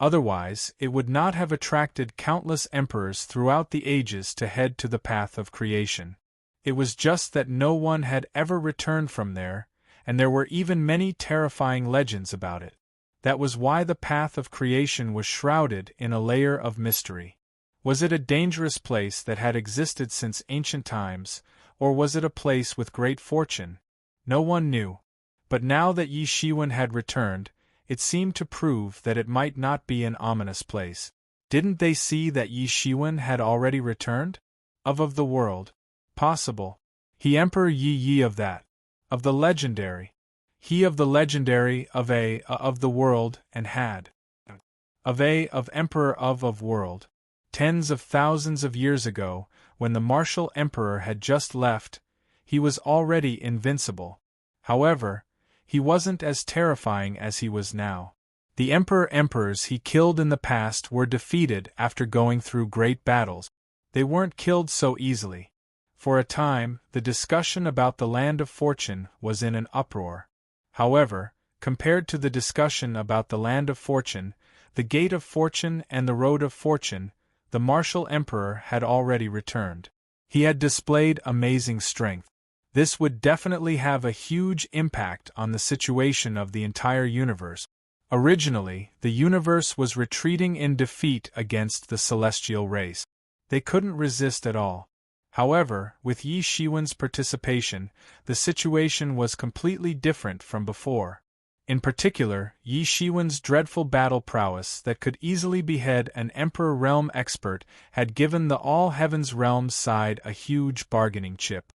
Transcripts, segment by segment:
Otherwise, it would not have attracted countless emperors throughout the ages to head to the path of creation. It was just that no one had ever returned from there, and there were even many terrifying legends about it. That was why the path of creation was shrouded in a layer of mystery. Was it a dangerous place that had existed since ancient times, or was it a place with great fortune? No one knew. But now that Yi Shiwen had returned, it seemed to prove that it might not be an ominous place. Didn't they see that Yi Shiwen had already returned? Of the world. Possible. He Emperor Yi of that. Of the legendary. He of the legendary, of the world, and had. Of Emperor of world. Tens of thousands of years ago, when the martial emperor had just left, he was already invincible. However, he wasn't as terrifying as he was now. The emperors he killed in the past were defeated after going through great battles. They weren't killed so easily. For a time, the discussion about the Land of Fortune was in an uproar. However, compared to the discussion about the Land of Fortune, the Gate of Fortune and the Road of Fortune, the martial emperor had already returned. He had displayed amazing strength. This would definitely have a huge impact on the situation of the entire universe. Originally, the universe was retreating in defeat against the celestial race. They couldn't resist at all. However, with Yi Shiwen's participation, the situation was completely different from before. In particular, Yi Shiwen's dreadful battle prowess that could easily behead an Emperor Realm expert had given the All Heavens Realms side a huge bargaining chip.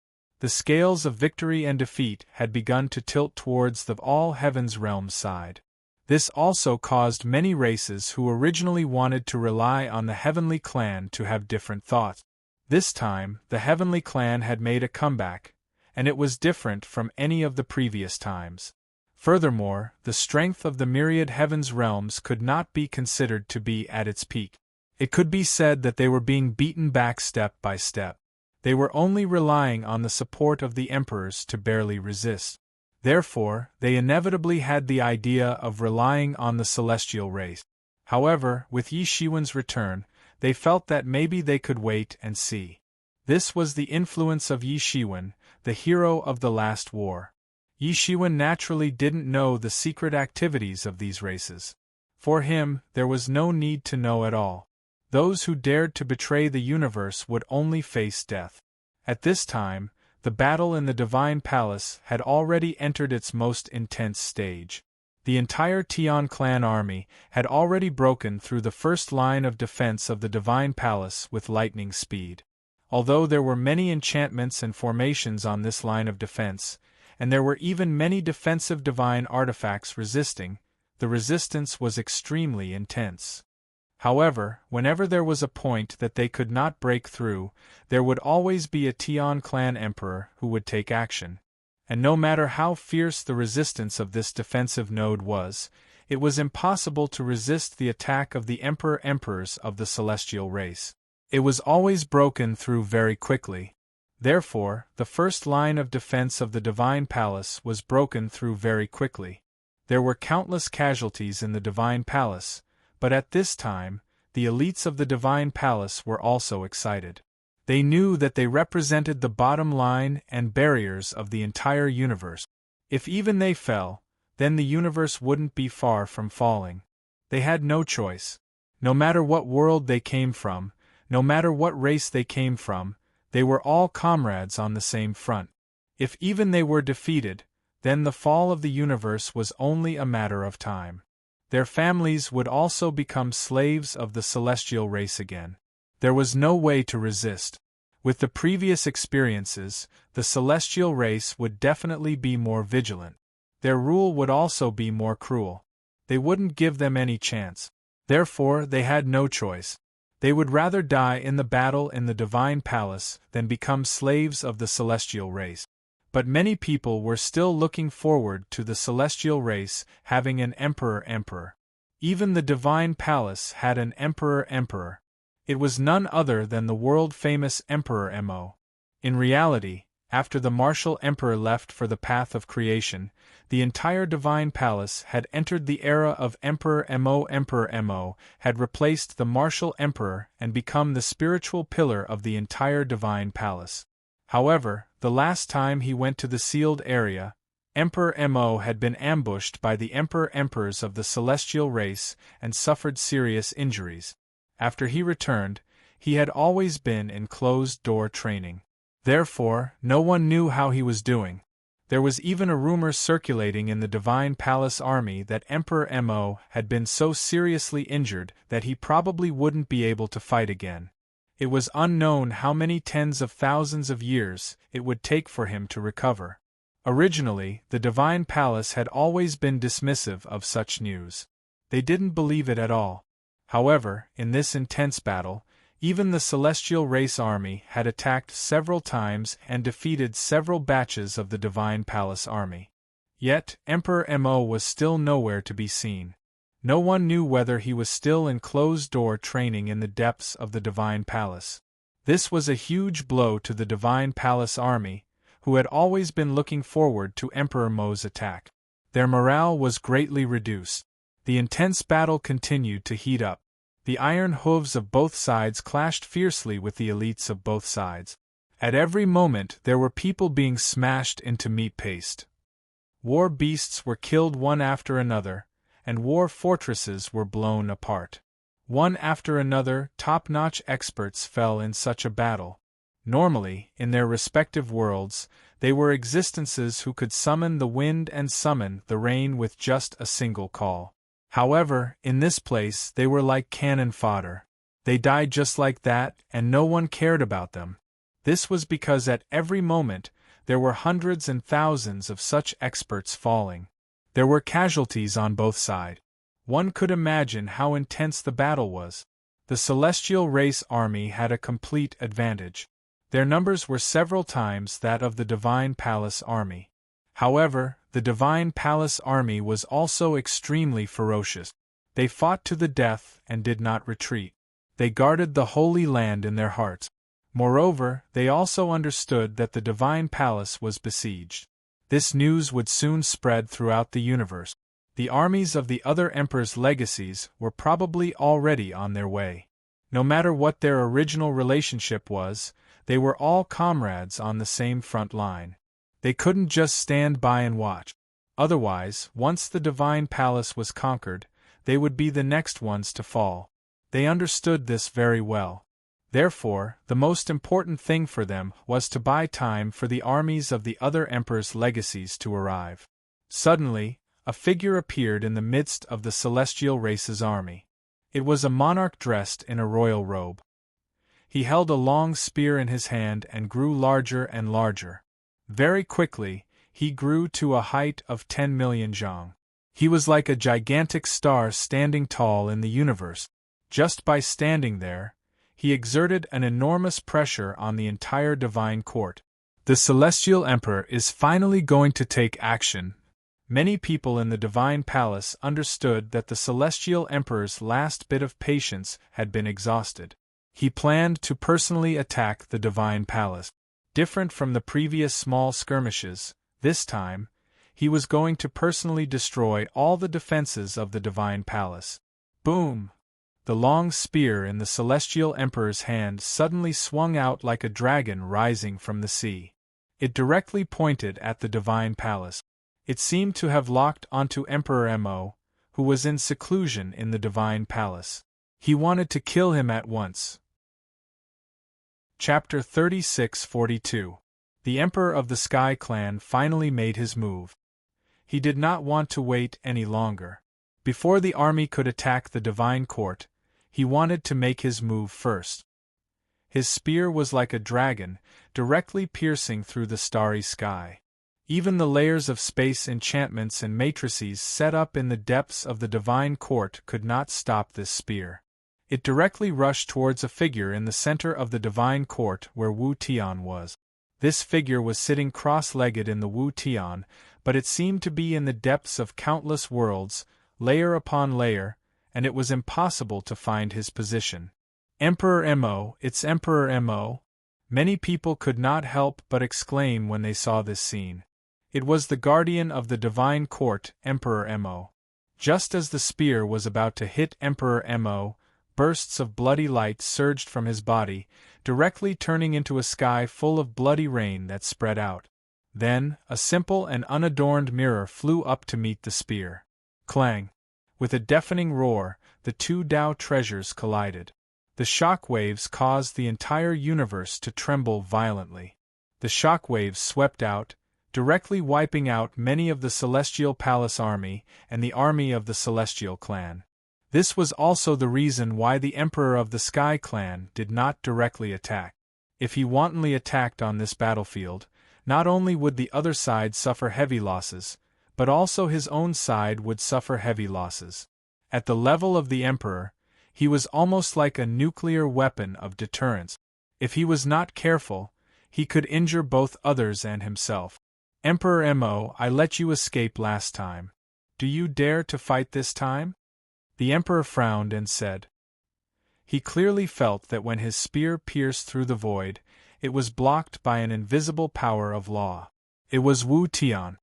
The scales of victory and defeat had begun to tilt towards the All Heavens Realms side. This also caused many races who originally wanted to rely on the Heavenly Clan to have different thoughts. This time, the Heavenly Clan had made a comeback, and it was different from any of the previous times. Furthermore, the strength of the myriad Heavens realms could not be considered to be at its peak. It could be said that they were being beaten back step by step. They were only relying on the support of the emperors to barely resist. Therefore, they inevitably had the idea of relying on the celestial race. However, with Yi Shiwen's return, they felt that maybe they could wait and see. This was the influence of Yi Shiwen, the hero of the last war. Yi Shiwen naturally didn't know the secret activities of these races. For him, there was no need to know at all. Those who dared to betray the universe would only face death. At this time, the battle in the Divine Palace had already entered its most intense stage. The entire Tian clan army had already broken through the first line of defense of the Divine Palace with lightning speed. Although there were many enchantments and formations on this line of defense, and there were even many defensive divine artifacts resisting, the resistance was extremely intense. However, whenever there was a point that they could not break through, there would always be a Tian clan emperor who would take action. And no matter how fierce the resistance of this defensive node was, it was impossible to resist the attack of the emperors of the celestial race. It was always broken through very quickly. Therefore, the first line of defense of the Divine Palace was broken through very quickly. There were countless casualties in the Divine Palace, but at this time, the elites of the Divine Palace were also excited. They knew that they represented the bottom line and barriers of the entire universe. If even they fell, then the universe wouldn't be far from falling. They had no choice. No matter what world they came from, no matter what race they came from, they were all comrades on the same front. If even they were defeated, then the fall of the universe was only a matter of time. Their families would also become slaves of the celestial race again. There was no way to resist. With the previous experiences, the celestial race would definitely be more vigilant. Their rule would also be more cruel. They wouldn't give them any chance. Therefore, they had no choice. They would rather die in the battle in the Divine Palace than become slaves of the celestial race. But many people were still looking forward to the celestial race having an emperor. Even the Divine Palace had an emperor. It was none other than the world-famous Emperor Mo. In reality, After the martial emperor left for the path of creation, the entire divine palace had entered the era of Emperor Mo. Emperor Mo had replaced the martial emperor and become the spiritual pillar of the entire divine palace. However, the last time he went to the sealed area, Emperor Mo had been ambushed by the emperors of the celestial race and suffered serious injuries. After he returned, he had always been in closed-door training. Therefore, no one knew how he was doing. There was even a rumor circulating in the Divine Palace army that Emperor Mo had been so seriously injured that he probably wouldn't be able to fight again. It was unknown how many tens of thousands of years it would take for him to recover. Originally, the Divine Palace had always been dismissive of such news. They didn't believe it at all. However, in this intense battle, even the Celestial Race Army had attacked several times and defeated several batches of the Divine Palace Army. Yet, Emperor Mo was still nowhere to be seen. No one knew whether he was still in closed-door training in the depths of the Divine Palace. This was a huge blow to the Divine Palace Army, who had always been looking forward to Emperor Mo's attack. Their morale was greatly reduced. The intense battle continued to heat up. The iron hooves of both sides clashed fiercely with the elites of both sides. At every moment there were people being smashed into meat paste. War beasts were killed one after another, and war fortresses were blown apart. One after another, top-notch experts fell in such a battle. Normally, in their respective worlds, they were existences who could summon the wind and summon the rain with just a single call. However, in this place they were like cannon fodder. They died just like that, and no one cared about them. This was because at every moment there were hundreds and thousands of such experts falling. There were casualties on both sides. One could imagine how intense the battle was. The Celestial Race Army had a complete advantage. Their numbers were several times that of the Divine Palace Army. However, the Divine Palace Army was also extremely ferocious. They fought to the death and did not retreat. They guarded the Holy Land in their hearts. Moreover, they also understood that the Divine Palace was besieged. This news would soon spread throughout the universe. The armies of the other emperors' legacies were probably already on their way. No matter what their original relationship was, they were all comrades on the same front line. They couldn't just stand by and watch. Otherwise, once the Divine Palace was conquered, they would be the next ones to fall. They understood this very well. Therefore, the most important thing for them was to buy time for the armies of the other emperors' legacies to arrive. Suddenly, a figure appeared in the midst of the Celestial Race's army. It was a monarch dressed in a royal robe. He held a long spear in his hand and grew larger and larger. Very quickly, he grew to a height of 10 million zhang. He was like a gigantic star standing tall in the universe. Just by standing there, he exerted an enormous pressure on the entire divine court. The Celestial Emperor is finally going to take action. Many people in the Divine Palace understood that the Celestial Emperor's last bit of patience had been exhausted. He planned to personally attack the Divine Palace. Different from the previous small skirmishes, this time, he was going to personally destroy all the defenses of the Divine Palace. Boom! The long spear in the Celestial Emperor's hand suddenly swung out like a dragon rising from the sea. It directly pointed at the Divine Palace. It seemed to have locked onto Emperor Mo, who was in seclusion in the Divine Palace. He wanted to kill him at once. Chapter 3642. The Emperor of the Sky Clan finally made his move. He did not want to wait any longer. Before the army could attack the Divine Court, he wanted to make his move first. His spear was like a dragon, directly piercing through the starry sky. Even the layers of space enchantments and matrices set up in the depths of the Divine Court could not stop this spear. It directly rushed towards a figure in the center of the Divine Court where Wu Tian was. This figure was sitting cross-legged in the Wu Tian, but it seemed to be in the depths of countless worlds, layer upon layer, and it was impossible to find his position. Emperor Mo, it's Emperor Mo. Many people could not help but exclaim when they saw this scene. It was the guardian of the divine court, Emperor Mo. Just as the spear was about to hit Emperor Mo, bursts of bloody light surged from his body, directly turning into a sky full of bloody rain that spread out. Then, a simple and unadorned mirror flew up to meet the spear. Clang! With a deafening roar, the two Tao treasures collided. The shock waves caused the entire universe to tremble violently. The shock waves swept out, directly wiping out many of the Celestial Palace army and the army of the Celestial Clan. This was also the reason why the Emperor of the Sky Clan did not directly attack. If he wantonly attacked on this battlefield, not only would the other side suffer heavy losses, but also his own side would suffer heavy losses. At the level of the Emperor, he was almost like a nuclear weapon of deterrence. If he was not careful, he could injure both others and himself. Emperor Mo, I let you escape last time. Do you dare to fight this time? The Emperor frowned and said. He clearly felt that when his spear pierced through the void, it was blocked by an invisible power of law. It was Wu Tian.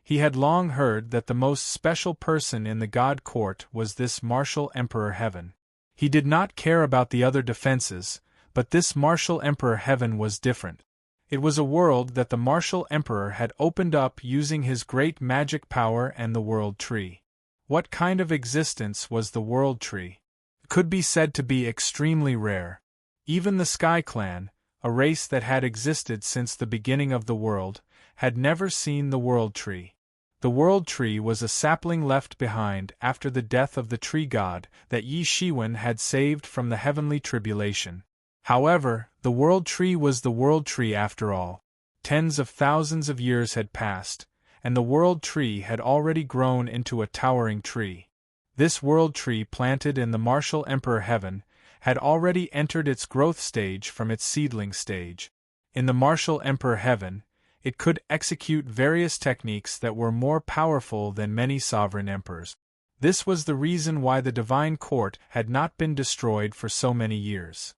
He had long heard that the most special person in the God Court was this martial Emperor Heaven. He did not care about the other defenses, but this martial Emperor Heaven was different. It was a world that the martial Emperor had opened up using his great magic power and the World Tree. What kind of existence was the World Tree? It could be said to be extremely rare. Even the Sky Clan, a race that had existed since the beginning of the world, had never seen the World Tree. The World Tree was a sapling left behind after the death of the tree god that Yi Shiwen had saved from the heavenly tribulation. However, the World Tree was the World Tree after all. Tens of thousands of years had passed, and the World Tree had already grown into a towering tree. This World Tree planted in the martial Emperor Heaven had already entered its growth stage from its seedling stage. In the martial Emperor Heaven, it could execute various techniques that were more powerful than many sovereign emperors. This was the reason why the divine court had not been destroyed for so many years.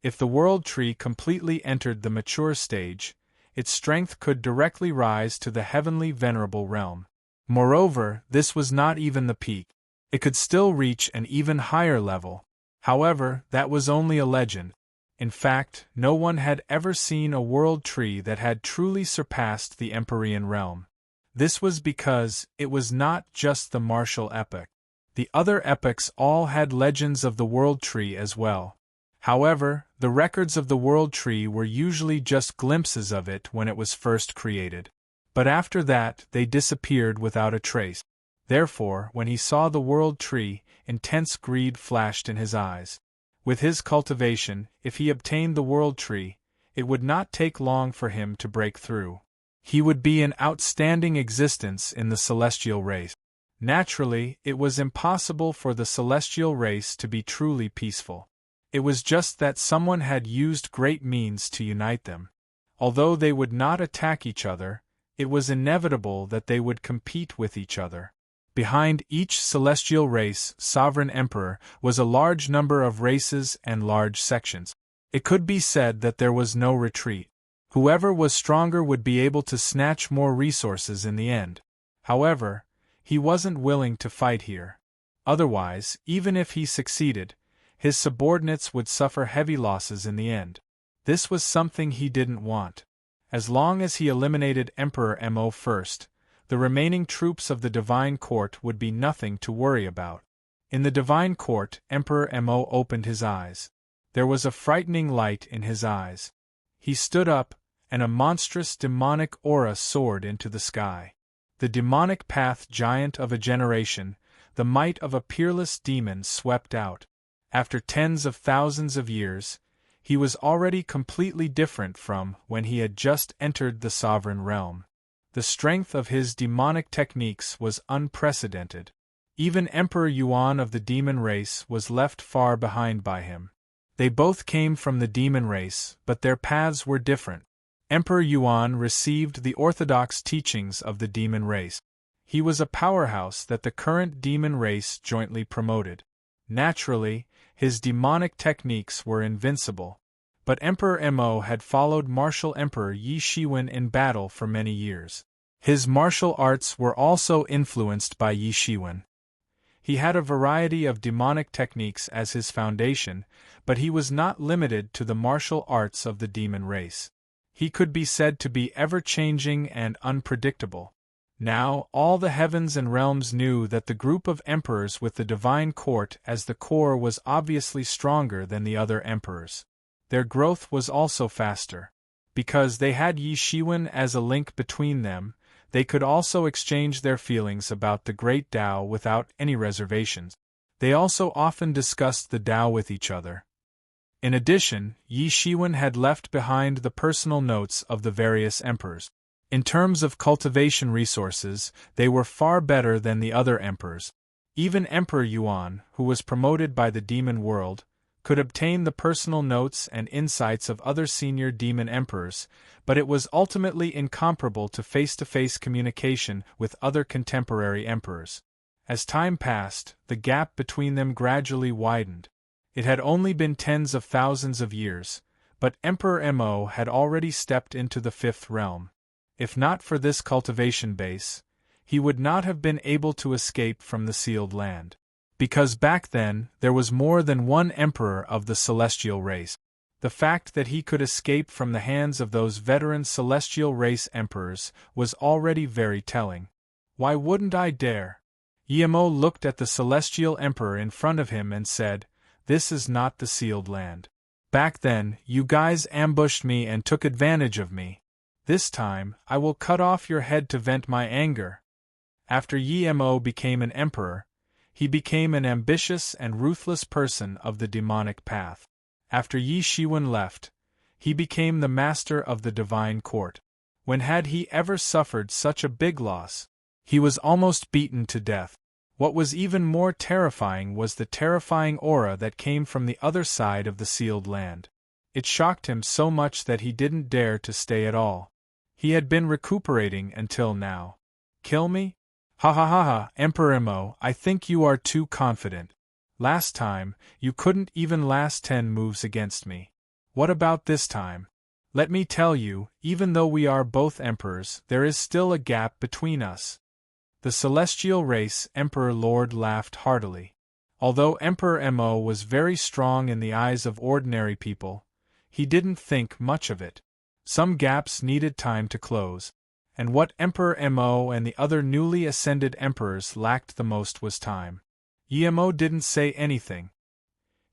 If the World Tree completely entered the mature stage, its strength could directly rise to the heavenly venerable realm. Moreover, this was not even the peak. It could still reach an even higher level. However, that was only a legend. In fact, no one had ever seen a World Tree that had truly surpassed the Empyrean realm. This was because it was not just the martial epoch. The other epochs all had legends of the World Tree as well. However, the records of the World Tree were usually just glimpses of it when it was first created. But after that, they disappeared without a trace. Therefore, when he saw the World Tree, intense greed flashed in his eyes. With his cultivation, if he obtained the World Tree, it would not take long for him to break through. He would be an outstanding existence in the celestial race. Naturally, it was impossible for the celestial race to be truly peaceful. It was just that someone had used great means to unite them. Although they would not attack each other, it was inevitable that they would compete with each other. Behind each celestial race, sovereign emperor, was a large number of races and large sections. It could be said that there was no retreat. Whoever was stronger would be able to snatch more resources in the end. However, he wasn't willing to fight here. Otherwise, even if he succeeded, his subordinates would suffer heavy losses in the end. This was something he didn't want. As long as he eliminated Emperor Mo first, the remaining troops of the Divine Court would be nothing to worry about. In the Divine Court, Emperor Mo opened his eyes. There was a frightening light in his eyes. He stood up, and a monstrous demonic aura soared into the sky. The demonic path giant of a generation, the might of a peerless demon swept out. After tens of thousands of years, he was already completely different from when he had just entered the sovereign realm. The strength of his demonic techniques was unprecedented. Even Emperor Yuan of the demon race was left far behind by him. They both came from the demon race, but their paths were different. Emperor Yuan received the orthodox teachings of the demon race. He was a powerhouse that the current demon race jointly promoted. Naturally, his demonic techniques were invincible. but Emperor Mo had followed martial Emperor Yi Shiwen in battle for many years. His martial arts were also influenced by Yi Shiwen. He had a variety of demonic techniques as his foundation, but he was not limited to the martial arts of the demon race. He could be said to be ever-changing and unpredictable. Now, all the heavens and realms knew that the group of emperors with the divine court as the core was obviously stronger than the other emperors. Their growth was also faster. Because they had Yi Shiwen as a link between them, they could also exchange their feelings about the great Tao without any reservations. They also often discussed the Tao with each other. In addition, Yi Shiwen had left behind the personal notes of the various emperors. In terms of cultivation resources, they were far better than the other emperors. Even Emperor Yuan, who was promoted by the demon world, could obtain the personal notes and insights of other senior demon emperors, but it was ultimately incomparable to face-to-face communication with other contemporary emperors. As time passed, the gap between them gradually widened. It had only been tens of thousands of years, but Emperor Mo had already stepped into the fifth realm. If not for this cultivation base, he would not have been able to escape from the sealed land. Because back then, there was more than one emperor of the celestial race. The fact that he could escape from the hands of those veteran celestial race emperors was already very telling. Why wouldn't I dare? Yemo looked at the celestial emperor in front of him and said, "This is not the sealed land. Back then, you guys ambushed me and took advantage of me. This time, I will cut off your head to vent my anger." After Yemo became an emperor, he became an ambitious and ruthless person of the demonic path. After Yi Shiwen left, he became the master of the divine court. When had he ever suffered such a big loss? He was almost beaten to death. What was even more terrifying was the terrifying aura that came from the other side of the sealed land. It shocked him so much that he didn't dare to stay at all. He had been recuperating until now. Kill me? Ha ha ha ha, Emperor Mo, I think you are too confident. Last time, you couldn't even last 10 moves against me. What about this time? Let me tell you, even though we are both emperors, there is still a gap between us. The celestial race Emperor Lord laughed heartily. Although Emperor Mo was very strong in the eyes of ordinary people, he didn't think much of it. Some gaps needed time to close. And what Emperor Mo and the other newly ascended emperors lacked the most was time. Yemo didn't say anything.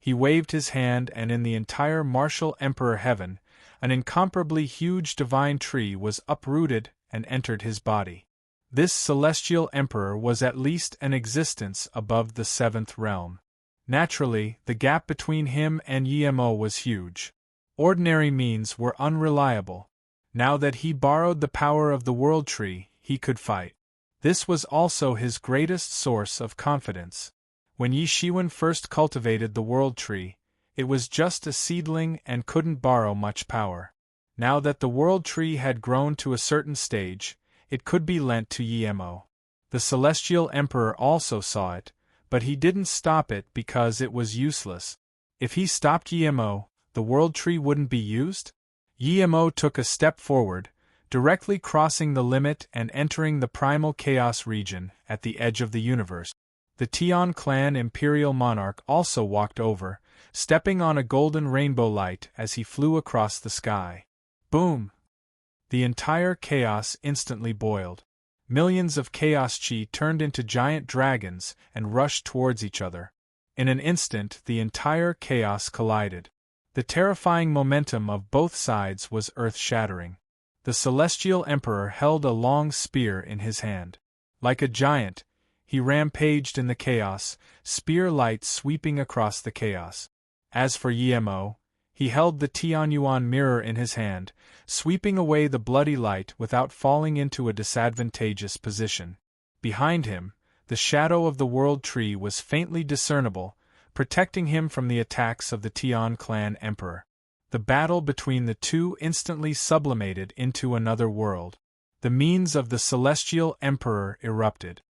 He waved his hand and in the entire martial emperor heaven, an incomparably huge divine tree was uprooted and entered his body. This celestial emperor was at least an existence above the seventh realm. Naturally, the gap between him and Yemo was huge. Ordinary means were unreliable. Now that he borrowed the power of the World Tree, he could fight. This was also his greatest source of confidence. When Yi Shiwen first cultivated the World Tree, it was just a seedling and couldn't borrow much power. Now that the World Tree had grown to a certain stage, it could be lent to Yemo. The Celestial Emperor also saw it, but he didn't stop it because it was useless. If he stopped Yemo, the World Tree wouldn't be used? Yemo took a step forward, directly crossing the limit and entering the primal chaos region at the edge of the universe. The Tian clan imperial monarch also walked over, stepping on a golden rainbow light as he flew across the sky. Boom! The entire chaos instantly boiled. Millions of chaos chi turned into giant dragons and rushed towards each other. In an instant, the entire chaos collided. The terrifying momentum of both sides was earth-shattering. The Celestial Emperor held a long spear in his hand. Like a giant, he rampaged in the chaos, spear light sweeping across the chaos. As for Yemo, he held the Tianyuan mirror in his hand, sweeping away the bloody light without falling into a disadvantageous position. Behind him, the shadow of the World Tree was faintly discernible, protecting him from the attacks of the Tian clan emperor. The battle between the two instantly sublimated into another world. The means of the celestial emperor erupted.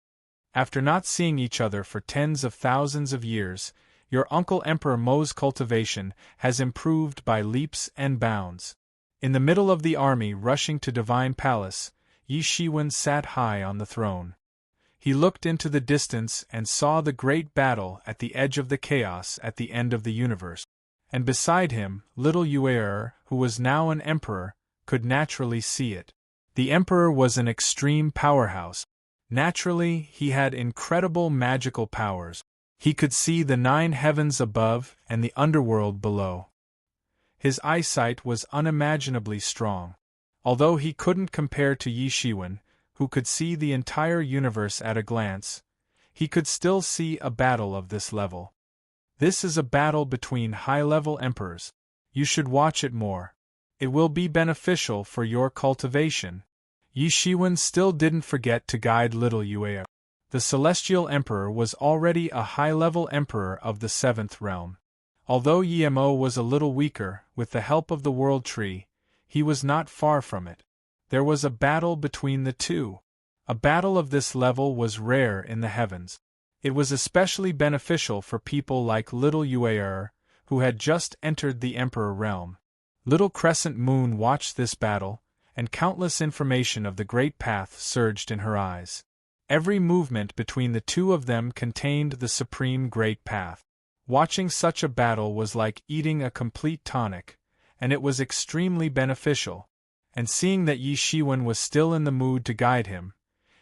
After not seeing each other for tens of thousands of years, Your Uncle Emperor Mo's cultivation has improved by leaps and bounds. In the middle of the army rushing to Divine Palace, Yi Shiwen sat high on the throne. He looked into the distance and saw the great battle at the edge of the chaos at the end of the universe. And beside him, little Yue, who was now an emperor, could naturally see it. The emperor was an extreme powerhouse. Naturally, he had incredible magical powers. He could see the 9 heavens above and the underworld below. His eyesight was unimaginably strong. Although he couldn't compare to Yi Shiwen, who could see the entire universe at a glance, he could still see a battle of this level. This is a battle between high-level emperors. You should watch it more. It will be beneficial for your cultivation. Yi Shiwen still didn't forget to guide little Yue. The Celestial Emperor was already a high-level emperor of the 7th realm. Although Yi Mo was a little weaker, with the help of the World Tree, he was not far from it. There was a battle between the two. A battle of this level was rare in the heavens. It was especially beneficial for people like little Yue, who had just entered the Emperor realm. Little Crescent Moon watched this battle, and countless information of the Great Path surged in her eyes. Every movement between the two of them contained the Supreme Great Path. Watching such a battle was like eating a complete tonic, and it was extremely beneficial. And seeing that Yi Shiwen was still in the mood to guide him,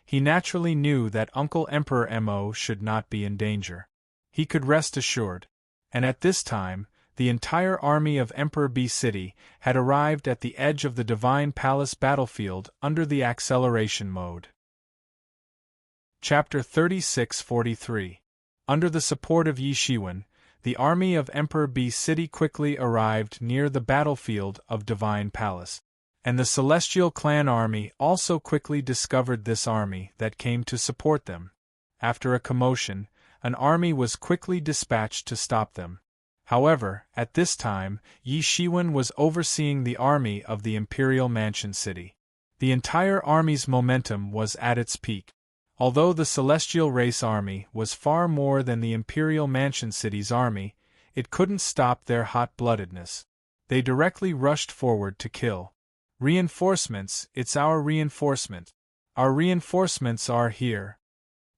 he naturally knew that Uncle Emperor Mo should not be in danger. He could rest assured. And at this time, the entire army of Emperor B City had arrived at the edge of the Divine Palace battlefield under the acceleration mode. Chapter 3643. Under the support of Yi Shiwen, the army of Emperor B City quickly arrived near the battlefield of Divine Palace. And the Celestial Clan army also quickly discovered this army that came to support them. After a commotion, an army was quickly dispatched to stop them. However, at this time, Yi Shiwen was overseeing the army of the Imperial Mansion City. The entire army's momentum was at its peak. Although the Celestial Race army was far more than the Imperial Mansion City's army, it couldn't stop their hot-bloodedness. They directly rushed forward to kill. Reinforcements, it's our reinforcement. Our reinforcements are here.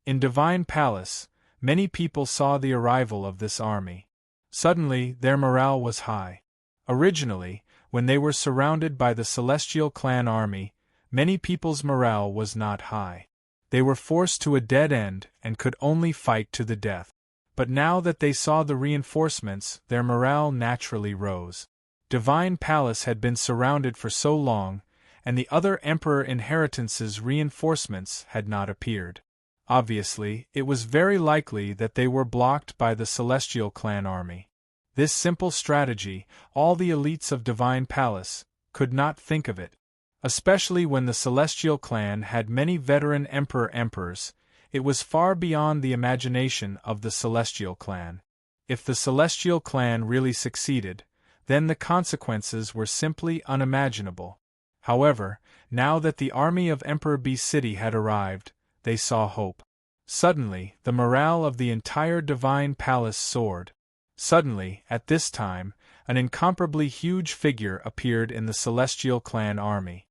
In Divine Palace, many people saw the arrival of this army. Suddenly, their morale was high. Originally, when they were surrounded by the Celestial Clan army, many people's morale was not high. They were forced to a dead end and could only fight to the death. But now that they saw the reinforcements, their morale naturally rose. Divine Palace had been surrounded for so long, and the other Emperor Inheritance's reinforcements had not appeared. Obviously, it was very likely that they were blocked by the Celestial Clan army. This simple strategy, all the elites of Divine Palace could not think of it. Especially when the Celestial Clan had many veteran emperors, it was far beyond the imagination of the Celestial Clan. If the Celestial Clan really succeeded, then the consequences were simply unimaginable. However, now that the army of Emperor B City had arrived, they saw hope. Suddenly, the morale of the entire Divine Palace soared. Suddenly, at this time, an incomparably huge figure appeared in the Celestial Clan army.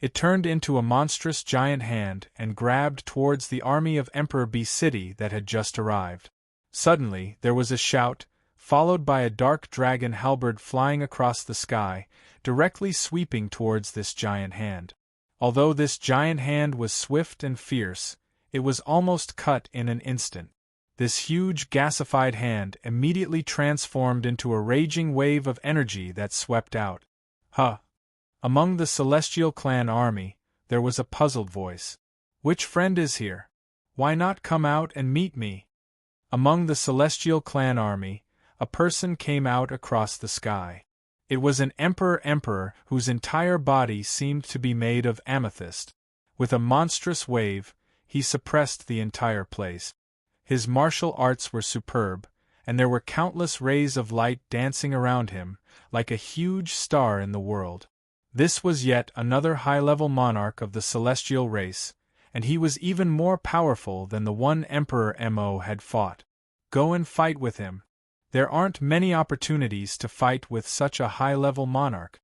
It turned into a monstrous giant hand and grabbed towards the army of Emperor B City that had just arrived. Suddenly, there was a shout, followed by a dark dragon halberd flying across the sky, directly sweeping towards this giant hand. Although this giant hand was swift and fierce, it was almost cut in an instant. This huge gasified hand immediately transformed into a raging wave of energy that swept out. Huh! Among the Celestial Clan army, there was a puzzled voice. Which friend is here? Why not come out and meet me? Among the Celestial Clan army, a person came out across the sky. It was an emperor whose entire body seemed to be made of amethyst. With a monstrous wave, he suppressed the entire place. His martial arts were superb, and there were countless rays of light dancing around him, like a huge star in the world. This was yet another high-level monarch of the celestial race, and he was even more powerful than the one Emperor Mo had fought. Go and fight with him. There aren't many opportunities to fight with such a high-level monarch.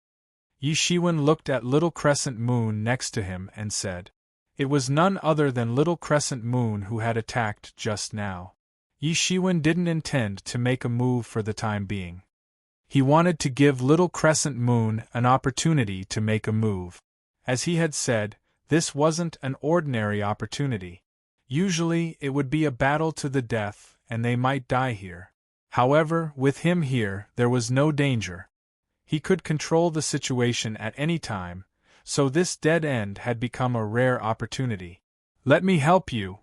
Yi Shiwen looked at Little Crescent Moon next to him and said. It was none other than Little Crescent Moon who had attacked just now. Yi Shiwen didn't intend to make a move for the time being. He wanted to give Little Crescent Moon an opportunity to make a move. As he had said, this wasn't an ordinary opportunity. Usually, it would be a battle to the death, and they might die here. However, with him here, there was no danger. He could control the situation at any time, so this dead end had become a rare opportunity. Let me help you.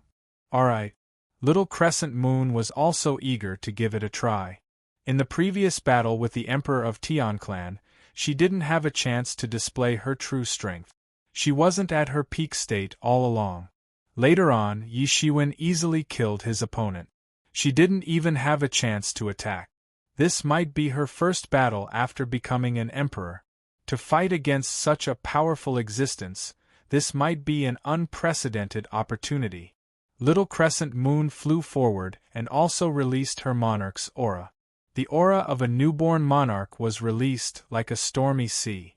Alright. Little Crescent Moon was also eager to give it a try. In the previous battle with the Emperor of Tian Clan, she didn't have a chance to display her true strength. She wasn't at her peak state all along. Later on, Yi Shiwen easily killed his opponent. She didn't even have a chance to attack. This might be her first battle after becoming an emperor. To fight against such a powerful existence, this might be an unprecedented opportunity. Little Crescent Moon flew forward and also released her monarch's aura. The aura of a newborn monarch was released like a stormy sea.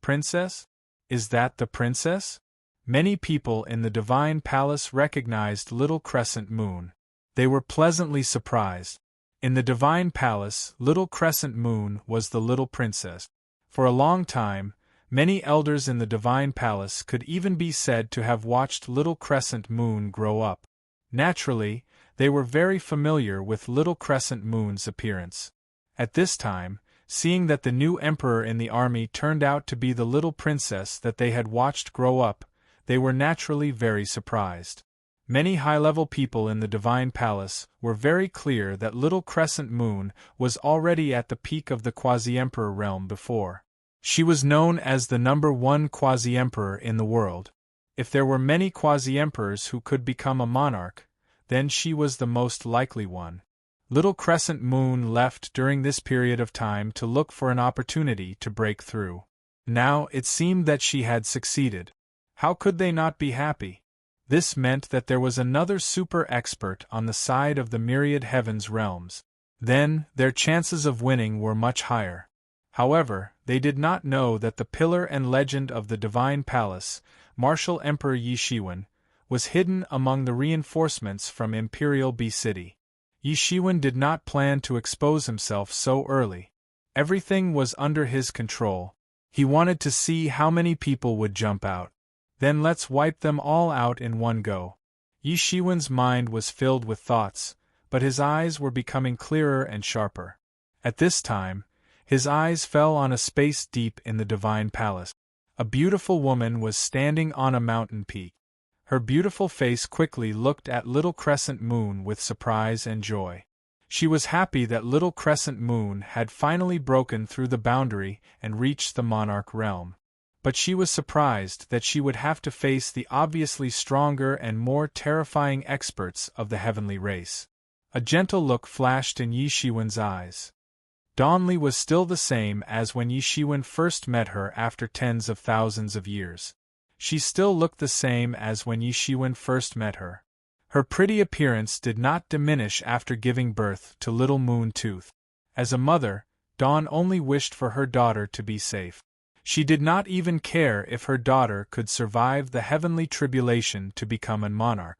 Princess? Is that the princess? Many people in the Divine Palace recognized Little Crescent Moon. They were pleasantly surprised. In the Divine Palace, Little Crescent Moon was the little princess. For a long time, many elders in the Divine Palace could even be said to have watched Little Crescent Moon grow up. Naturally, they were very familiar with Little Crescent Moon's appearance. At this time, seeing that the new emperor in the army turned out to be the little princess that they had watched grow up, they were naturally very surprised. Many high-level people in the Divine Palace were very clear that Little Crescent Moon was already at the peak of the quasi-emperor realm before. She was known as the #1 quasi-emperor in the world. If there were many quasi-emperors who could become a monarch, then she was the most likely one. Little Crescent Moon left during this period of time to look for an opportunity to break through. Now it seemed that she had succeeded. How could they not be happy? This meant that there was another super expert on the side of the myriad heavens realms. Then, their chances of winning were much higher. However, they did not know that the pillar and legend of the Divine Palace, Martial Emperor Yi Shiwen, was hidden among the reinforcements from Imperial B City. Yi Shiwen did not plan to expose himself so early. Everything was under his control. He wanted to see how many people would jump out. Then let's wipe them all out in one go. Yi Shiwen's mind was filled with thoughts, but his eyes were becoming clearer and sharper. At this time, his eyes fell on a space deep in the Divine Palace. A beautiful woman was standing on a mountain peak. Her beautiful face quickly looked at Little Crescent Moon with surprise and joy. She was happy that Little Crescent Moon had finally broken through the boundary and reached the monarch realm. But she was surprised that she would have to face the obviously stronger and more terrifying experts of the heavenly race. A gentle look flashed in Yi Shiwen's eyes. Donli was still the same as when Yi Shiwen first met her after tens of thousands of years. She still looked the same as when Yi Shiwen first met her. Her pretty appearance did not diminish after giving birth to little Moon Tooth. As a mother, Dawn only wished for her daughter to be safe. She did not even care if her daughter could survive the heavenly tribulation to become a monarch.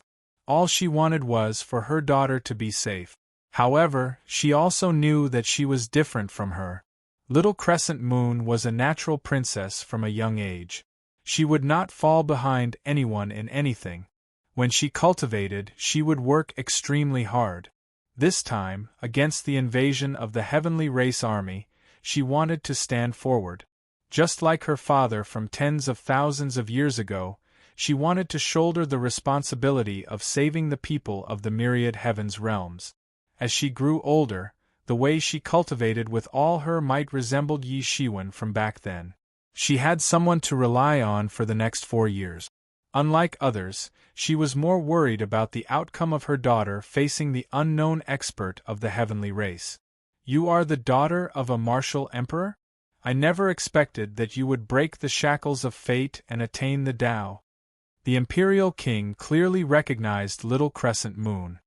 All she wanted was for her daughter to be safe. However, she also knew that she was different from her. Little Crescent Moon was a natural princess from a young age. She would not fall behind anyone in anything. When she cultivated, she would work extremely hard. This time, against the invasion of the heavenly race army, she wanted to stand forward. Just like her father from tens of thousands of years ago, she wanted to shoulder the responsibility of saving the people of the myriad heavens realms. As she grew older, the way she cultivated with all her might resembled Yi Shiwen from back then. She had someone to rely on for the next 4 years. Unlike others, she was more worried about the outcome of her daughter facing the unknown expert of the heavenly race. You are the daughter of a martial emperor? I never expected that you would break the shackles of fate and attain the Tao. The imperial king clearly recognized Little Crescent Moon.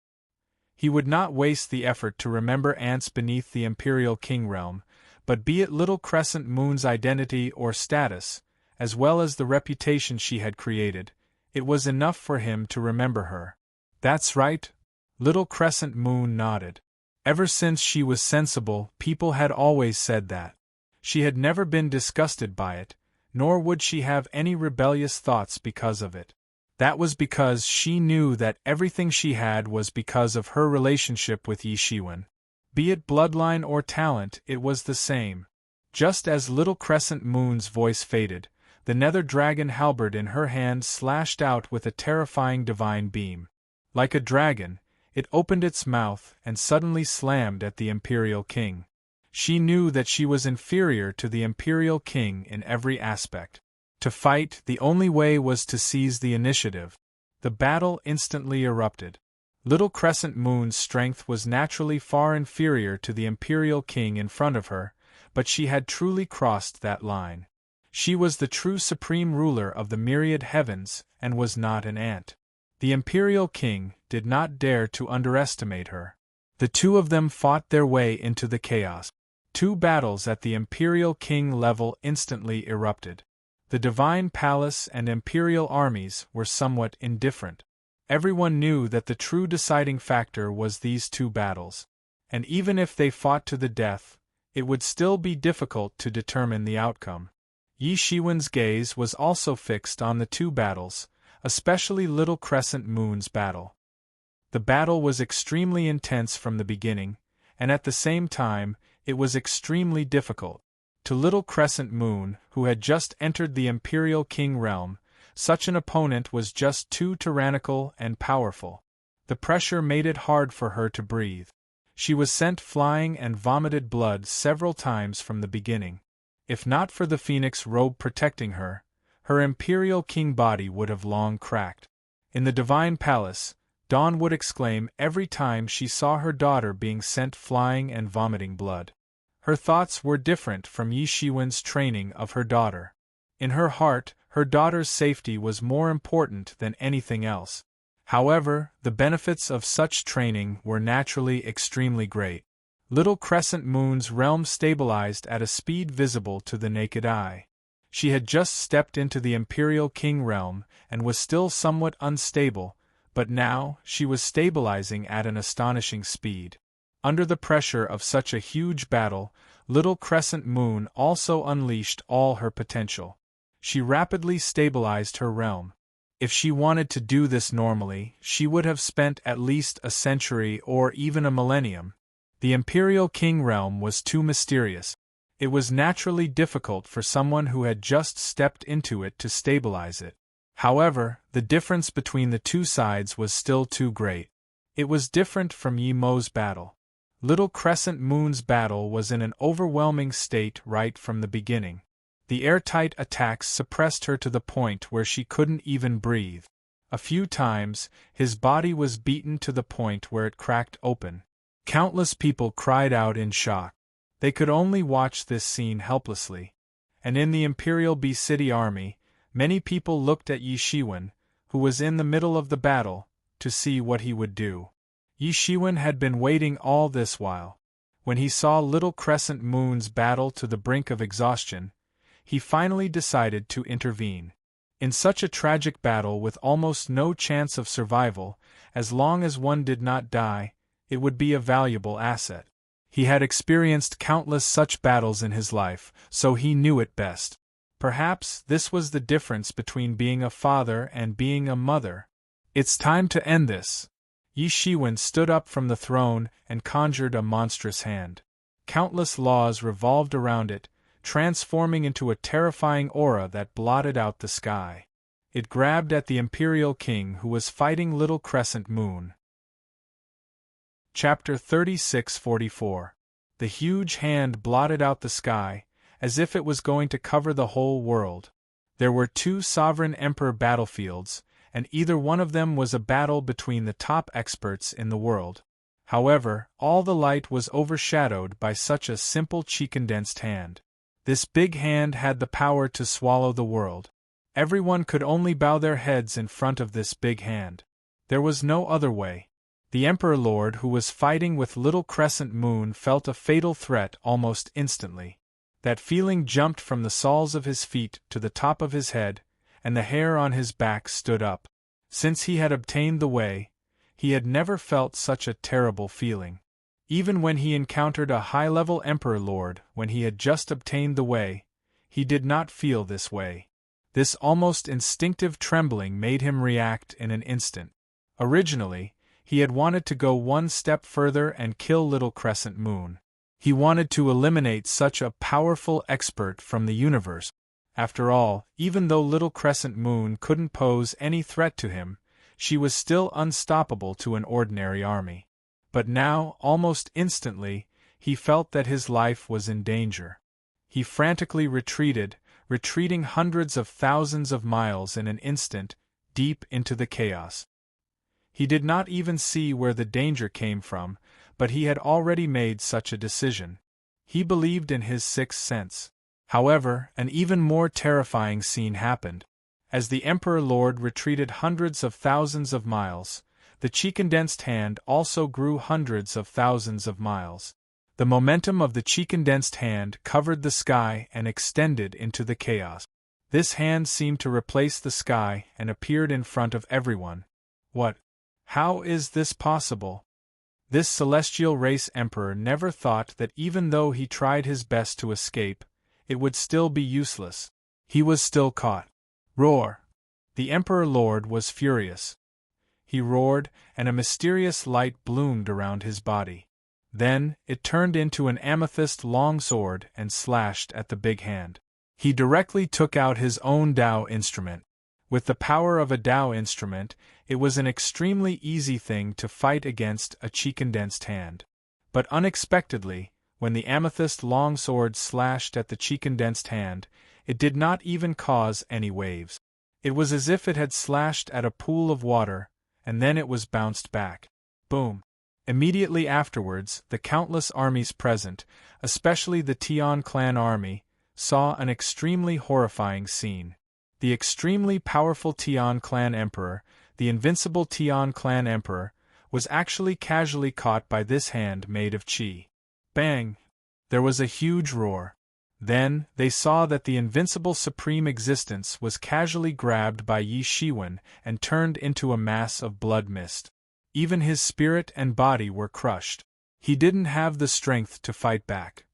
He would not waste the effort to remember ants beneath the Imperial King realm, but be it little Crescent Moon's identity or status, as well as the reputation she had created, it was enough for him to remember her. That's right. Little Crescent Moon nodded. Ever since she was sensible, people had always said that. She had never been disgusted by it, nor would she have any rebellious thoughts because of it. That was because she knew that everything she had was because of her relationship with Yi Shiwen. Be it bloodline or talent, it was the same. Just as Little Crescent Moon's voice faded, the nether dragon halberd in her hand slashed out with a terrifying divine beam. Like a dragon, it opened its mouth and suddenly slammed at the Imperial King. She knew that she was inferior to the Imperial King in every aspect. To fight, the only way was to seize the initiative. The battle instantly erupted. Little Crescent Moon's strength was naturally far inferior to the Imperial King in front of her, but she had truly crossed that line. She was the true supreme ruler of the myriad heavens and was not an ant. The Imperial King did not dare to underestimate her. The two of them fought their way into the chaos. 2 battles at the Imperial King level instantly erupted. The Divine Palace and Imperial armies were somewhat indifferent. Everyone knew that the true deciding factor was these 2 battles. And even if they fought to the death, it would still be difficult to determine the outcome. Yi Shiwen's gaze was also fixed on the 2 battles, especially Little Crescent Moon's battle. The battle was extremely intense from the beginning, and at the same time, it was extremely difficult. To Little Crescent Moon, who had just entered the Imperial King realm, such an opponent was just too tyrannical and powerful. The pressure made it hard for her to breathe. She was sent flying and vomited blood several times from the beginning. If not for the phoenix robe protecting her, her Imperial King body would have long cracked. In the Divine Palace, Dawn would exclaim every time she saw her daughter being sent flying and vomiting blood. Her thoughts were different from Yi Shiwen's training of her daughter. In her heart, her daughter's safety was more important than anything else. However, the benefits of such training were naturally extremely great. Little Crescent Moon's realm stabilized at a speed visible to the naked eye. She had just stepped into the Imperial King realm and was still somewhat unstable, but now she was stabilizing at an astonishing speed. Under the pressure of such a huge battle, Little Crescent Moon also unleashed all her potential. She rapidly stabilized her realm. If she wanted to do this normally, she would have spent at least a century or even a millennium. The Imperial King realm was too mysterious. It was naturally difficult for someone who had just stepped into it to stabilize it. However, the difference between the 2 sides was still too great. It was different from Yi Mo's battle. Little Crescent Moon's battle was in an overwhelming state right from the beginning. The airtight attacks suppressed her to the point where she couldn't even breathe. A few times, his body was beaten to the point where it cracked open. Countless people cried out in shock. They could only watch this scene helplessly. And in the Imperial B City army, many people looked at Yi Shiwen, who was in the middle of the battle, to see what he would do. Yi Shiwen had been waiting all this while. When he saw Little Crescent Moon's battle to the brink of exhaustion, he finally decided to intervene. In such a tragic battle with almost no chance of survival, as long as one did not die, it would be a valuable asset. He had experienced countless such battles in his life, so he knew it best. Perhaps this was the difference between being a father and being a mother. It's time to end this. Yi Shiwen stood up from the throne and conjured a monstrous hand. Countless laws revolved around it, transforming into a terrifying aura that blotted out the sky. It grabbed at the Imperial King who was fighting Little Crescent Moon. Chapter 3644. The huge hand blotted out the sky, as if it was going to cover the whole world. There were 2 sovereign emperor battlefields, and either one of them was a battle between the top experts in the world. However, all the light was overshadowed by such a simple chi-condensed hand. This big hand had the power to swallow the world. Everyone could only bow their heads in front of this big hand. There was no other way. The Emperor Lord who was fighting with Little Crescent Moon felt a fatal threat almost instantly. That feeling jumped from the soles of his feet to the top of his head, and the hair on his back stood up. Since he had obtained the way, he had never felt such a terrible feeling. Even when he encountered a high-level Emperor Lord when he had just obtained the way, he did not feel this way. This almost instinctive trembling made him react in an instant. Originally, he had wanted to go one step further and kill Little Crescent Moon. He wanted to eliminate such a powerful expert from the universe. After all, even though Little Crescent Moon couldn't pose any threat to him, she was still unstoppable to an ordinary army. But now, almost instantly, he felt that his life was in danger. He frantically retreating hundreds of thousands of miles in an instant, deep into the chaos. He did not even see where the danger came from, but he had already made such a decision. He believed in his sixth sense. However, an even more terrifying scene happened. As the Emperor Lord retreated hundreds of thousands of miles, the chi-condensed hand also grew hundreds of thousands of miles. The momentum of the chi-condensed hand covered the sky and extended into the chaos. This hand seemed to replace the sky and appeared in front of everyone. What? How is this possible? This celestial race emperor never thought that even though he tried his best to escape, it would still be useless. He was still caught. Roar! The Emperor Lord was furious. He roared, and a mysterious light bloomed around his body. Then, it turned into an amethyst longsword and slashed at the big hand. He directly took out his own Tao instrument. With the power of a Tao instrument, it was an extremely easy thing to fight against a chi-condensed hand. But unexpectedly, when the amethyst longsword slashed at the chi-condensed hand, it did not even cause any waves. It was as if it had slashed at a pool of water, and then it was bounced back. Boom! Immediately afterwards, the countless armies present, especially the Tian clan army, saw an extremely horrifying scene. The extremely powerful Tian clan emperor, the invincible Tian clan emperor, was actually casually caught by this hand made of chi. Bang! There was a huge roar. Then, they saw that the invincible supreme existence was casually grabbed by Yi Shiwen and turned into a mass of blood mist. Even his spirit and body were crushed. He didn't have the strength to fight back.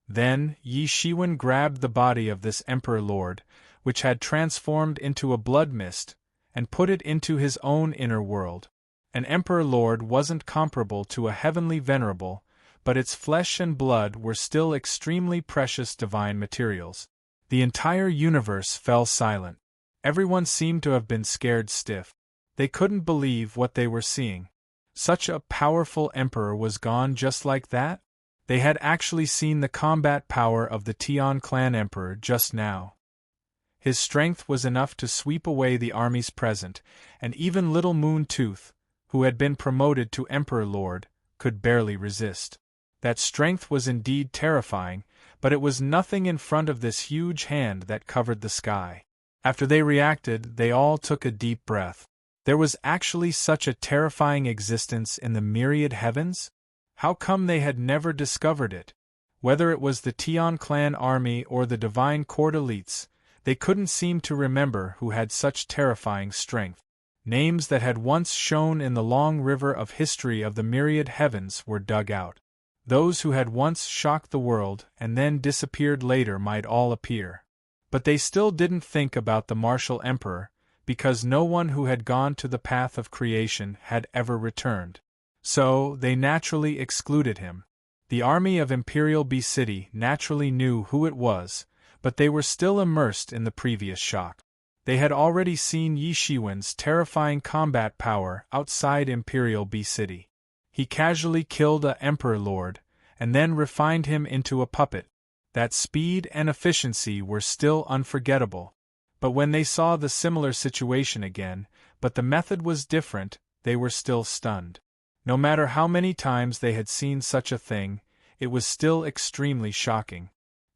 Then, Yi Shiwen grabbed the body of this Emperor Lord, which had transformed into a blood mist, and put it into his own inner world. An Emperor Lord wasn't comparable to a heavenly venerable, but its flesh and blood were still extremely precious divine materials. The entire universe fell silent. Everyone seemed to have been scared stiff. They couldn't believe what they were seeing. Such a powerful emperor was gone just like that? They had actually seen the combat power of the Tian clan emperor just now. His strength was enough to sweep away the armies present, and even Little Moon Tooth, who had been promoted to Emperor Lord, could barely resist. That strength was indeed terrifying, but it was nothing in front of this huge hand that covered the sky. After they reacted, they all took a deep breath. There was actually such a terrifying existence in the myriad heavens? How come they had never discovered it? Whether it was the Tian clan army or the divine court elites, they couldn't seem to remember who had such terrifying strength. Names that had once shone in the long river of history of the myriad heavens were dug out. Those who had once shocked the world and then disappeared later might all appear. But they still didn't think about the martial emperor, because no one who had gone to the path of creation had ever returned. So, they naturally excluded him. The army of Imperial B City naturally knew who it was, but they were still immersed in the previous shock. They had already seen Yi Shiwen's terrifying combat power outside Imperial B City. He casually killed a Emperor Lord, and then refined him into a puppet. That speed and efficiency were still unforgettable. But when they saw the similar situation again, but the method was different, they were still stunned. No matter how many times they had seen such a thing, it was still extremely shocking.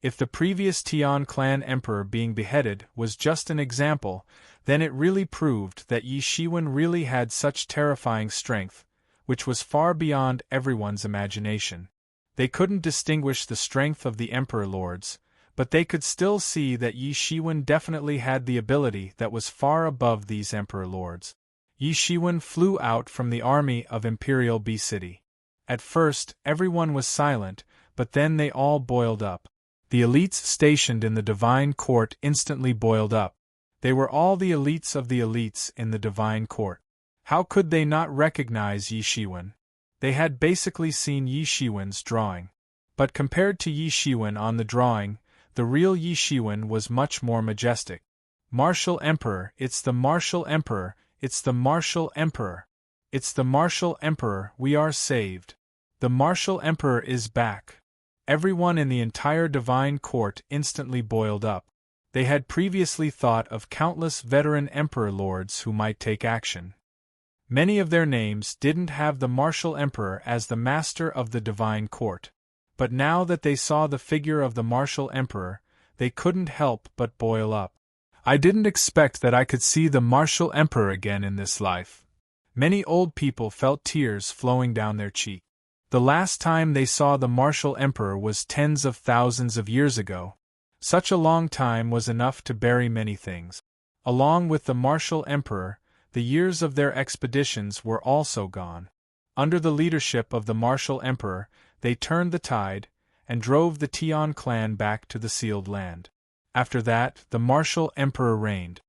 If the previous Tian clan emperor being beheaded was just an example, then it really proved that Yi Shiwen really had such terrifying strength, which was far beyond everyone's imagination. They couldn't distinguish the strength of the Emperor Lords, but they could still see that Yi Shiwen definitely had the ability that was far above these Emperor Lords. Yi Shiwen flew out from the army of Imperial B City. At first, everyone was silent, but then they all boiled up. The elites stationed in the Divine Court instantly boiled up. They were all the elites of the elites in the Divine Court. How could they not recognize Yi Shiwen? They had basically seen Yi Shiwen's drawing. But compared to Yi Shiwen on the drawing, the real Yi Shiwen was much more majestic. Martial Emperor, it's the Martial Emperor, it's the Martial Emperor. It's the Martial Emperor, we are saved. The Martial Emperor is back. Everyone in the entire Divine Court instantly boiled up. They had previously thought of countless veteran Emperor Lords who might take action. Many of their names didn't have the Martial Emperor as the master of the Divine Court. But now that they saw the figure of the Martial Emperor, they couldn't help but boil up. I didn't expect that I could see the Martial Emperor again in this life. Many old people felt tears flowing down their cheek. The last time they saw the Martial Emperor was tens of thousands of years ago. Such a long time was enough to bury many things. Along with the Martial Emperor, the years of their expeditions were also gone. Under the leadership of the Martial Emperor, they turned the tide, and drove the Tian clan back to the Sealed Land. After that, the Martial Emperor reigned.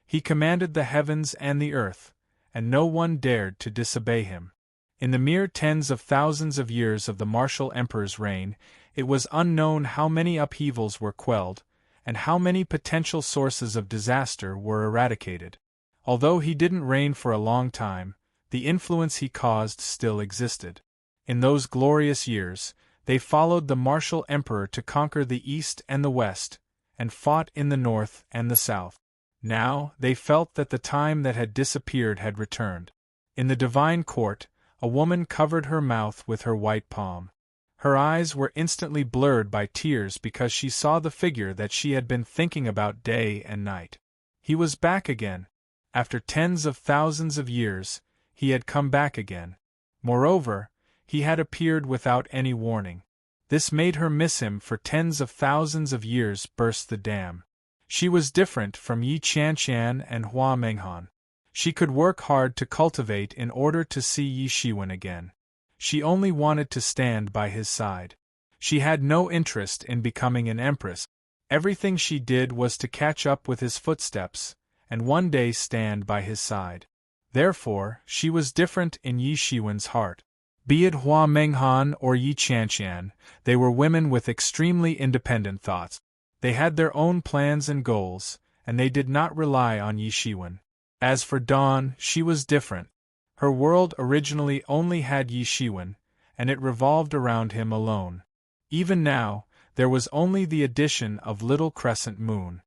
He commanded the heavens and the earth, and no one dared to disobey him. In the mere tens of thousands of years of the Martial Emperor's reign, it was unknown how many upheavals were quelled, and how many potential sources of disaster were eradicated. Although he didn't reign for a long time, the influence he caused still existed. In those glorious years, they followed the Martial Emperor to conquer the East and the West, and fought in the North and the South. Now, they felt that the time that had disappeared had returned. In the Divine Court, a woman covered her mouth with her white palm. Her eyes were instantly blurred by tears because she saw the figure that she had been thinking about day and night. He was back again. After tens of thousands of years, he had come back again. Moreover, he had appeared without any warning. This made her miss him for tens of thousands of years. Burst the dam. She was different from Yi Qianqian and Hua Menghan. She could work hard to cultivate in order to see Yi Shiwen again. She only wanted to stand by his side. She had no interest in becoming an empress. Everything she did was to catch up with his footsteps, and one day stand by his side. Therefore, she was different in Yi Shiwen's heart. Be it Hua Menghan or Yi Qianqian, they were women with extremely independent thoughts. They had their own plans and goals, and they did not rely on Yi Shiwen. As for Dawn, she was different. Her world originally only had Yi Shiwen, and it revolved around him alone. Even now, there was only the addition of Little Crescent Moon.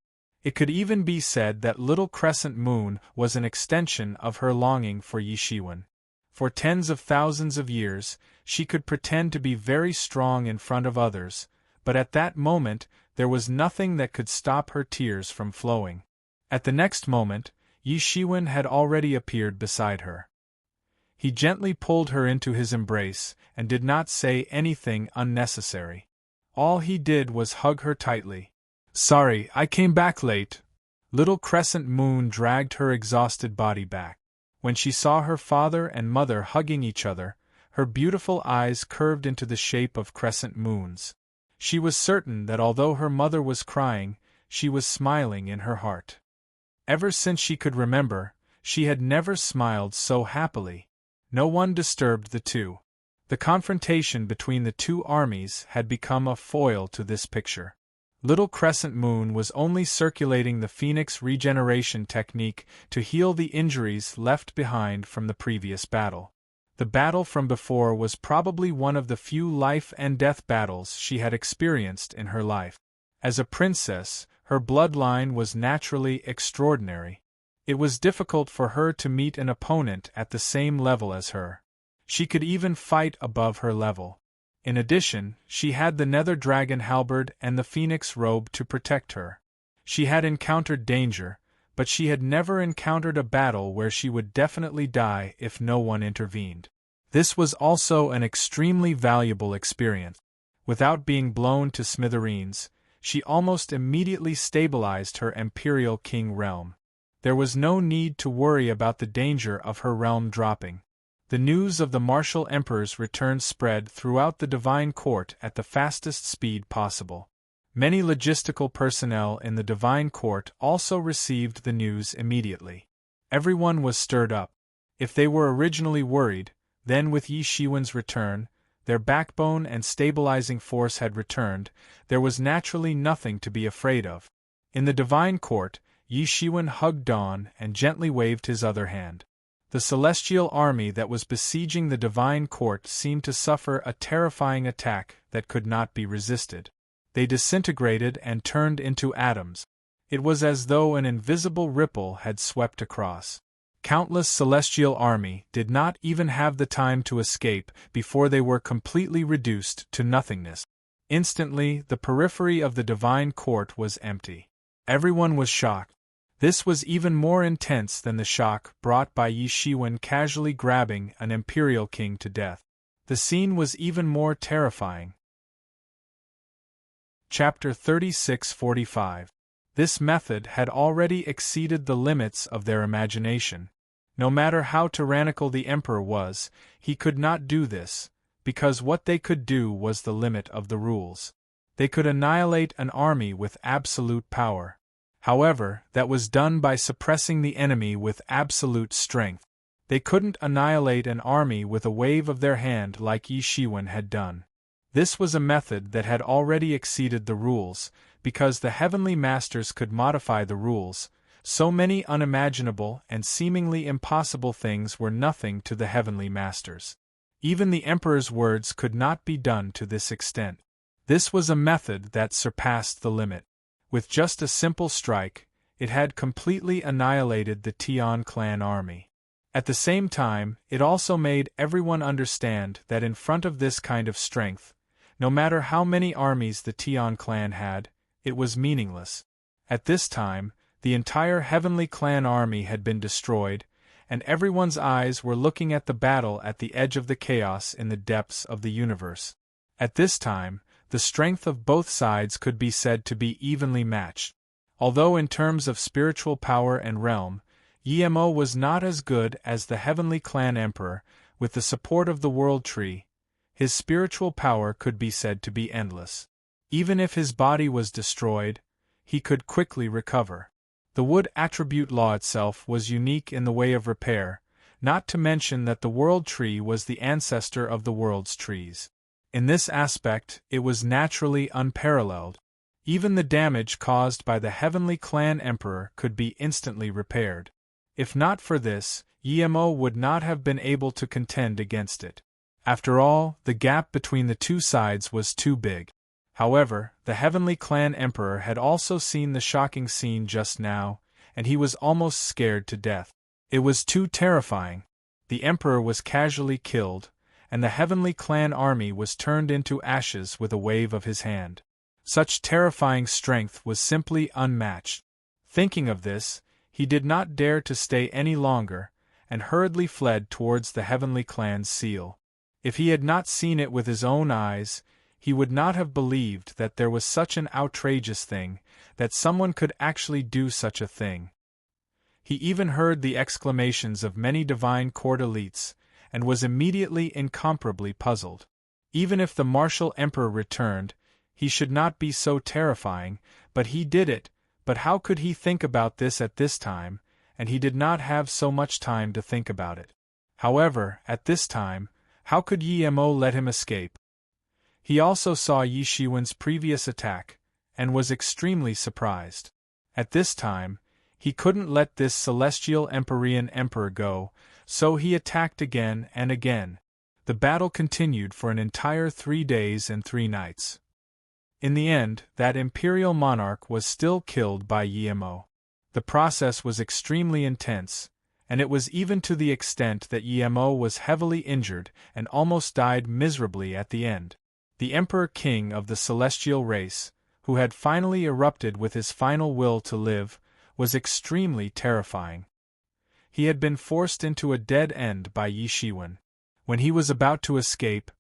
It could even be said that Little Crescent Moon was an extension of her longing for Yi Shiwen. For tens of thousands of years, she could pretend to be very strong in front of others, but at that moment, there was nothing that could stop her tears from flowing. At the next moment, Yi Shiwen had already appeared beside her. He gently pulled her into his embrace, and did not say anything unnecessary. All he did was hug her tightly. "Sorry, I came back late." Little Crescent Moon dragged her exhausted body back. When she saw her father and mother hugging each other, her beautiful eyes curved into the shape of crescent moons. She was certain that although her mother was crying, she was smiling in her heart. Ever since she could remember, she had never smiled so happily. No one disturbed the two. The confrontation between the two armies had become a foil to this picture. Little Crescent Moon was only circulating the Phoenix regeneration technique to heal the injuries left behind from the previous battle. The battle from before was probably one of the few life and death battles she had experienced in her life. As a princess, her bloodline was naturally extraordinary. It was difficult for her to meet an opponent at the same level as her. She could even fight above her level. In addition, she had the Nether Dragon halberd and the Phoenix robe to protect her. She had encountered danger, but she had never encountered a battle where she would definitely die if no one intervened. This was also an extremely valuable experience. Without being blown to smithereens, she almost immediately stabilized her imperial king realm. There was no need to worry about the danger of her realm dropping. The news of the martial emperor's return spread throughout the divine court at the fastest speed possible. Many logistical personnel in the divine court also received the news immediately. Everyone was stirred up. If they were originally worried, then with Yi Shiwen's return, their backbone and stabilizing force had returned, there was naturally nothing to be afraid of. In the divine court, Yi Shiwen hugged Dawn and gently waved his other hand. The celestial army that was besieging the divine court seemed to suffer a terrifying attack that could not be resisted. They disintegrated and turned into atoms. It was as though an invisible ripple had swept across. Countless celestial army did not even have the time to escape before they were completely reduced to nothingness. Instantly, the periphery of the divine court was empty. Everyone was shocked. This was even more intense than the shock brought by Yi Shiwen casually grabbing an imperial king to death. The scene was even more terrifying. Chapter 36:45. This method had already exceeded the limits of their imagination. No matter how tyrannical the emperor was, he could not do this, because what they could do was the limit of the rules. They could annihilate an army with absolute power. However, that was done by suppressing the enemy with absolute strength. They couldn't annihilate an army with a wave of their hand like Yi Shiwen had done. This was a method that had already exceeded the rules, because the heavenly masters could modify the rules. So many unimaginable and seemingly impossible things were nothing to the heavenly masters. Even the emperor's words could not be done to this extent. This was a method that surpassed the limit. With just a simple strike, it had completely annihilated the Tian clan army. At the same time, it also made everyone understand that in front of this kind of strength, no matter how many armies the Tian clan had, it was meaningless. At this time, the entire heavenly clan army had been destroyed, and everyone's eyes were looking at the battle at the edge of the chaos in the depths of the universe. At this time, the strength of both sides could be said to be evenly matched. Although in terms of spiritual power and realm, Yemo was not as good as the heavenly clan emperor. With the support of the world tree, his spiritual power could be said to be endless. Even if his body was destroyed, he could quickly recover. The wood attribute law itself was unique in the way of repair, not to mention that the world tree was the ancestor of the world's trees. In this aspect, it was naturally unparalleled. Even the damage caused by the heavenly clan emperor could be instantly repaired. If not for this, Yemo would not have been able to contend against it. After all, the gap between the two sides was too big. However, the heavenly clan emperor had also seen the shocking scene just now, and he was almost scared to death. It was too terrifying. The emperor was casually killed, and the heavenly clan army was turned into ashes with a wave of his hand. Such terrifying strength was simply unmatched. Thinking of this, he did not dare to stay any longer, and hurriedly fled towards the heavenly clan's seal. If he had not seen it with his own eyes, he would not have believed that there was such an outrageous thing, that someone could actually do such a thing. He even heard the exclamations of many divine court elites, and was immediately incomparably puzzled. Even if the martial emperor returned, he should not be so terrifying, but he did it. But how could he think about this at this time, and he did not have so much time to think about it. However, at this time, how could Yemo let him escape? He also saw Yi Shiwen's previous attack, and was extremely surprised. At this time, he couldn't let this celestial Empyrean emperor go, so he attacked again and again. The battle continued for an entire 3 days and 3 nights. In the end, that imperial monarch was still killed by Yemo. The process was extremely intense, and it was even to the extent that Yemo was heavily injured and almost died miserably at the end. The Emperor King of the celestial race, who had finally erupted with his final will to live, was extremely terrifying. He had been forced into a dead end by Yi Shiwen. When he was about to escape,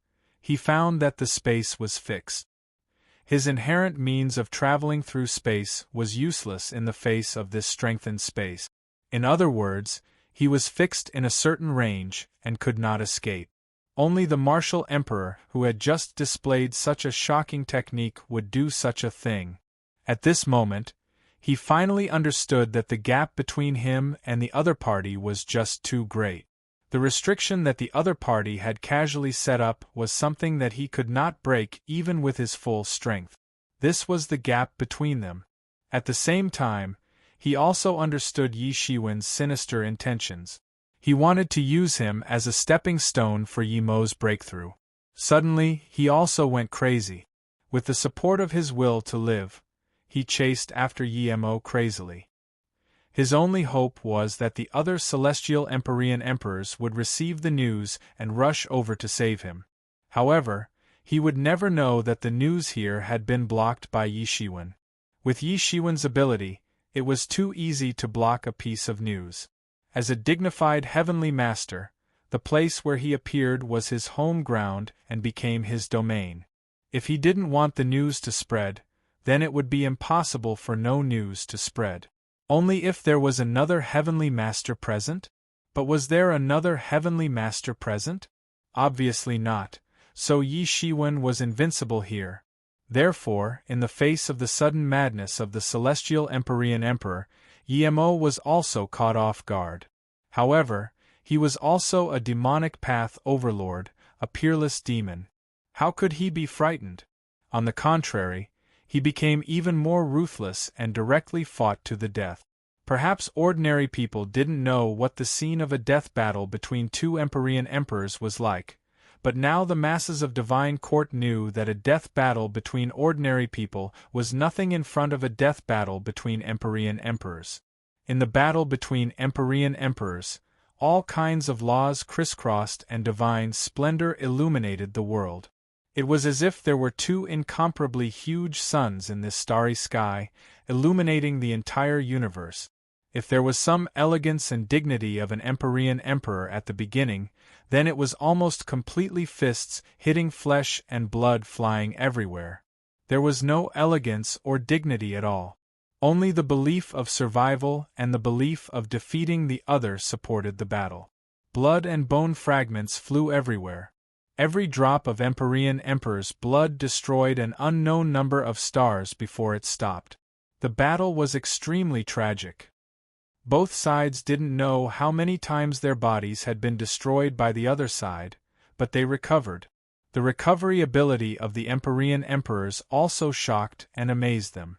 he found that the space was fixed. His inherent means of traveling through space was useless in the face of this strengthened space. In other words, he was fixed in a certain range and could not escape. Only the martial emperor who had just displayed such a shocking technique would do such a thing. At this moment, he finally understood that the gap between him and the other party was just too great. The restriction that the other party had casually set up was something that he could not break even with his full strength. This was the gap between them. At the same time, he also understood Yi Shiwen's sinister intentions. He wanted to use him as a stepping stone for Yi Mo's breakthrough. Suddenly, he also went crazy. With the support of his will to live, he chased after Yi Mo crazily. His only hope was that the other celestial Empyrean emperors would receive the news and rush over to save him. However, he would never know that the news here had been blocked by Yi Shiwen. With Yi Shiwen's ability, it was too easy to block a piece of news. As a dignified heavenly master, the place where he appeared was his home ground and became his domain. If he didn't want the news to spread, then it would be impossible for no news to spread. Only if there was another heavenly master present? But was there another heavenly master present? Obviously not, so Yi Shiwen was invincible here. Therefore, in the face of the sudden madness of the celestial Empyrean emperor, Yi Mo was also caught off guard. However, he was also a demonic path overlord, a peerless demon. How could he be frightened? On the contrary, he became even more ruthless and directly fought to the death. Perhaps ordinary people didn't know what the scene of a death battle between two Empyrean emperors was like, but now the masses of divine court knew that a death battle between ordinary people was nothing in front of a death battle between Empyrean emperors. In the battle between Empyrean emperors, all kinds of laws crisscrossed and divine splendor illuminated the world. It was as if there were two incomparably huge suns in this starry sky, illuminating the entire universe. If there was some elegance and dignity of an Empyrean emperor at the beginning, then it was almost completely fists hitting flesh and blood flying everywhere. There was no elegance or dignity at all. Only the belief of survival and the belief of defeating the other supported the battle. Blood and bone fragments flew everywhere. Every drop of Empyrean emperor's blood destroyed an unknown number of stars before it stopped. The battle was extremely tragic. Both sides didn't know how many times their bodies had been destroyed by the other side, but they recovered. The recovery ability of the Empyrean emperors also shocked and amazed them.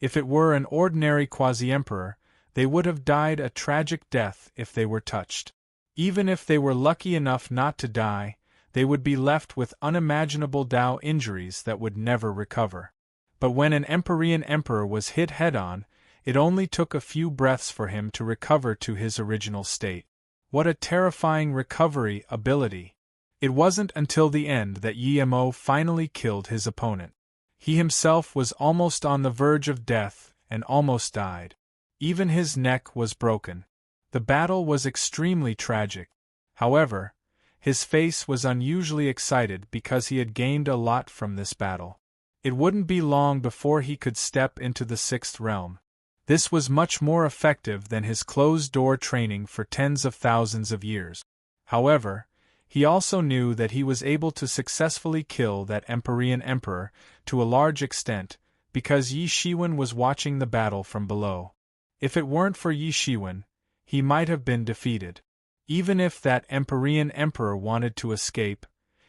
If it were an ordinary quasi-emperor, they would have died a tragic death if they were touched. Even if they were lucky enough not to die, they would be left with unimaginable Dao injuries that would never recover. But when an Empyrean emperor was hit head-on, it only took a few breaths for him to recover to his original state. What a terrifying recovery ability! It wasn't until the end that Yi Mo finally killed his opponent. He himself was almost on the verge of death and almost died. Even his neck was broken. The battle was extremely tragic. However, his face was unusually excited because he had gained a lot from this battle. It wouldn't be long before he could step into the sixth realm. This was much more effective than his closed-door training for tens of thousands of years. However, he also knew that he was able to successfully kill that Empyrean emperor, to a large extent, because Yi Shiwen was watching the battle from below. If it weren't for Yi Shiwen, he might have been defeated. Even if that Empyrean emperor wanted to escape,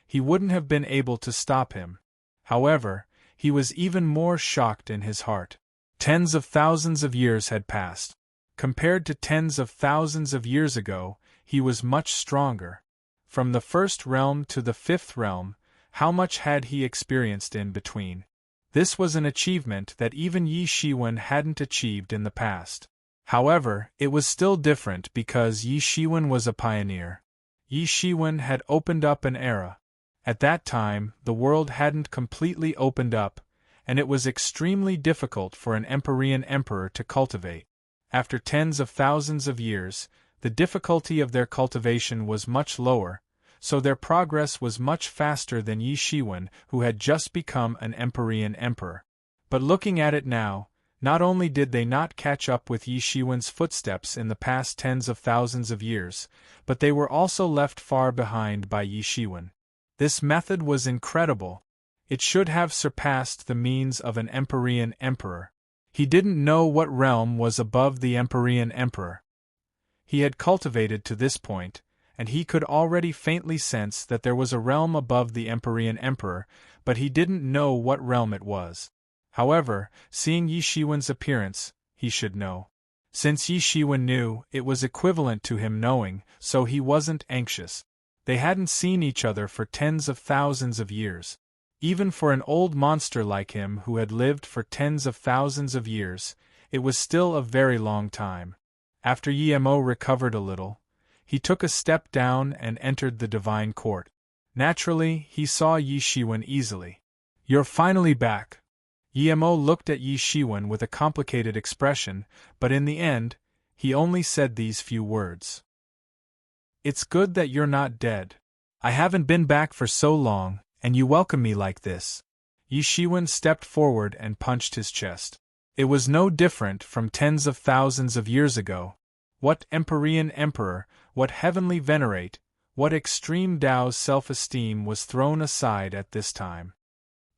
he wouldn't have been able to stop him. However, he was even more shocked in his heart. Tens of thousands of years had passed. Compared to tens of thousands of years ago, he was much stronger. From the first realm to the fifth realm, how much had he experienced in between? This was an achievement that even Yi Shiwen hadn't achieved in the past. However, it was still different because Yi Shiwen was a pioneer. Yi Shiwen had opened up an era. At that time, the world hadn't completely opened up, and it was extremely difficult for an Empyrean emperor to cultivate. After tens of thousands of years, the difficulty of their cultivation was much lower, so their progress was much faster than Yi Shiwen, who had just become an Empyrean emperor. But looking at it now, not only did they not catch up with Yi Shiwen's footsteps in the past tens of thousands of years, but they were also left far behind by Yi Shiwen. This method was incredible. It should have surpassed the means of an Empyrean emperor. He didn't know what realm was above the Empyrean emperor. He had cultivated to this point, and he could already faintly sense that there was a realm above the Empyrean emperor, but he didn't know what realm it was. However, seeing Yi Shiwen's appearance, he should know. Since Yi Shiwen knew, it was equivalent to him knowing, so he wasn't anxious. They hadn't seen each other for tens of thousands of years. Even for an old monster like him who had lived for tens of thousands of years, it was still a very long time. After Yi Mo recovered a little, he took a step down and entered the divine court. Naturally, he saw Yi Shiwen easily. "You're finally back." Yi Mo looked at Yi Shiwen with a complicated expression, but in the end, he only said these few words. "It's good that you're not dead. I haven't been back for so long, and you welcome me like this." Yi Shiwen stepped forward and punched his chest. It was no different from tens of thousands of years ago. What Empyrean emperor, what heavenly venerate, what extreme Tao's self-esteem was thrown aside at this time.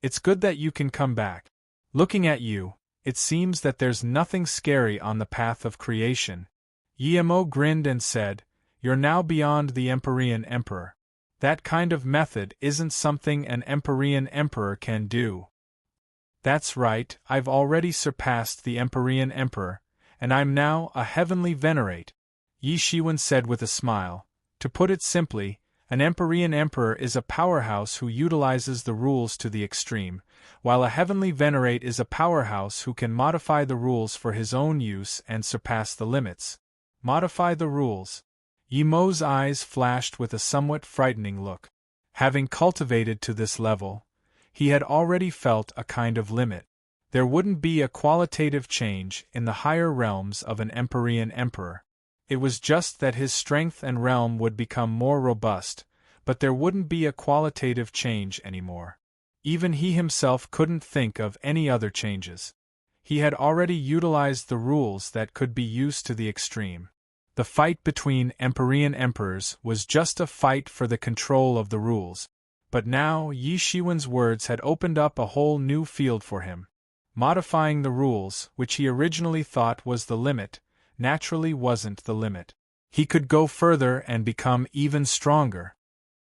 "It's good that you can come back. Looking at you, it seems that there's nothing scary on the path of creation." Yi Mo grinned and said, "You're now beyond the Empyrean emperor. That kind of method isn't something an Empyrean emperor can do." "That's right, I've already surpassed the Empyrean emperor, and I'm now a heavenly venerate," Yi Shiwen said with a smile. "To put it simply, an Empyrean emperor is a powerhouse who utilizes the rules to the extreme, while a heavenly venerate is a powerhouse who can modify the rules for his own use and surpass the limits." Modify the rules. Yi Mo's eyes flashed with a somewhat frightening look. Having cultivated to this level, he had already felt a kind of limit. There wouldn't be a qualitative change in the higher realms of an Empyrean emperor. It was just that his strength and realm would become more robust, but there wouldn't be a qualitative change anymore. Even he himself couldn't think of any other changes. He had already utilized the rules that could be used to the extreme. The fight between Empyrean emperors was just a fight for the control of the rules. But now Yi Shiwen's words had opened up a whole new field for him. Modifying the rules, which he originally thought was the limit, naturally wasn't the limit. He could go further and become even stronger.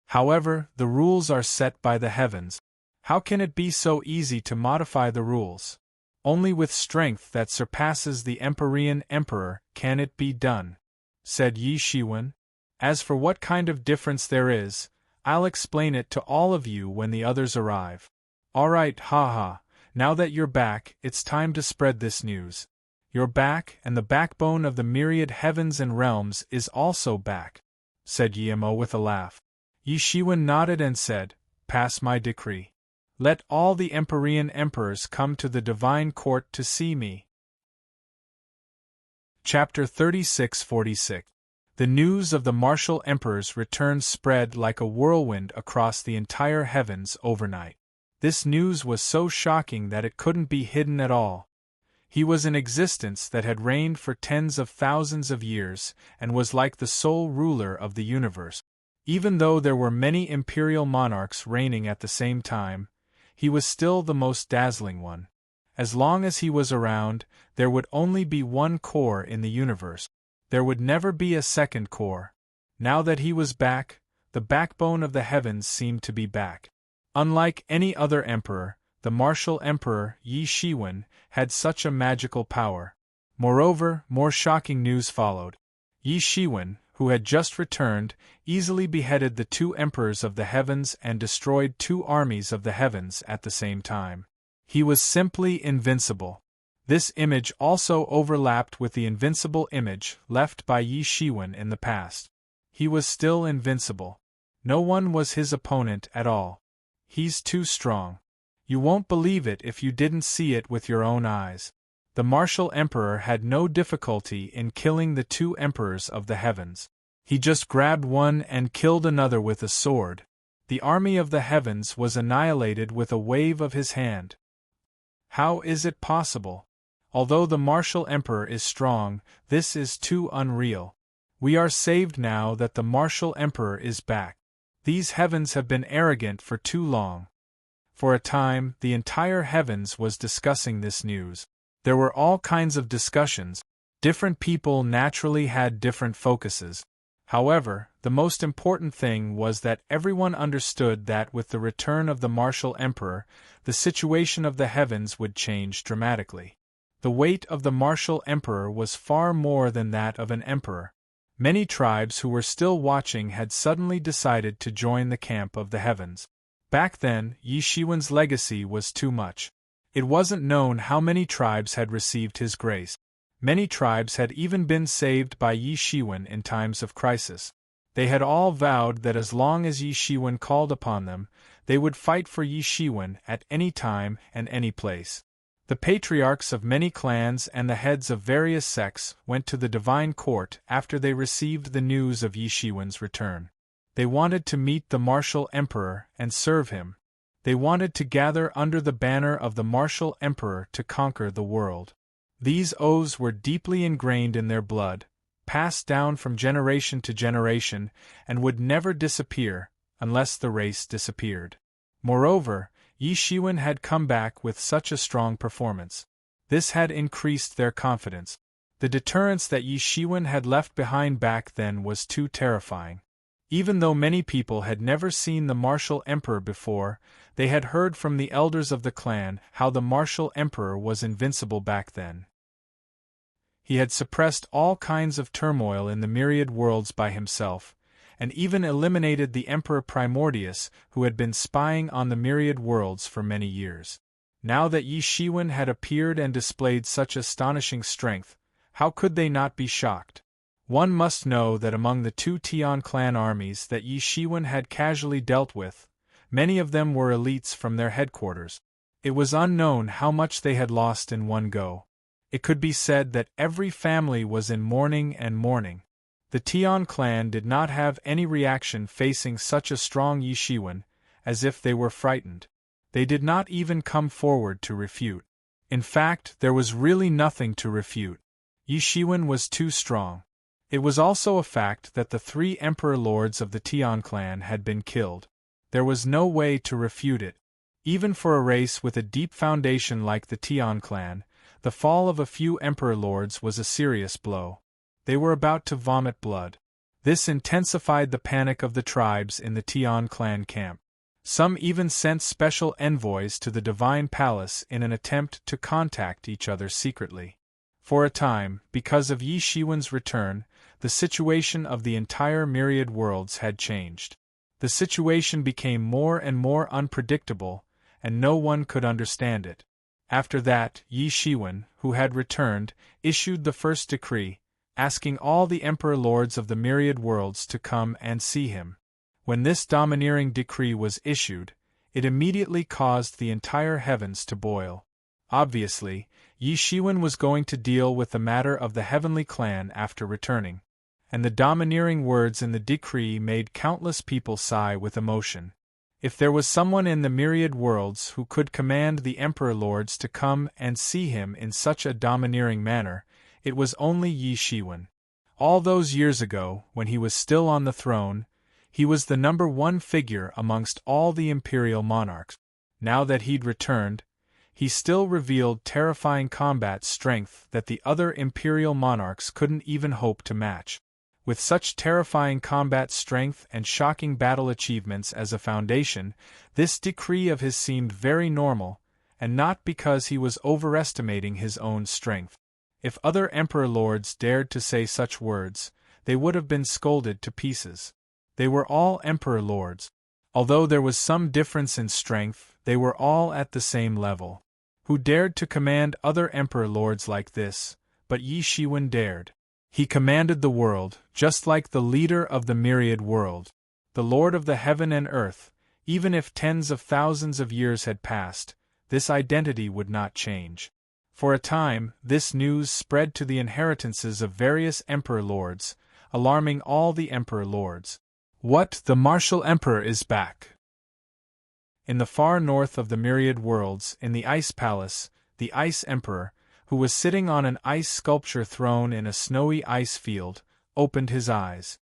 However, the rules are set by the heavens. How can it be so easy to modify the rules? Only with strength that surpasses the Empyrean emperor can it be done, said Yi Shiwen. As for what kind of difference there is, I'll explain it to all of you when the others arrive. Alright, haha, now that you're back, it's time to spread this news. You're back, and the backbone of the myriad heavens and realms is also back, said Yi Mo with a laugh. Yi Shiwen nodded and said, Pass my decree. Let all the Empyrean emperors come to the divine court to see me. Chapter 36-46. The news of the martial emperor's return spread like a whirlwind across the entire heavens overnight. This news was so shocking that it couldn't be hidden at all. He was an existence that had reigned for tens of thousands of years and was like the sole ruler of the universe. Even though there were many imperial monarchs reigning at the same time, he was still the most dazzling one. As long as he was around, there would only be one core in the universe. There would never be a second core. Now that he was back, the backbone of the heavens seemed to be back. Unlike any other emperor, the martial emperor, Yi Shiwen, had such a magical power. Moreover, more shocking news followed. Yi Shiwen, who had just returned, easily beheaded the two emperors of the heavens and destroyed two armies of the heavens at the same time. He was simply invincible. This image also overlapped with the invincible image left by Yi Shiwen in the past. He was still invincible. No one was his opponent at all. He's too strong. You won't believe it if you didn't see it with your own eyes. The martial emperor had no difficulty in killing the two emperors of the heavens. He just grabbed one and killed another with a sword. The army of the heavens was annihilated with a wave of his hand. How is it possible? Although the martial emperor is strong, this is too unreal. We are saved now that the martial emperor is back. These heavens have been arrogant for too long. For a time, the entire heavens was discussing this news. There were all kinds of discussions. Different people naturally had different focuses. However, the most important thing was that everyone understood that with the return of the martial emperor, the situation of the heavens would change dramatically. The weight of the martial emperor was far more than that of an emperor. Many tribes who were still watching had suddenly decided to join the camp of the heavens. Back then, Yi Shiwen's legacy was too much. It wasn't known how many tribes had received his grace. Many tribes had even been saved by Yi Shiwen in times of crisis. They had all vowed that as long as Yi Shiwen called upon them, they would fight for Yi Shiwen at any time and any place. The patriarchs of many clans and the heads of various sects went to the divine court after they received the news of Yi Shiwen's return. They wanted to meet the martial emperor and serve him. They wanted to gather under the banner of the martial emperor to conquer the world. These oaths were deeply ingrained in their blood, passed down from generation to generation, and would never disappear unless the race disappeared. Moreover, Yi Shiwen had come back with such a strong performance. This had increased their confidence. The deterrence that Yi Shiwen had left behind back then was too terrifying. Even though many people had never seen the martial emperor before, they had heard from the elders of the clan how the martial emperor was invincible back then. He had suppressed all kinds of turmoil in the myriad worlds by himself, and even eliminated the Emperor Primordius, who had been spying on the myriad worlds for many years. Now that Yi Shiwen had appeared and displayed such astonishing strength, how could they not be shocked? One must know that among the 2 Tian clan armies that Yi Shiwen had casually dealt with, many of them were elites from their headquarters. It was unknown how much they had lost in one go. It could be said that every family was in mourning and mourning. The Tian clan did not have any reaction facing such a strong Yi Shiwen, as if they were frightened. They did not even come forward to refute. In fact, there was really nothing to refute. Yi Shiwen was too strong. It was also a fact that the 3 emperor lords of the Tian clan had been killed. There was no way to refute it. Even for a race with a deep foundation like the Tian clan, the fall of a few emperor lords was a serious blow. They were about to vomit blood. This intensified the panic of the tribes in the Tian clan camp. Some even sent special envoys to the divine palace in an attempt to contact each other secretly. For a time, because of Yi Shiwen's return, the situation of the entire myriad worlds had changed. The situation became more and more unpredictable, and no one could understand it. After that, Yi Shiwen, who had returned, issued the first decree, asking all the emperor lords of the myriad worlds to come and see him. When this domineering decree was issued, it immediately caused the entire heavens to boil. Obviously, Yi Shiwen was going to deal with the matter of the heavenly clan after returning, and the domineering words in the decree made countless people sigh with emotion. If there was someone in the myriad worlds who could command the emperor lords to come and see him in such a domineering manner, it was only Yi Shiwen. All those years ago, when he was still on the throne, he was the #1 figure amongst all the imperial monarchs. Now that he'd returned, he still revealed terrifying combat strength that the other imperial monarchs couldn't even hope to match. With such terrifying combat strength and shocking battle achievements as a foundation, this decree of his seemed very normal, and not because he was overestimating his own strength. If other emperor lords dared to say such words, they would have been scolded to pieces. They were all emperor lords. Although there was some difference in strength, they were all at the same level. Who dared to command other emperor lords like this? But Yi Shiwen dared. He commanded the world, just like the leader of the myriad world, the Lord of the heaven and earth. Even if tens of thousands of years had passed, this identity would not change. For a time, this news spread to the inheritances of various emperor lords, alarming all the Emperor Lords. What, the martial Emperor is back! In the far north of the myriad worlds, in the Ice Palace, the Ice Emperor, who was sitting on an ice sculpture throne in a snowy ice field, opened his eyes.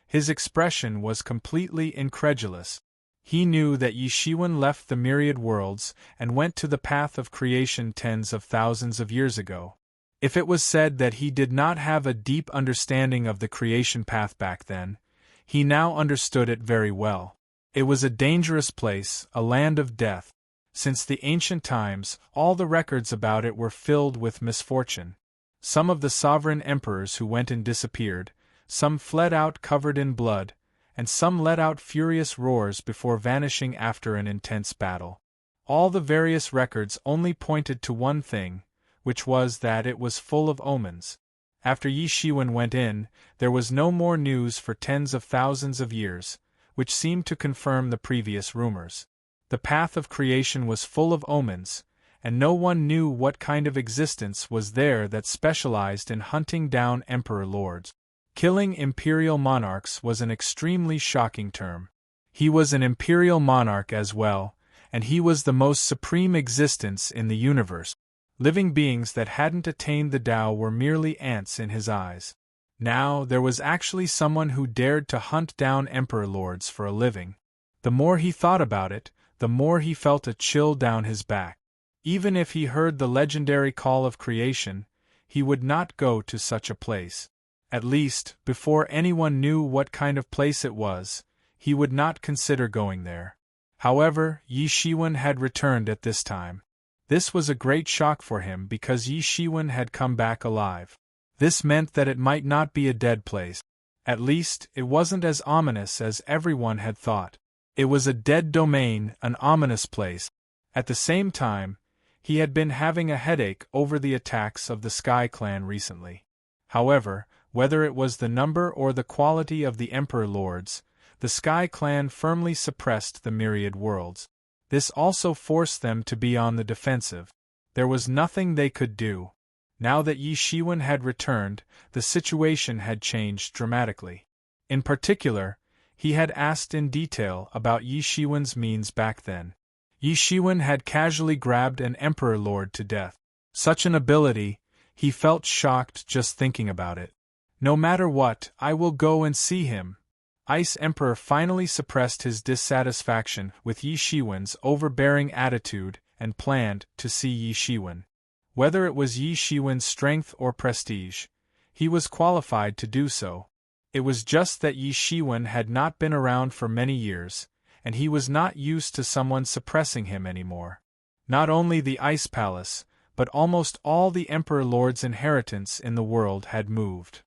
His expression was completely incredulous. He knew that Yi Shiwen left the myriad worlds and went to the path of creation tens of thousands of years ago. If it was said that he did not have a deep understanding of the creation path back then, he now understood it very well. It was a dangerous place, a land of death. Since the ancient times, all the records about it were filled with misfortune. Some of the sovereign emperors who went and disappeared, some fled out covered in blood, and some let out furious roars before vanishing after an intense battle. All the various records only pointed to one thing, which was that it was full of omens. After Yi Shiwen went in, there was no more news for tens of thousands of years, which seemed to confirm the previous rumors. The path of creation was full of omens, and no one knew what kind of existence was there that specialized in hunting down Emperor Lords. Killing imperial monarchs was an extremely shocking term. He was an imperial monarch as well, and he was the most supreme existence in the universe. Living beings that hadn't attained the Tao were merely ants in his eyes. Now, there was actually someone who dared to hunt down Emperor Lords for a living. The more he thought about it, the more he felt a chill down his back. Even if he heard the legendary call of creation, he would not go to such a place. At least, before anyone knew what kind of place it was, he would not consider going there. However, Yi Shiwen had returned at this time. This was a great shock for him because Yi Shiwen had come back alive. This meant that it might not be a dead place. At least, it wasn't as ominous as everyone had thought. It was a dead domain, an ominous place. At the same time, he had been having a headache over the attacks of the Sky Clan recently. However, whether it was the number or the quality of the Emperor Lords, the Sky Clan firmly suppressed the myriad worlds. This also forced them to be on the defensive. There was nothing they could do. Now that Yi Shiwen had returned, the situation had changed dramatically. In particular, he had asked in detail about Yi Shiwen's means back then. Yi Shiwen had casually grabbed an Emperor Lord to death. Such an ability, he felt shocked just thinking about it. No matter what, I will go and see him. Ice Emperor finally suppressed his dissatisfaction with Yi Shiwen's overbearing attitude and planned to see Yi Shiwen. Whether it was Yi Shiwen's strength or prestige, he was qualified to do so. It was just that Yi Shiwen had not been around for many years, and he was not used to someone suppressing him anymore. Not only the Ice Palace, but almost all the Emperor Lord's inheritance in the world had moved.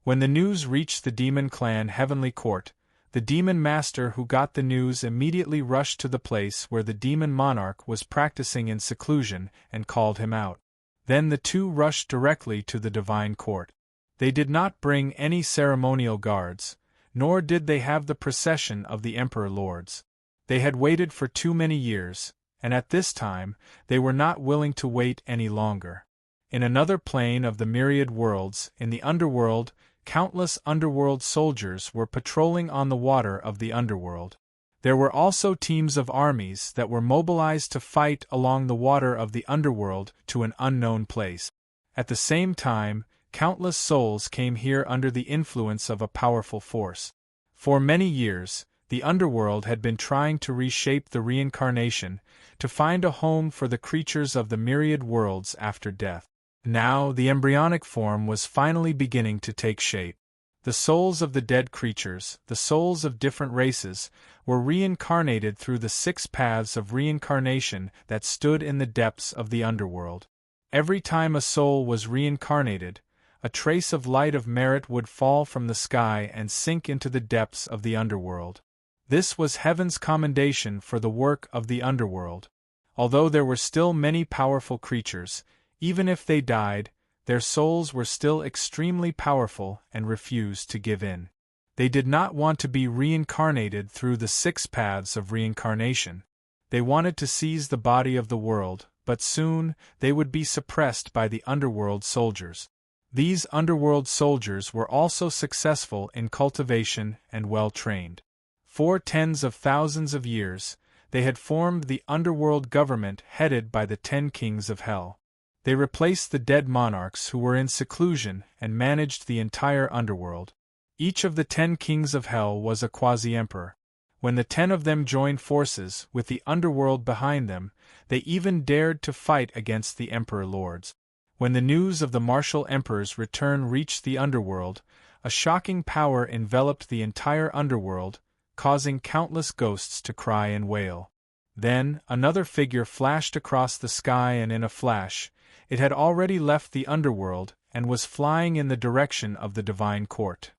When the news reached the Demon Clan Heavenly Court, the Demon Master who got the news immediately rushed to the place where the Demon Monarch was practicing in seclusion and called him out. Then the two rushed directly to the Divine Court. They did not bring any ceremonial guards, nor did they have the procession of the Emperor Lords. They had waited for too many years, and at this time, they were not willing to wait any longer. In another plane of the myriad worlds, in the underworld, countless underworld soldiers were patrolling on the water of the underworld. There were also teams of armies that were mobilized to fight along the water of the underworld to an unknown place. At the same time, countless souls came here under the influence of a powerful force. For many years, the underworld had been trying to reshape the reincarnation, to find a home for the creatures of the myriad worlds after death. Now, the embryonic form was finally beginning to take shape. The souls of the dead creatures, the souls of different races, were reincarnated through the 6 paths of reincarnation that stood in the depths of the underworld. Every time a soul was reincarnated, a trace of light of merit would fall from the sky and sink into the depths of the underworld. This was heaven's commendation for the work of the underworld. Although there were still many powerful creatures, even if they died, their souls were still extremely powerful and refused to give in. They did not want to be reincarnated through the 6 paths of reincarnation. They wanted to seize the body of the world, but soon they would be suppressed by the underworld soldiers. These underworld soldiers were also successful in cultivation and well-trained. For tens of thousands of years, they had formed the underworld government headed by the 10 kings of hell. They replaced the dead monarchs who were in seclusion and managed the entire underworld. Each of the 10 kings of hell was a quasi-emperor. When the 10 of them joined forces with the underworld behind them, they even dared to fight against the emperor lords. When the news of the martial emperor's return reached the underworld, a shocking power enveloped the entire underworld, causing countless ghosts to cry and wail. Then, another figure flashed across the sky, and in a flash, it had already left the underworld and was flying in the direction of the divine court.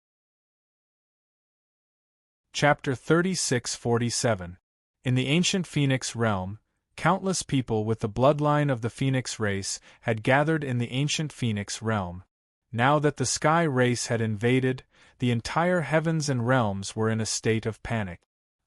Chapter 36-47. In the ancient Phoenix realm, countless people with the bloodline of the Phoenix race had gathered in the ancient Phoenix realm. Now that the Sky race had invaded, the entire heavens and realms were in a state of panic.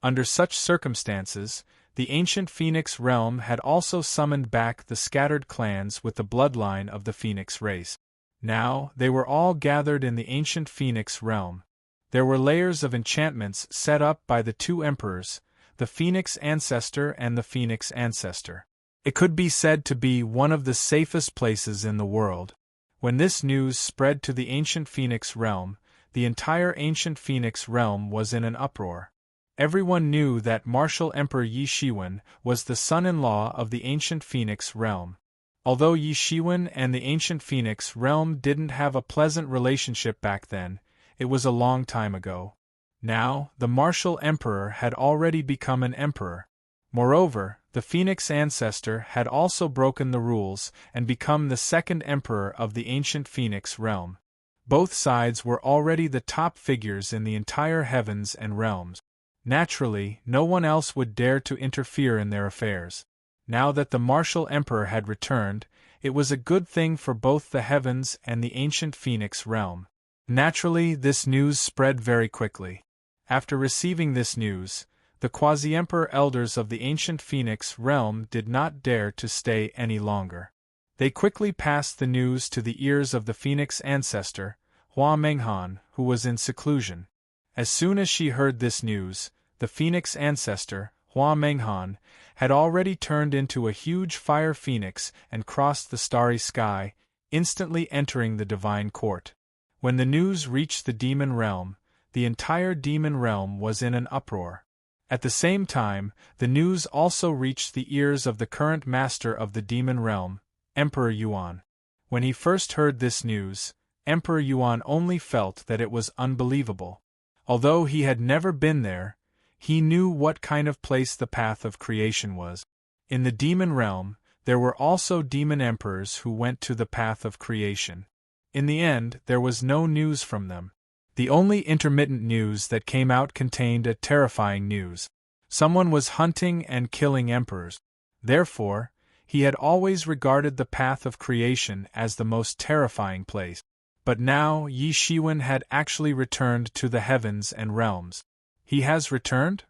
Under such circumstances, the ancient Phoenix realm had also summoned back the scattered clans with the bloodline of the Phoenix race. Now, they were all gathered in the ancient Phoenix realm. There were layers of enchantments set up by the 2 emperors, the Phoenix Ancestor and the Phoenix Ancestor. It could be said to be one of the safest places in the world. When this news spread to the ancient Phoenix realm, the entire ancient Phoenix realm was in an uproar. Everyone knew that martial Emperor Yi Shiwen was the son-in-law of the ancient Phoenix realm. Although Yi Shiwen and the ancient Phoenix realm didn't have a pleasant relationship back then, it was a long time ago. Now, the martial emperor had already become an emperor. Moreover, the Phoenix Ancestor had also broken the rules and become the second emperor of the ancient Phoenix realm. Both sides were already the top figures in the entire heavens and realms. Naturally, no one else would dare to interfere in their affairs. Now that the martial emperor had returned, it was a good thing for both the heavens and the ancient Phoenix realm. Naturally, this news spread very quickly. After receiving this news, the quasi-emperor elders of the ancient Phoenix realm did not dare to stay any longer. They quickly passed the news to the ears of the Phoenix Ancestor, Hua Menghan, who was in seclusion. As soon as she heard this news, the Phoenix Ancestor, Hua Menghan, had already turned into a huge fire phoenix and crossed the starry sky, instantly entering the divine court. When the news reached the demon realm, the entire demon realm was in an uproar. At the same time, the news also reached the ears of the current master of the demon realm, Emperor Yuan. When he first heard this news, Emperor Yuan only felt that it was unbelievable. Although he had never been there, he knew what kind of place the path of creation was. In the demon realm, there were also demon emperors who went to the path of creation. In the end, there was no news from them. The only intermittent news that came out contained a terrifying news. Someone was hunting and killing emperors. Therefore, he had always regarded the path of creation as the most terrifying place. But now Yi Shiwen had actually returned to the heavens and realms. He has returned?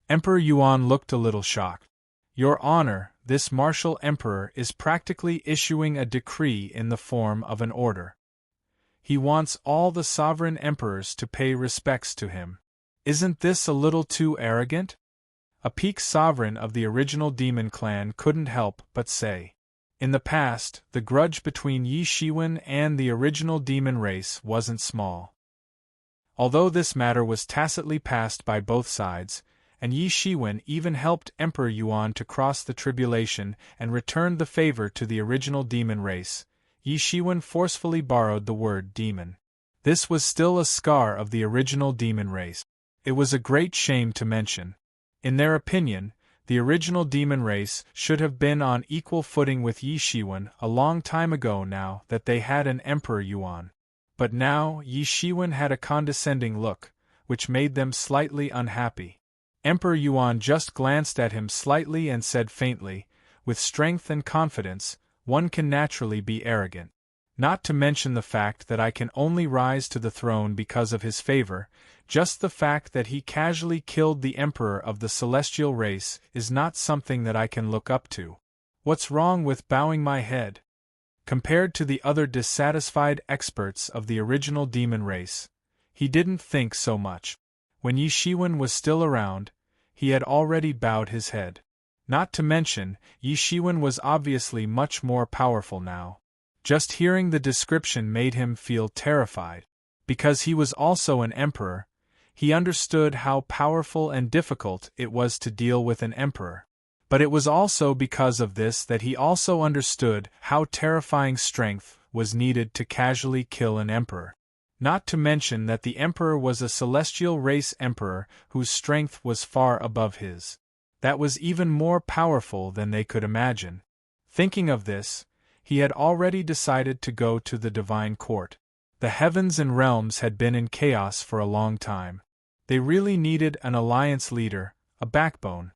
Emperor Yuan looked a little shocked. Your Honor, this martial emperor is practically issuing a decree in the form of an order. He wants all the sovereign emperors to pay respects to him. Isn't this a little too arrogant? A peak sovereign of the original demon clan couldn't help but say. In the past, the grudge between Yi Shiwen and the original demon race wasn't small. Although this matter was tacitly passed by both sides, and Yi Shiwen even helped Emperor Yuan to cross the tribulation and returned the favor to the original demon race, Yi Shiwen forcefully borrowed the word demon. This was still a scar of the original demon race. It was a great shame to mention. In their opinion, the original demon race should have been on equal footing with Yi Shiwen a long time ago now that they had an Emperor Yuan. But now Yi Shiwen had a condescending look, which made them slightly unhappy. Emperor Yuan just glanced at him slightly and said faintly, with strength and confidence, one can naturally be arrogant. Not to mention the fact that I can only rise to the throne because of his favor, just the fact that he casually killed the emperor of the celestial race is not something that I can look up to. What's wrong with bowing my head? Compared to the other dissatisfied experts of the original demon race, he didn't think so much. When Yi Shiwen was still around, he had already bowed his head. Not to mention, Yi Shiwen was obviously much more powerful now. Just hearing the description made him feel terrified. Because he was also an emperor, he understood how powerful and difficult it was to deal with an emperor. But it was also because of this that he also understood how terrifying strength was needed to casually kill an emperor. Not to mention that the emperor was a celestial race emperor whose strength was far above his. That was even more powerful than they could imagine. Thinking of this, he had already decided to go to the divine court. The heavens and realms had been in chaos for a long time. They really needed an alliance leader, a backbone.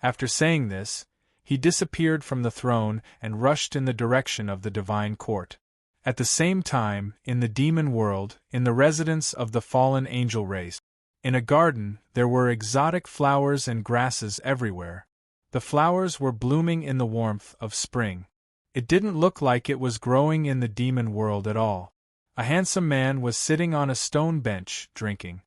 After saying this, he disappeared from the throne and rushed in the direction of the divine court. At the same time, in the demon world, in the residence of the fallen angel race, in a garden, there were exotic flowers and grasses everywhere. The flowers were blooming in the warmth of spring. It didn't look like it was growing in the demon world at all. A handsome man was sitting on a stone bench, drinking.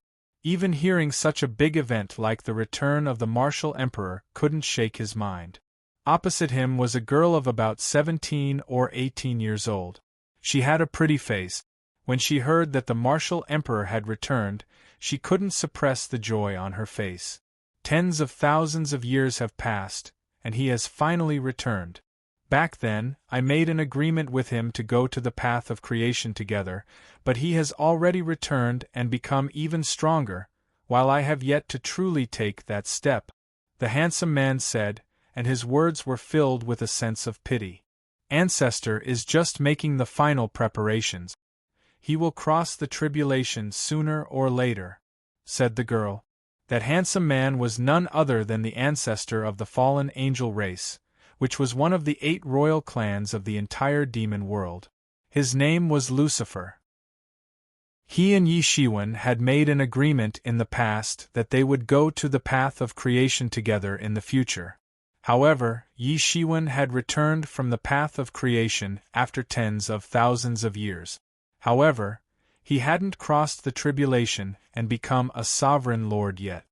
Even hearing such a big event like the return of the martial emperor couldn't shake his mind. Opposite him was a girl of about 17 or 18 years old. She had a pretty face. When she heard that the martial emperor had returned, she couldn't suppress the joy on her face. Tens of thousands of years have passed, and he has finally returned. Back then, I made an agreement with him to go to the path of creation together, but he has already returned and become even stronger, while I have yet to truly take that step, the handsome man said, and his words were filled with a sense of pity. Ancestor is just making the final preparations. He will cross the tribulation sooner or later, said the girl. That handsome man was none other than the ancestor of the fallen angel race, which was one of the 8 royal clans of the entire demon world. His name was Lucifer. He and Yi Shiwen had made an agreement in the past that they would go to the path of creation together in the future. However, Yi Shiwen had returned from the path of creation after tens of thousands of years. However, he hadn't crossed the tribulation and become a sovereign lord yet.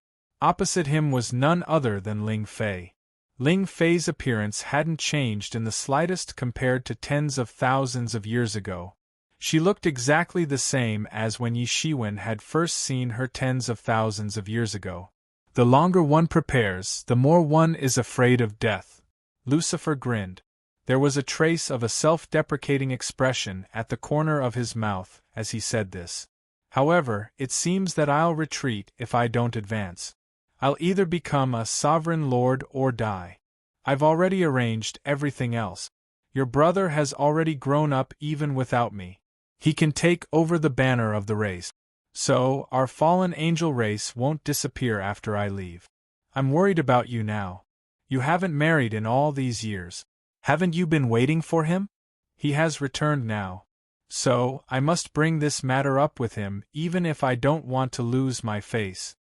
Opposite him was none other than Ling Fei. Ling Fei's appearance hadn't changed in the slightest compared to tens of thousands of years ago. She looked exactly the same as when Yi Shiwen had first seen her tens of thousands of years ago. The longer one prepares, the more one is afraid of death. Lucifer grinned. There was a trace of a self-deprecating expression at the corner of his mouth as he said this. However, it seems that I'll retreat if I don't advance. I'll either become a sovereign lord or die. I've already arranged everything else. Your brother has already grown up even without me. He can take over the banner of the race. So, our fallen angel race won't disappear after I leave. I'm worried about you now. You haven't married in all these years. Haven't you been waiting for him? He has returned now. So, I must bring this matter up with him even if I don't want to lose my face.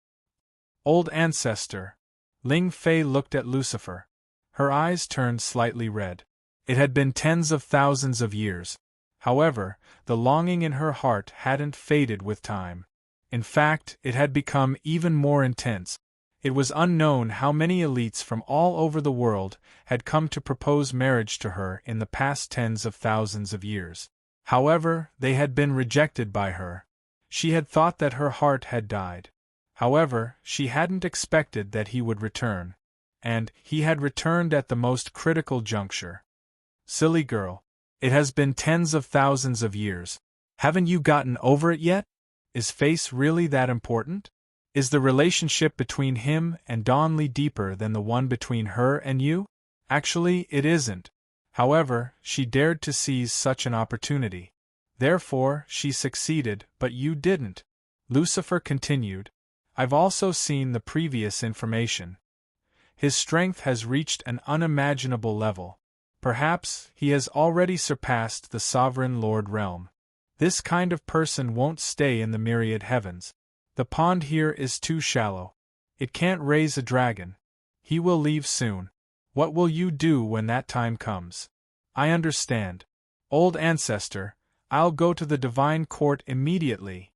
Old ancestor. Ling Fei looked at Lucifer. Her eyes turned slightly red. It had been tens of thousands of years. However, the longing in her heart hadn't faded with time. In fact, it had become even more intense. It was unknown how many elites from all over the world had come to propose marriage to her in the past tens of thousands of years. However, they had been rejected by her. She had thought that her heart had died. However, she hadn't expected that he would return. And he had returned at the most critical juncture. Silly girl. It has been tens of thousands of years. Haven't you gotten over it yet? Is face really that important? Is the relationship between him and Donley deeper than the one between her and you? Actually, it isn't. However, she dared to seize such an opportunity. Therefore, she succeeded, but you didn't. Lucifer continued. I've also seen the previous information. His strength has reached an unimaginable level. Perhaps he has already surpassed the sovereign lord realm. This kind of person won't stay in the myriad heavens. The pond here is too shallow. It can't raise a dragon. He will leave soon. What will you do when that time comes? I understand. Old ancestor, I'll go to the divine court immediately.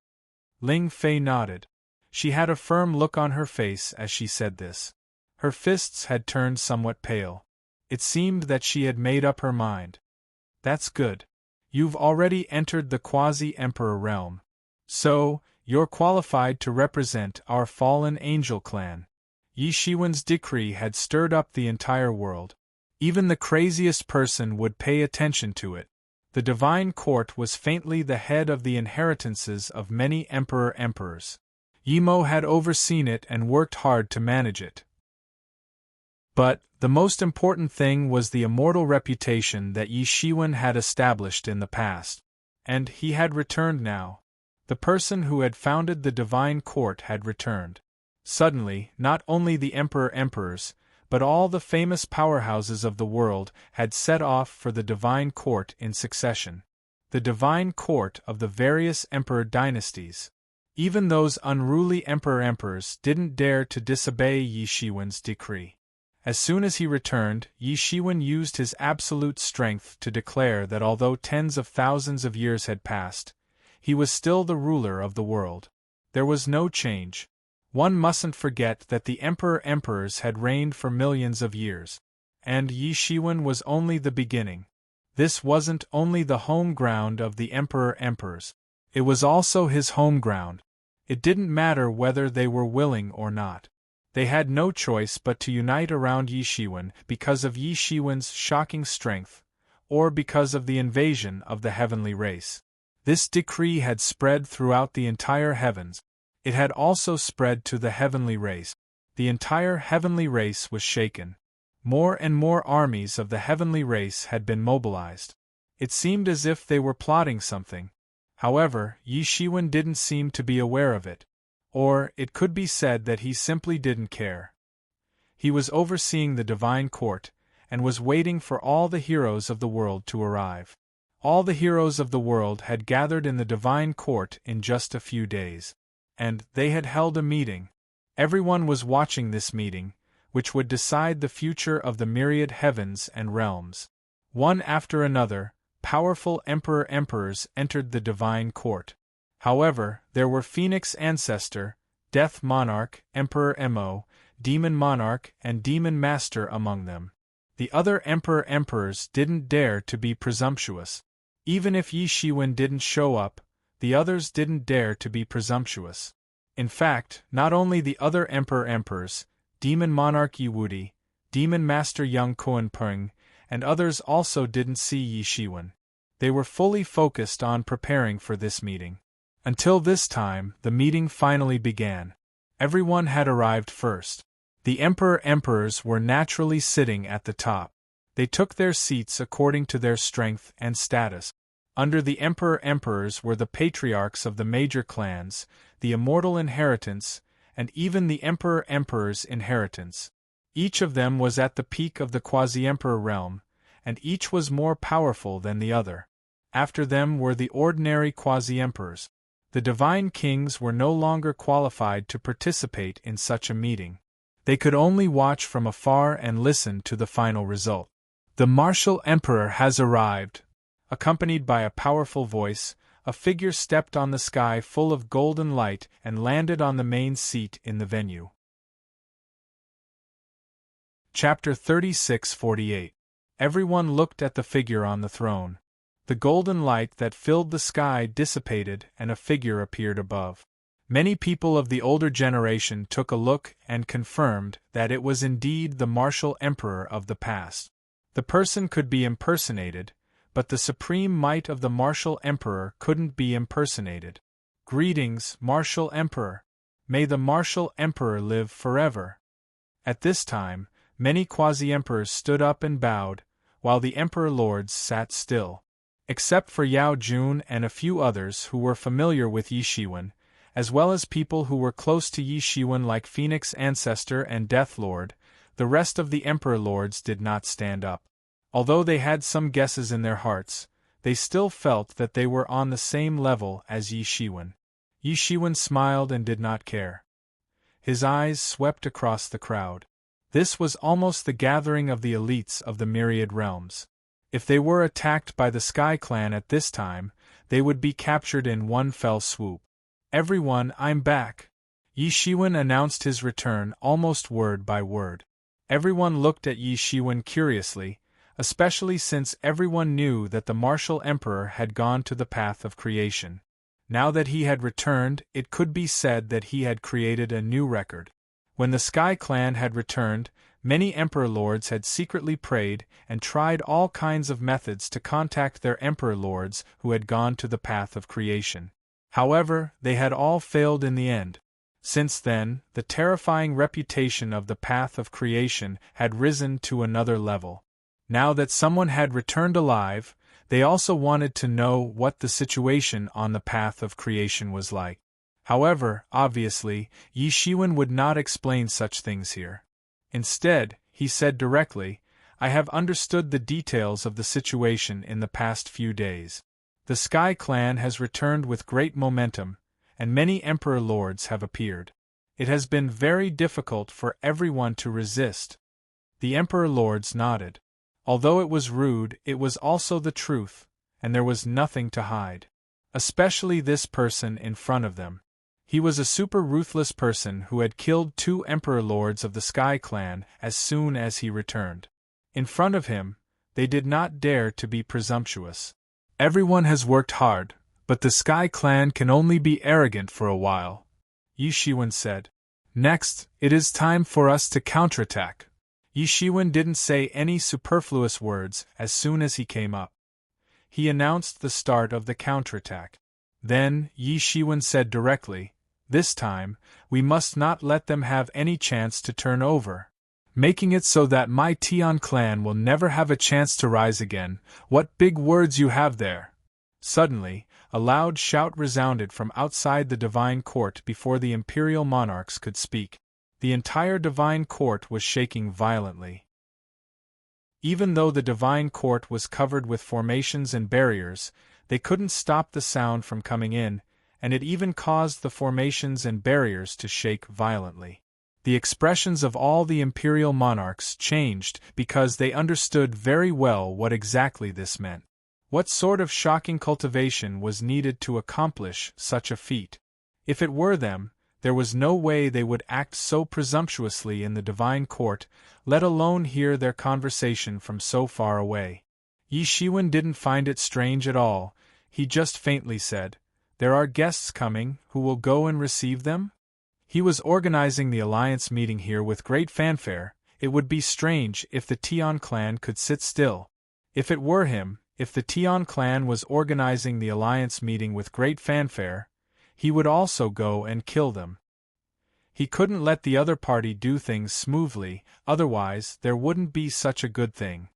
Ling Fei nodded. She had a firm look on her face as she said this. Her fists had turned somewhat pale. It seemed that she had made up her mind. That's good. You've already entered the quasi-emperor realm. So, you're qualified to represent our fallen angel clan. Yi Shiwen's decree had stirred up the entire world. Even the craziest person would pay attention to it. The divine court was faintly the head of the inheritances of many emperors. Yimo had overseen it and worked hard to manage it. But, the most important thing was the immortal reputation that Yi Shiwen had established in the past. And he had returned now. The person who had founded the divine court had returned. Suddenly, not only the emperors, but all the famous powerhouses of the world had set off for the divine court in succession. The divine court of the various emperor dynasties. Even those unruly emperors didn't dare to disobey Yi Shiwen's decree. As soon as he returned, Yi Shiwen used his absolute strength to declare that although tens of thousands of years had passed, he was still the ruler of the world. There was no change. One mustn't forget that the emperors had reigned for millions of years. And Yi Shiwen was only the beginning. This wasn't only the home ground of the emperors. It was also his home ground. It didn't matter whether they were willing or not. They had no choice but to unite around Yi Shiwen because of Yi Shiwen's shocking strength, or because of the invasion of the heavenly race. This decree had spread throughout the entire heavens. It had also spread to the heavenly race. The entire heavenly race was shaken. More and more armies of the heavenly race had been mobilized. It seemed as if they were plotting something. However, Yi Shiwen didn't seem to be aware of it. Or, it could be said that he simply didn't care. He was overseeing the divine court, and was waiting for all the heroes of the world to arrive. All the heroes of the world had gathered in the divine court in just a few days. And they had held a meeting. Everyone was watching this meeting, which would decide the future of the myriad heavens and realms. One after another, powerful emperors entered the divine court. However, there were Phoenix Ancestor, Death Monarch, Emperor Mo, Demon Monarch, and Demon Master among them. The other emperors didn't dare to be presumptuous. Even if Yi Shiwen didn't show up, the others didn't dare to be presumptuous. In fact, not only the other emperors, Demon Monarch Yi Wudi, Demon Master Yang Kuan-peng, and others also didn't see Yi Shiwen. They were fully focused on preparing for this meeting. Until this time, the meeting finally began. Everyone had arrived first. The emperors were naturally sitting at the top. They took their seats according to their strength and status. Under the emperors were the patriarchs of the major clans, the immortal inheritance, and even the emperor's inheritance. Each of them was at the peak of the quasi-emperor realm, and each was more powerful than the other. After them were the ordinary quasi-emperors. The divine kings were no longer qualified to participate in such a meeting. They could only watch from afar and listen to the final result. The martial emperor has arrived. Accompanied by a powerful voice, a figure stepped on the sky full of golden light and landed on the main seat in the venue. Chapter 36-48. Everyone looked at the figure on the throne. The golden light that filled the sky dissipated and a figure appeared above. Many people of the older generation took a look and confirmed that it was indeed the martial emperor of the past. The person could be impersonated, but the supreme might of the martial emperor couldn't be impersonated. Greetings, martial emperor. May the martial emperor live forever. At this time, many quasi-emperors stood up and bowed, while the emperor lords sat still. Except for Yao Jun and a few others who were familiar with Yi Shiwen, as well as people who were close to Yi Shiwen like Phoenix Ancestor and Death Lord, the rest of the emperor lords did not stand up. Although they had some guesses in their hearts, they still felt that they were on the same level as Yi Shiwen. Yi Shiwen smiled and did not care. His eyes swept across the crowd. This was almost the gathering of the elites of the myriad realms. If they were attacked by the Sky Clan at this time, they would be captured in one fell swoop. "Everyone, I'm back!" Yi Shiwen announced his return almost word by word. Everyone looked at Yi Shiwen curiously, especially since everyone knew that the martial emperor had gone to the path of creation. Now that he had returned, it could be said that he had created a new record. When the Sky Clan had returned, many emperor lords had secretly prayed and tried all kinds of methods to contact their emperor lords who had gone to the path of creation. However, they had all failed in the end. Since then, the terrifying reputation of the path of creation had risen to another level. Now that someone had returned alive, they also wanted to know what the situation on the path of creation was like. However, obviously, Yi Shiwen would not explain such things here. Instead, he said directly, "I have understood the details of the situation in the past few days. The Sky Clan has returned with great momentum, and many Emperor Lords have appeared. It has been very difficult for everyone to resist." The Emperor Lords nodded. Although it was rude, it was also the truth, and there was nothing to hide. Especially this person in front of them. He was a super ruthless person who had killed 2 Emperor Lords of the Sky Clan as soon as he returned. In front of him, they did not dare to be presumptuous. "Everyone has worked hard, but the Sky Clan can only be arrogant for a while," Yi Shiwen said. "Next, it is time for us to counterattack." Yi Shiwen didn't say any superfluous words as soon as he came up. He announced the start of the counterattack. Then, Yi Shiwen said directly, "This time, we must not let them have any chance to turn over. Making it so that my Tian clan will never have a chance to rise again. What big words you have there!" Suddenly, a loud shout resounded from outside the divine court before the imperial monarchs could speak. The entire divine court was shaking violently. Even though the divine court was covered with formations and barriers, they couldn't stop the sound from coming in, and it even caused the formations and barriers to shake violently. The expressions of all the imperial monarchs changed because they understood very well what exactly this meant. What sort of shocking cultivation was needed to accomplish such a feat? If it were them, there was no way they would act so presumptuously in the divine court, let alone hear their conversation from so far away. Yi Shiwen didn't find it strange at all. He just faintly said, "There are guests coming, who will go and receive them?" He was organizing the alliance meeting here with great fanfare. It would be strange if the Tian clan could sit still. If it were him, if the Tian clan was organizing the alliance meeting with great fanfare, he would also go and kill them. He couldn't let the other party do things smoothly, otherwise there wouldn't be such a good thing.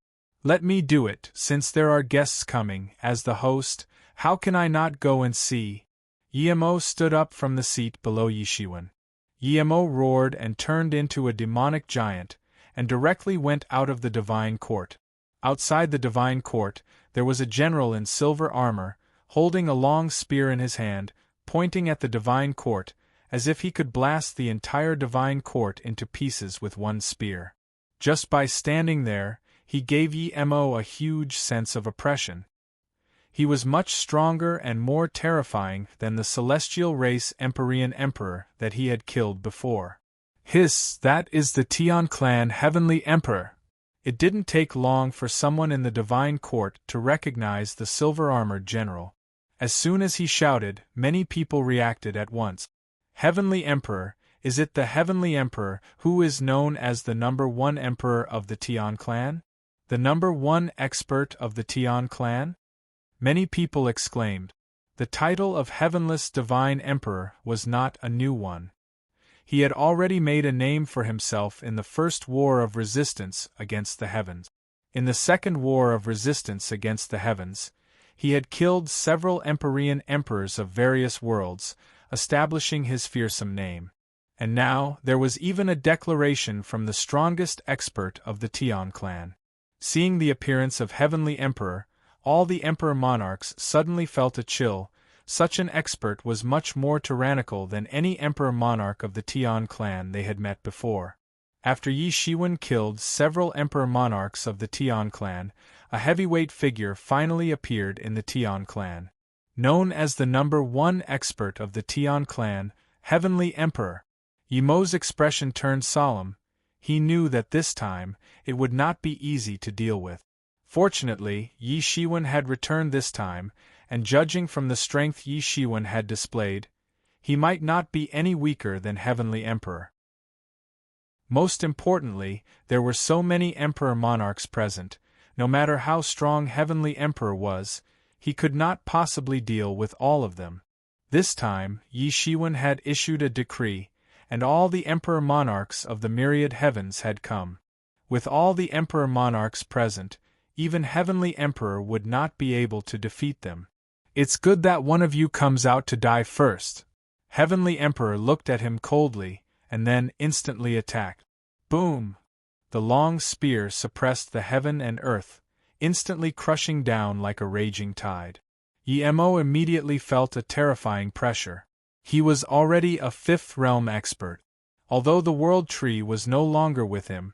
"Let me do it, since there are guests coming. As the host, how can I not go and see?" Yimo stood up from the seat below Yi Shiwen. Yimo roared and turned into a demonic giant, and directly went out of the divine court. Outside the divine court, there was a general in silver armor, holding a long spear in his hand, pointing at the divine court, as if he could blast the entire divine court into pieces with one spear. Just by standing there, he gave Yimo a huge sense of oppression. He was much stronger and more terrifying than the celestial race Empyrean emperor that he had killed before. "Hiss, that is the Tian clan heavenly emperor!" It didn't take long for someone in the divine court to recognize the silver-armored general. As soon as he shouted, many people reacted at once. "Heavenly Emperor, is it the Heavenly Emperor who is known as the #1 Emperor of the Tian clan? The #1 expert of the Tian clan?" Many people exclaimed. The title of Heavenless Divine Emperor was not a new one. He had already made a name for himself in the first war of resistance against the heavens. In the second war of resistance against the heavens, he had killed several Empyrean emperors of various worlds, establishing his fearsome name. And now, there was even a declaration from the strongest expert of the Tian clan. Seeing the appearance of Heavenly Emperor, all the Emperor monarchs suddenly felt a chill. Such an expert was much more tyrannical than any Emperor monarch of the Tian clan they had met before. After Yi Shiwen killed several Emperor monarchs of the Tian clan, a heavyweight figure finally appeared in the Tian clan. Known as the #1 expert of the Tian clan, Heavenly Emperor, Yi Mo's expression turned solemn. He knew that this time, it would not be easy to deal with. Fortunately, Yi Shiwen had returned this time, and judging from the strength Yi Shiwen had displayed, he might not be any weaker than Heavenly Emperor. Most importantly, there were so many Emperor monarchs present. No matter how strong Heavenly Emperor was, he could not possibly deal with all of them. This time, Yi Shiwen had issued a decree, and all the Emperor monarchs of the myriad heavens had come. With all the Emperor monarchs present, even Heavenly Emperor would not be able to defeat them. "It's good that one of you comes out to die first." Heavenly Emperor looked at him coldly, and then instantly attacked. Boom! The long spear suppressed the heaven and earth, instantly crushing down like a raging tide. Yi Mo immediately felt a terrifying pressure. He was already a fifth realm expert. Although the world tree was no longer with him,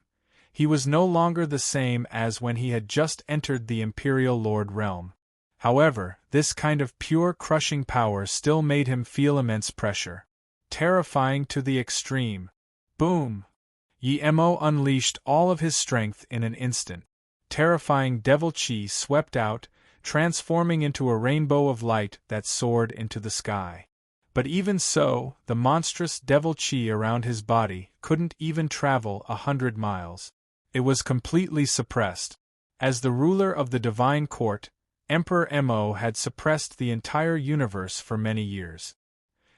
he was no longer the same as when he had just entered the Imperial Lord realm. However, this kind of pure crushing power still made him feel immense pressure. Terrifying to the extreme. Boom! Yi Mo unleashed all of his strength in an instant. Terrifying devil chi swept out, transforming into a rainbow of light that soared into the sky. But even so, the monstrous devil chi around his body couldn't even travel 100 miles. It was completely suppressed. As the ruler of the divine court, Emperor Mo had suppressed the entire universe for many years.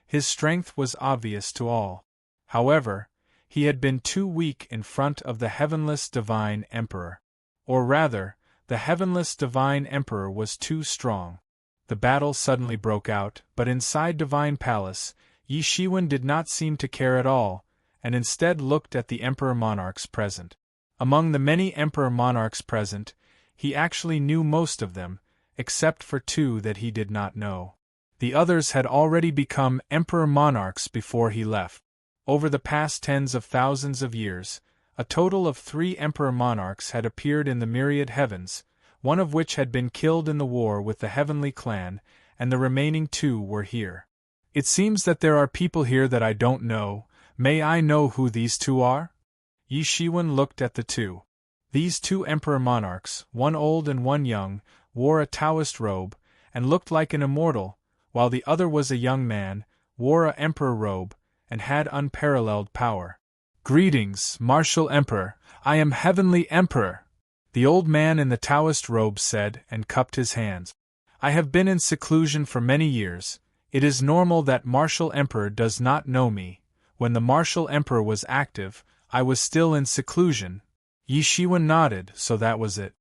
His strength was obvious to all. However, he had been too weak in front of the heavenless divine emperor. Or rather, the heavenless divine emperor was too strong. The battle suddenly broke out, but inside Divine Palace, Yi Shiwen did not seem to care at all, and instead looked at the emperor monarchs present. Among the many emperor monarchs present, he actually knew most of them, except for two that he did not know. The others had already become emperor monarchs before he left. Over the past tens of thousands of years, a total of 3 emperor monarchs had appeared in the myriad heavens, one of which had been killed in the war with the Heavenly Clan, and the remaining 2 were here. "It seems that there are people here that I don't know. May I know who these 2 are?" Yi Shiwen looked at the 2. These 2 emperor monarchs, one old and one young, wore a Taoist robe, and looked like an immortal, while the other was a young man, wore a emperor robe, and had unparalleled power. "Greetings, Martial Emperor, I am Heavenly Emperor," the old man in the Taoist robe said, and cupped his hands. "I have been in seclusion for many years. It is normal that Martial Emperor does not know me. When the Martial Emperor was active, I was still in seclusion." Yi Shiwen nodded, so that was it.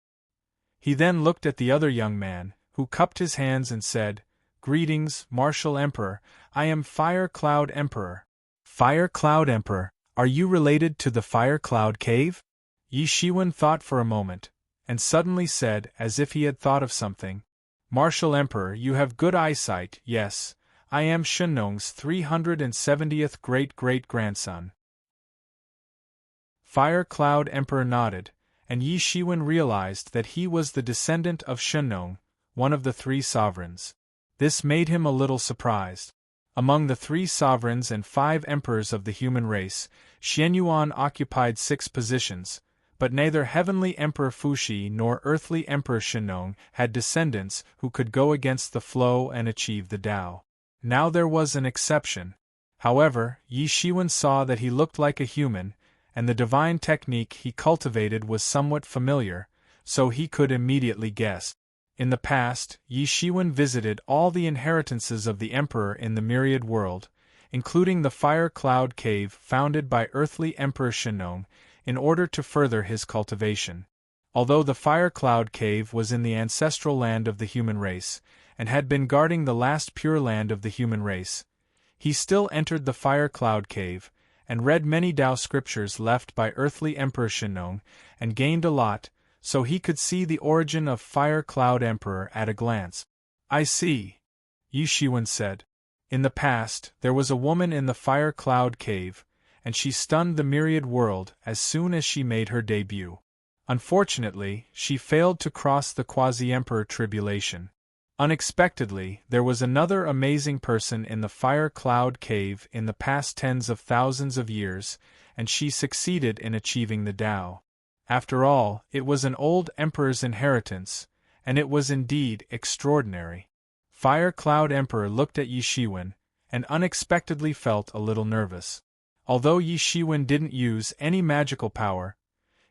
He then looked at the other young man, who cupped his hands and said, "Greetings, Martial Emperor, I am Fire Cloud Emperor." "Fire Cloud Emperor, are you related to the Fire Cloud Cave?" Yi Shiwen thought for a moment, and suddenly said, as if he had thought of something, "Martial Emperor, you have good eyesight. Yes, I am Shennong's 370th great-great-grandson." Fire Cloud Emperor nodded, and Yi Shiwen realized that he was the descendant of Shennong, one of the 3 sovereigns. This made him a little surprised. Among the 3 sovereigns and 5 emperors of the human race, Xianyuan occupied 6 positions, but neither Heavenly Emperor Fuxi nor Earthly Emperor Shennong had descendants who could go against the flow and achieve the Tao. Now there was an exception. However, Yi Shiwen saw that he looked like a human, and the divine technique he cultivated was somewhat familiar, so he could immediately guess. In the past, Yi Shiwen visited all the inheritances of the Emperor in the myriad world, including the Fire Cloud Cave founded by Earthly Emperor Shennong, in order to further his cultivation. Although the Fire Cloud Cave was in the ancestral land of the human race, and had been guarding the last pure land of the human race, he still entered the Fire Cloud Cave, and read many Tao scriptures left by Earthly Emperor Shennong, and gained a lot, so he could see the origin of Fire Cloud Emperor at a glance. "I see," Yi Shiwen said. "In the past, there was a woman in the Fire Cloud Cave, and she stunned the myriad world as soon as she made her debut. Unfortunately, she failed to cross the quasi-emperor tribulation. Unexpectedly, there was another amazing person in the fire cloud cave in the past tens of thousands of years, and she succeeded in achieving the Tao. After all, it was an old emperor's inheritance, and it was indeed extraordinary. Fire Cloud Emperor looked at Yi Shiwen, and unexpectedly felt a little nervous. Although Yi Shiwen didn't use any magical power,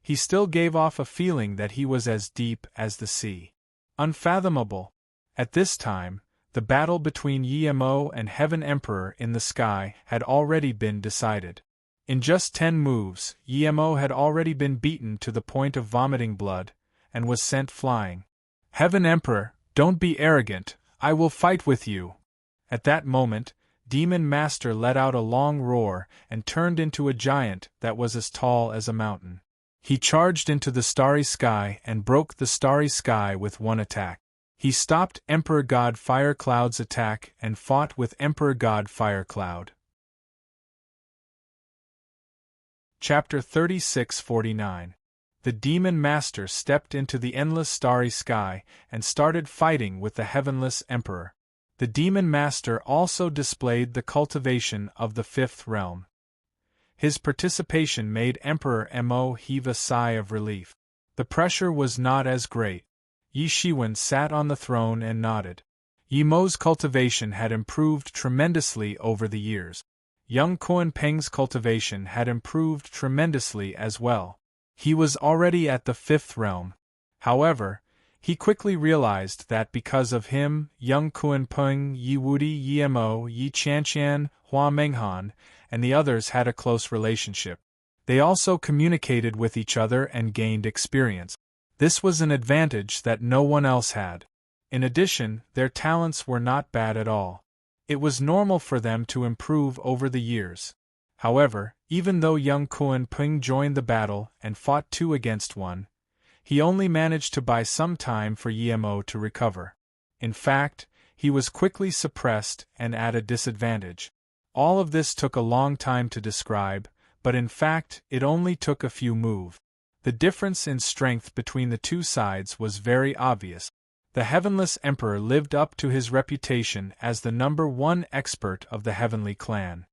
he still gave off a feeling that he was as deep as the sea. Unfathomable. At this time, the battle between Yi Mo and Heaven Emperor in the sky had already been decided. In just 10 moves, Yi Mo had already been beaten to the point of vomiting blood, and was sent flying. Heaven Emperor, don't be arrogant, I will fight with you. At that moment, Demon Master let out a long roar and turned into a giant that was as tall as a mountain. He charged into the starry sky and broke the starry sky with one attack. He stopped Emperor God Fire Cloud's attack and fought with Emperor God Fire Cloud. Chapter 36-49. The Demon Master stepped into the endless starry sky and started fighting with the Heavenless Emperor. The Demon Master also displayed the cultivation of the fifth realm. His participation made Emperor Mo heave a sigh of relief. The pressure was not as great. Yi Shiwen sat on the throne and nodded. Yi Mo's cultivation had improved tremendously over the years. Young Kuan Peng's cultivation had improved tremendously as well. He was already at the fifth realm. However, he quickly realized that because of him, young Kuan Peng, Yi Wudi, Yi Mo, Yi Chanqian, Hua Menghan, and the others had a close relationship. They also communicated with each other and gained experience. This was an advantage that no one else had. In addition, their talents were not bad at all. It was normal for them to improve over the years. However, even though young Kuan Peng joined the battle and fought 2 against 1, he only managed to buy some time for Yi Mo to recover. In fact, he was quickly suppressed and at a disadvantage. All of this took a long time to describe, but in fact, it only took a few moves. The difference in strength between the two sides was very obvious. The Heavenless Emperor lived up to his reputation as the #1 expert of the Heavenly Clan.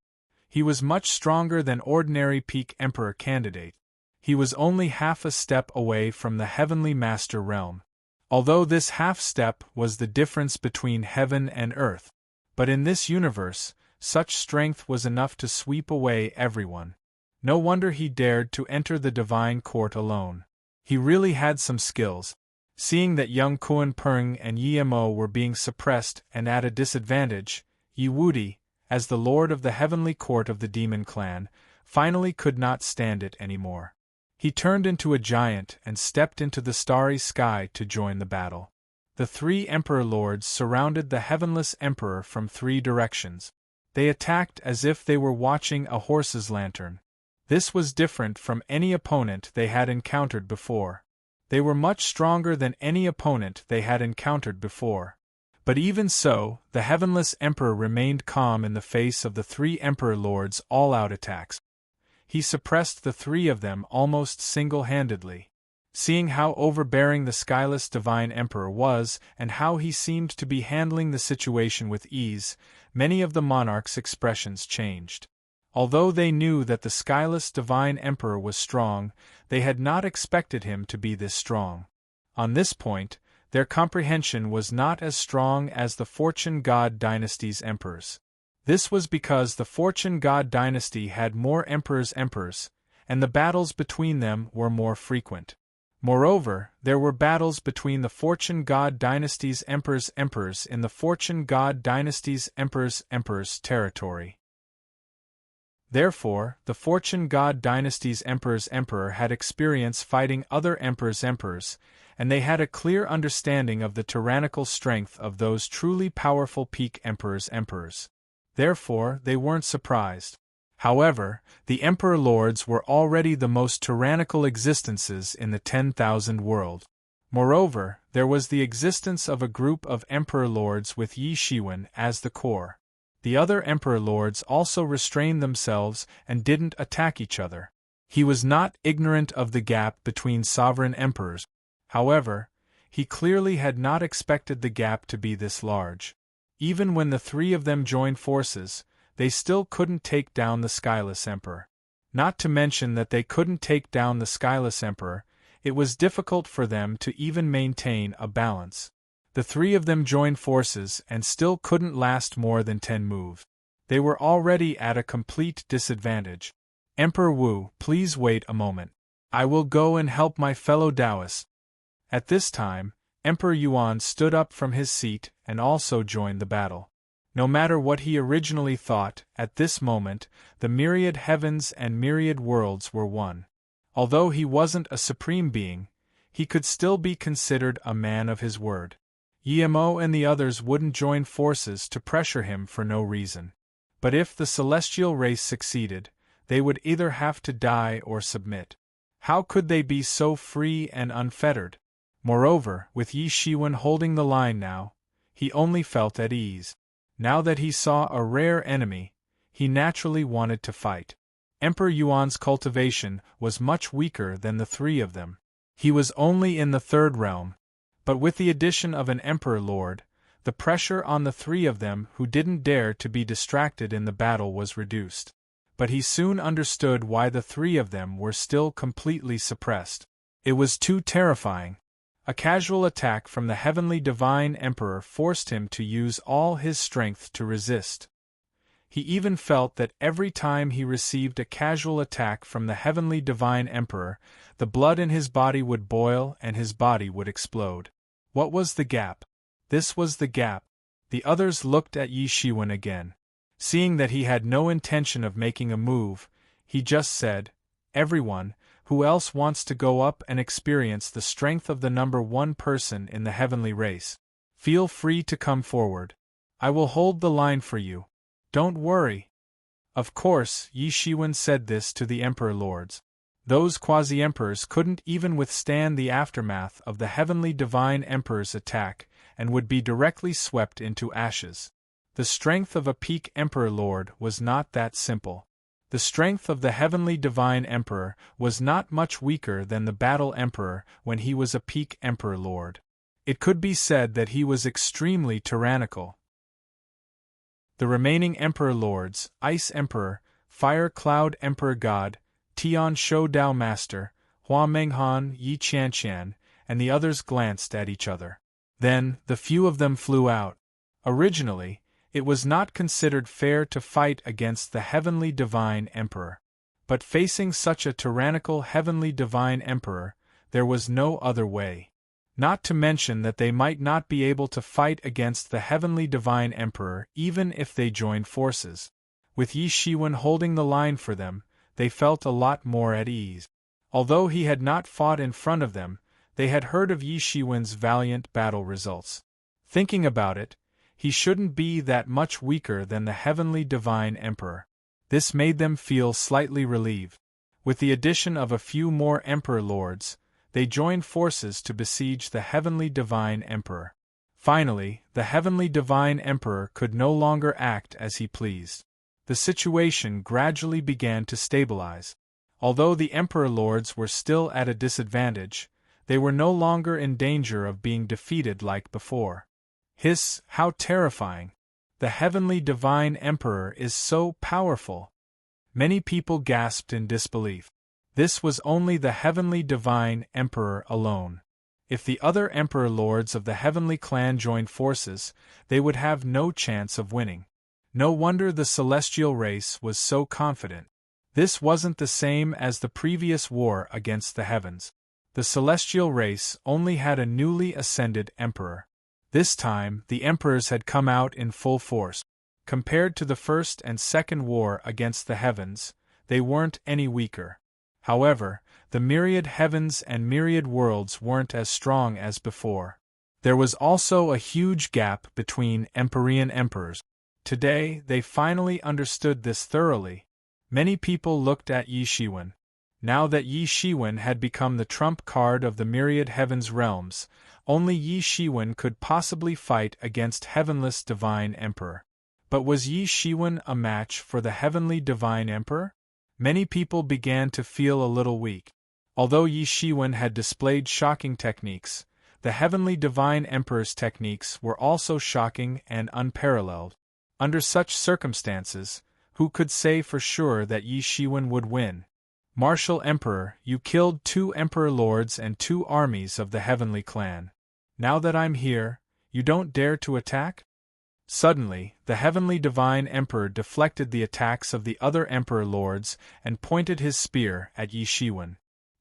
He was much stronger than ordinary peak Emperor candidate. He was only half a step away from the Heavenly Master realm. Although this half step was the difference between heaven and earth. But in this universe, such strength was enough to sweep away everyone. No wonder he dared to enter the divine court alone. He really had some skills. Seeing that young Kuan Peng and Yi Mo were being suppressed and at a disadvantage, Yi Wudi, as the lord of the heavenly court of the demon clan, finally could not stand it anymore. He turned into a giant and stepped into the starry sky to join the battle. The 3 Emperor Lords surrounded the Heavenless Emperor from 3 directions. They attacked as if they were watching a horse's lantern. This was different from any opponent they had encountered before. They were much stronger than any opponent they had encountered before. But even so, the Heavenless Emperor remained calm in the face of the 3 Emperor Lords' all-out attacks. He suppressed the 3 of them almost single-handedly. Seeing how overbearing the skyless Divine Emperor was and how he seemed to be handling the situation with ease, many of the monarchs' expressions changed. Although they knew that the skyless Divine Emperor was strong, they had not expected him to be this strong. On this point, their comprehension was not as strong as the Fortune God Dynasty's emperors. This was because the Fortune God Dynasty had more emperors, and the battles between them were more frequent. Moreover, there were battles between the Fortune God Dynasty's emperors in the Fortune God Dynasty's emperors' territory. Therefore, the Fortune God Dynasty's emperor had experience fighting other emperors, and they had a clear understanding of the tyrannical strength of those truly powerful peak emperors. Therefore, they weren't surprised. However, the Emperor Lords were already the most tyrannical existences in the 10,000 world. Moreover, there was the existence of a group of Emperor Lords with Yi Shiwen as the core. The other Emperor Lords also restrained themselves and didn't attack each other. He was not ignorant of the gap between sovereign emperors. However, he clearly had not expected the gap to be this large. Even when the three of them joined forces, they still couldn't take down the Skyless Emperor. Not to mention that they couldn't take down the Skyless Emperor, it was difficult for them to even maintain a balance. The three of them joined forces and still couldn't last more than 10 moves. They were already at a complete disadvantage. Emperor Wu, please wait a moment. I will go and help my fellow Taoists. At this time, Emperor Yuan stood up from his seat and also joined the battle. No matter what he originally thought, at this moment, the myriad heavens and myriad worlds were one. Although he wasn't a supreme being, he could still be considered a man of his word. Yemo and the others wouldn't join forces to pressure him for no reason. But if the celestial race succeeded, they would either have to die or submit. How could they be so free and unfettered? Moreover, with Yi Shiwen holding the line now, he only felt at ease. Now that he saw a rare enemy, he naturally wanted to fight. Emperor Yuan's cultivation was much weaker than the three of them. He was only in the third realm. But with the addition of an Emperor Lord, the pressure on the three of them who didn't dare to be distracted in the battle was reduced. But he soon understood why the three of them were still completely suppressed. It was too terrifying. A casual attack from the Heavenly Divine Emperor forced him to use all his strength to resist. He even felt that every time he received a casual attack from the Heavenly Divine Emperor, the blood in his body would boil and his body would explode. What was the gap? This was the gap. The others looked at Yi Shiwen again. Seeing that he had no intention of making a move, he just said, "Everyone, who else wants to go up and experience the strength of the number one person in the heavenly race? Feel free to come forward. I will hold the line for you. Don't worry." Of course, Yi Shiwen said this to the Emperor Lords. Those quasi-emperors couldn't even withstand the aftermath of the Heavenly Divine Emperor's attack and would be directly swept into ashes. The strength of a peak Emperor Lord was not that simple. The strength of the Heavenly Divine Emperor was not much weaker than the Battle Emperor when he was a peak Emperor Lord. It could be said that he was extremely tyrannical. The remaining Emperor Lords, Ice Emperor, Fire Cloud Emperor God, Tian Shou Dao Master, Hua Menghan, Yi Qianqian, and the others glanced at each other. Then, the few of them flew out. Originally, it was not considered fair to fight against the Heavenly Divine Emperor. But facing such a tyrannical Heavenly Divine Emperor, there was no other way. Not to mention that they might not be able to fight against the Heavenly Divine Emperor even if they joined forces. With Yi Shiwen holding the line for them, they felt a lot more at ease. Although he had not fought in front of them, they had heard of Yi Shiwen's valiant battle results. Thinking about it, he shouldn't be that much weaker than the Heavenly Divine Emperor. This made them feel slightly relieved. With the addition of a few more Emperor Lords, they joined forces to besiege the Heavenly Divine Emperor. Finally, the Heavenly Divine Emperor could no longer act as he pleased. The situation gradually began to stabilize. Although the Emperor Lords were still at a disadvantage, they were no longer in danger of being defeated like before. Hiss, how terrifying! The Heavenly Divine Emperor is so powerful! Many people gasped in disbelief. This was only the Heavenly Divine Emperor alone. If the other Emperor Lords of the Heavenly Clan joined forces, they would have no chance of winning. No wonder the celestial race was so confident. This wasn't the same as the previous war against the heavens. The celestial race only had a newly ascended emperor. This time, the emperors had come out in full force. Compared to the first and second war against the heavens, they weren't any weaker. However, the myriad heavens and myriad worlds weren't as strong as before. There was also a huge gap between Empyrean emperors. Today, they finally understood this thoroughly. Many people looked at Yi Shiwen. Now that Yi Shiwen had become the trump card of the myriad heavens realms, only Yi Shiwen could possibly fight against Heavenless Divine Emperor. But was Yi Shiwen a match for the Heavenly Divine Emperor? Many people began to feel a little weak. Although Yi Shiwen had displayed shocking techniques, the heavenly divine emperor's techniques were also shocking and unparalleled. Under such circumstances, who could say for sure that Yi Shiwen would win? Martial Emperor, you killed 2 Emperor Lords and 2 armies of the heavenly clan. Now that I'm here, you don't dare to attack? Suddenly, the heavenly divine emperor deflected the attacks of the other Emperor Lords and pointed his spear at Yi Shiwen.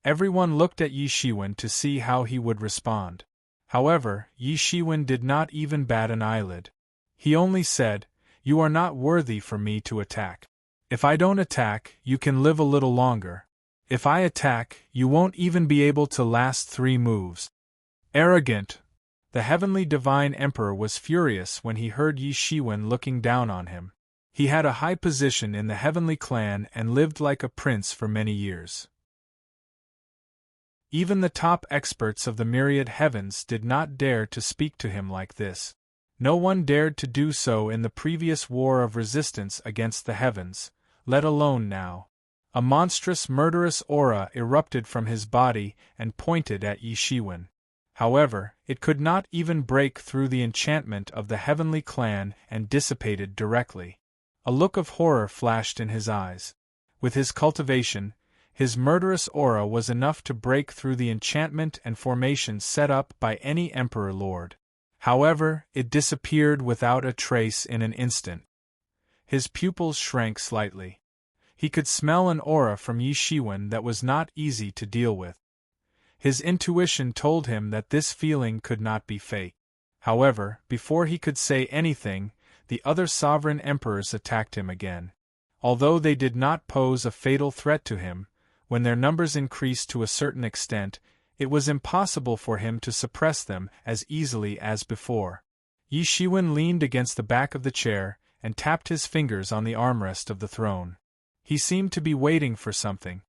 Everyone looked at Yi Shiwen to see how he would respond. However, Yi Shiwen did not even bat an eyelid. He only said, "You are not worthy for me to attack. If I don't attack, you can live a little longer. If I attack, you won't even be able to last 3 moves." Arrogant! The heavenly divine emperor was furious when he heard Yi Shiwen looking down on him. He had a high position in the heavenly clan and lived like a prince for many years. Even the top experts of the myriad heavens did not dare to speak to him like this. No one dared to do so in the previous war of resistance against the heavens, let alone now. A monstrous murderous aura erupted from his body and pointed at Yi Shiwen. However, it could not even break through the enchantment of the heavenly clan and dissipated directly. A look of horror flashed in his eyes. With his cultivation, his murderous aura was enough to break through the enchantment and formation set up by any Emperor Lord. However, it disappeared without a trace in an instant. His pupils shrank slightly. He could smell an aura from Yi Shiwen that was not easy to deal with. His intuition told him that this feeling could not be fake. However, before he could say anything, the other sovereign emperors attacked him again. Although they did not pose a fatal threat to him, when their numbers increased to a certain extent, it was impossible for him to suppress them as easily as before. Yi Shiwen leaned against the back of the chair and tapped his fingers on the armrest of the throne. He seemed to be waiting for something.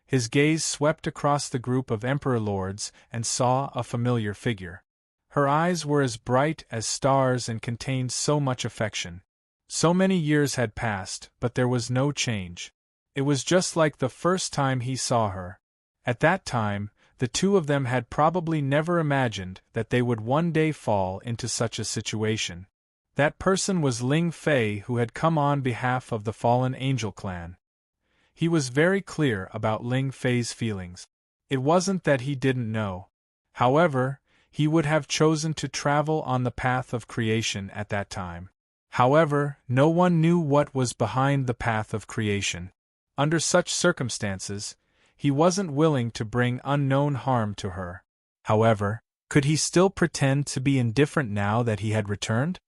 His gaze swept across the group of Emperor Lords and saw a familiar figure. Her eyes were as bright as stars and contained so much affection. So many years had passed, but there was no change. It was just like the first time he saw her. At that time, the two of them had probably never imagined that they would one day fall into such a situation. That person was Ling Fei, who had come on behalf of the fallen angel clan. He was very clear about Ling Fei's feelings. It wasn't that he didn't know. However, he would have chosen to travel on the path of creation at that time. However, no one knew what was behind the path of creation. Under such circumstances, he wasn't willing to bring unknown harm to her. However, could he still pretend to be indifferent now that he had returned?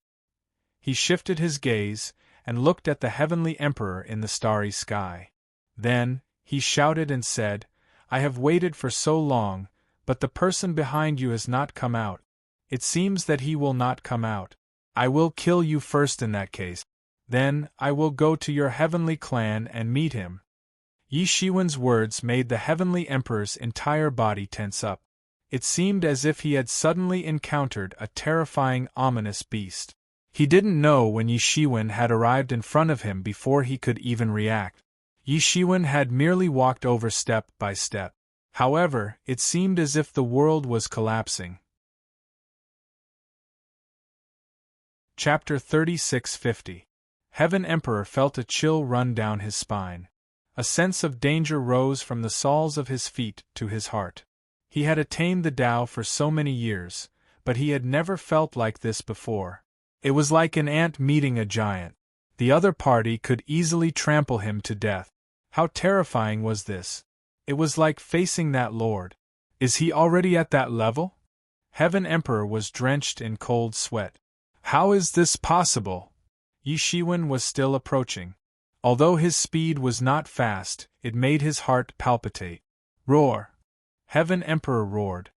He shifted his gaze and looked at the heavenly emperor in the starry sky. Then, he shouted and said, "I have waited for so long, but the person behind you has not come out. It seems that he will not come out. I will kill you first in that case. Then, I will go to your heavenly clan and meet him." Yi Shiwen's words made the heavenly emperor's entire body tense up. It seemed as if he had suddenly encountered a terrifying, ominous beast. He didn't know when Yi Shiwen had arrived in front of him before he could even react. Yi Shiwen had merely walked over step by step. However, it seemed as if the world was collapsing. Chapter 3650. Heaven Emperor felt a chill run down his spine. A sense of danger rose from the soles of his feet to his heart. He had attained the Tao for so many years, but he had never felt like this before. It was like an ant meeting a giant. The other party could easily trample him to death. How terrifying was this? It was like facing that lord. Is he already at that level? Heaven Emperor was drenched in cold sweat. How is this possible? Yi Shiwen was still approaching. Although his speed was not fast, it made his heart palpitate. Roar! Heaven Emperor roared.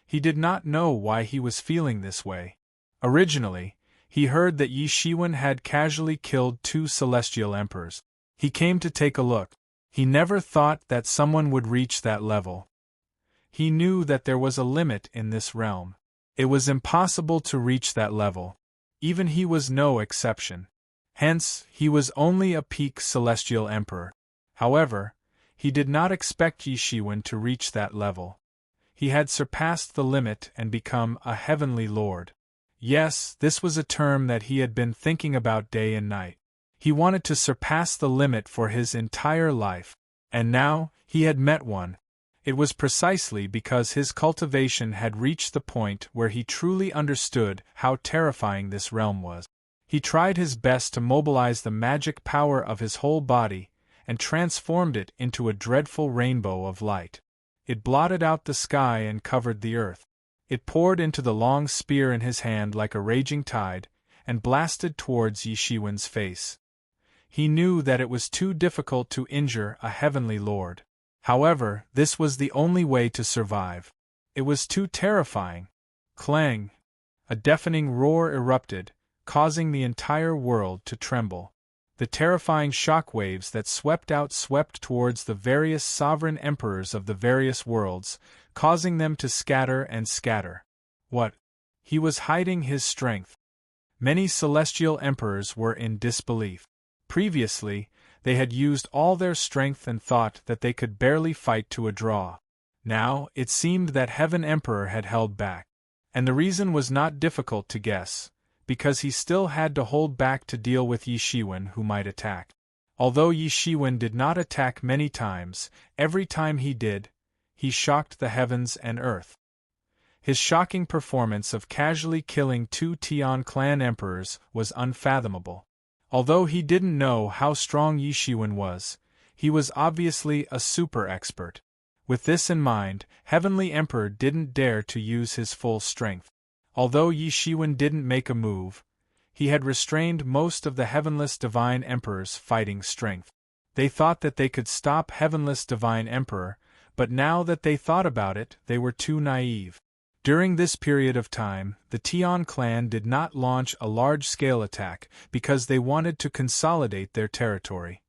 He did not know why he was feeling this way. Originally, he heard that Yi Shiwen had casually killed 2 celestial emperors. He came to take a look. He never thought that someone would reach that level. He knew that there was a limit in this realm. It was impossible to reach that level. Even he was no exception. Hence, he was only a peak celestial emperor. However, he did not expect Yi Shiwen to reach that level. He had surpassed the limit and become a heavenly lord. Yes, this was a term that he had been thinking about day and night. He wanted to surpass the limit for his entire life, and now he had met one. It was precisely because his cultivation had reached the point where he truly understood how terrifying this realm was. He tried his best to mobilize the magic power of his whole body, and transformed it into a dreadful rainbow of light. It blotted out the sky and covered the earth. It poured into the long spear in his hand like a raging tide, and blasted towards Yi Shiwen's face. He knew that it was too difficult to injure a heavenly lord. However, this was the only way to survive. It was too terrifying. Clang! A deafening roar erupted, causing the entire world to tremble. The terrifying shock waves that swept towards the various sovereign emperors of the various worlds, causing them to scatter and scatter. What? He was hiding his strength. Many celestial emperors were in disbelief. Previously, they had used all their strength and thought that they could barely fight to a draw. Now, it seemed that Heaven Emperor had held back. And the reason was not difficult to guess, because he still had to hold back to deal with Yi Shiwen who might attack. Although Yi Shiwen did not attack many times, every time he did, he shocked the heavens and earth. His shocking performance of casually killing 2 Tian clan emperors was unfathomable. Although he didn't know how strong Yi Shiwen was, he was obviously a super expert. With this in mind, Heavenly Emperor didn't dare to use his full strength. Although Yi Shiwen didn't make a move, he had restrained most of the Heavenless Divine Emperor's fighting strength. They thought that they could stop Heavenless Divine Emperor, but now that they thought about it, they were too naive. During this period of time, the Tian clan did not launch a large-scale attack because they wanted to consolidate their territory.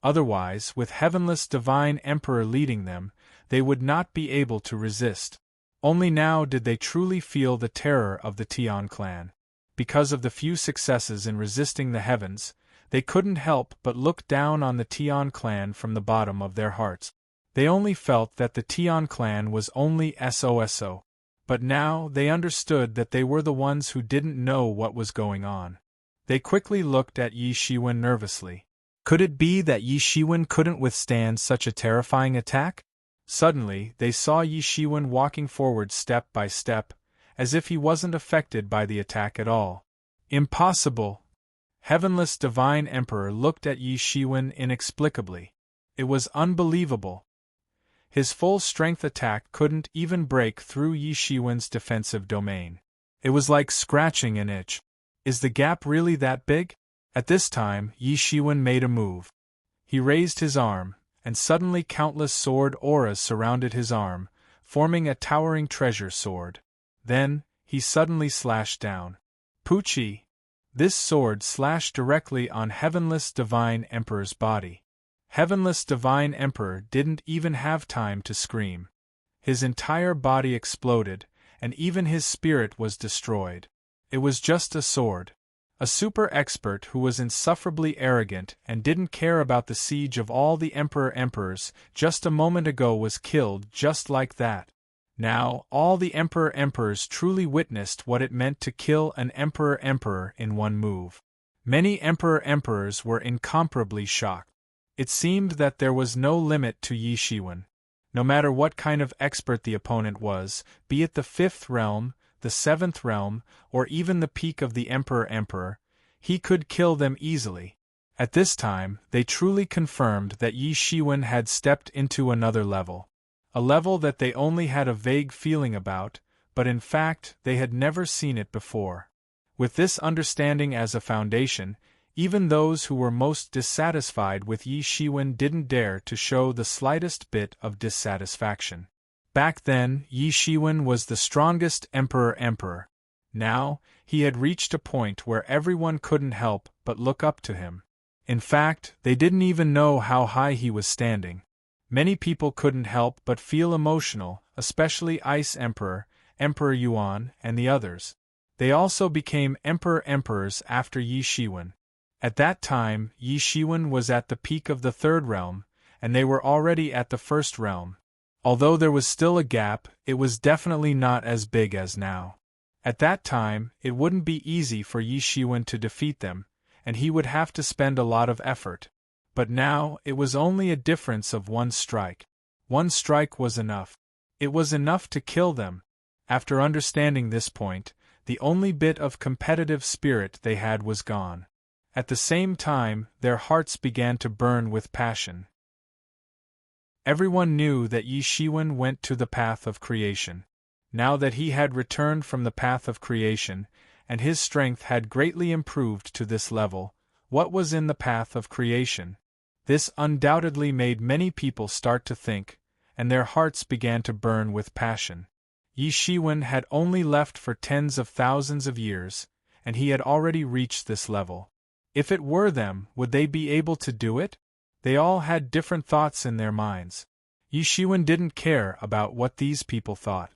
Otherwise, with Heavenless Divine Emperor leading them, they would not be able to resist. Only now did they truly feel the terror of the Tian clan. Because of the few successes in resisting the heavens, they couldn't help but look down on the Tian clan from the bottom of their hearts. They only felt that the Tian clan was only SOSO. But now they understood that they were the ones who didn't know what was going on. They quickly looked at Yi Shiwen nervously. Could it be that Yi Shiwen couldn't withstand such a terrifying attack? Suddenly, they saw Yi Shiwen walking forward step by step, as if he wasn't affected by the attack at all. Impossible! Heavenless Divine Emperor looked at Yi Shiwen inexplicably. It was unbelievable. His full-strength attack couldn't even break through Yi Shiwen's defensive domain. It was like scratching an itch. Is the gap really that big? At this time, Yi Shiwen made a move. He raised his arm, and suddenly countless sword auras surrounded his arm, forming a towering treasure sword. Then, he suddenly slashed down. Puchi! This sword slashed directly on Heavenless Divine Emperor's body. Heavenless Divine Emperor didn't even have time to scream. His entire body exploded, and even his spirit was destroyed. It was just a sword. A super expert who was insufferably arrogant and didn't care about the siege of all the Emperors just a moment ago was killed just like that. Now, all the Emperors truly witnessed what it meant to kill an Emperor in one move. Many Emperors were incomparably shocked. It seemed that there was no limit to Yi Shiwen. No matter what kind of expert the opponent was, be it the 5th realm, the 7th realm, or even the peak of the Emperor, he could kill them easily. At this time, they truly confirmed that Yi Shiwen had stepped into another level. A level that they only had a vague feeling about, but in fact, they had never seen it before. With this understanding as a foundation, even those who were most dissatisfied with Yi Shiwen didn't dare to show the slightest bit of dissatisfaction. Back then, Yi Shiwen was the strongest Emperor. Now, he had reached a point where everyone couldn't help but look up to him. In fact, they didn't even know how high he was standing. Many people couldn't help but feel emotional, especially Ice Emperor, Emperor Yuan, and the others. They also became Emperors after Yi Shiwen. At that time, Yi Shiwen was at the peak of the third realm, and they were already at the first realm. Although there was still a gap, it was definitely not as big as now. At that time, it wouldn't be easy for Yi Shiwen to defeat them, and he would have to spend a lot of effort. But now, it was only a difference of one strike. One strike was enough. It was enough to kill them. After understanding this point, the only bit of competitive spirit they had was gone. At the same time, their hearts began to burn with passion. Everyone knew that Yi Shiwen went to the path of creation. Now that he had returned from the path of creation, and his strength had greatly improved to this level, what was in the path of creation? This undoubtedly made many people start to think, and their hearts began to burn with passion. Yi Shiwen had only left for tens of thousands of years, and he had already reached this level. If it were them, would they be able to do it? They all had different thoughts in their minds. Yi Shiwen didn't care about what these people thought.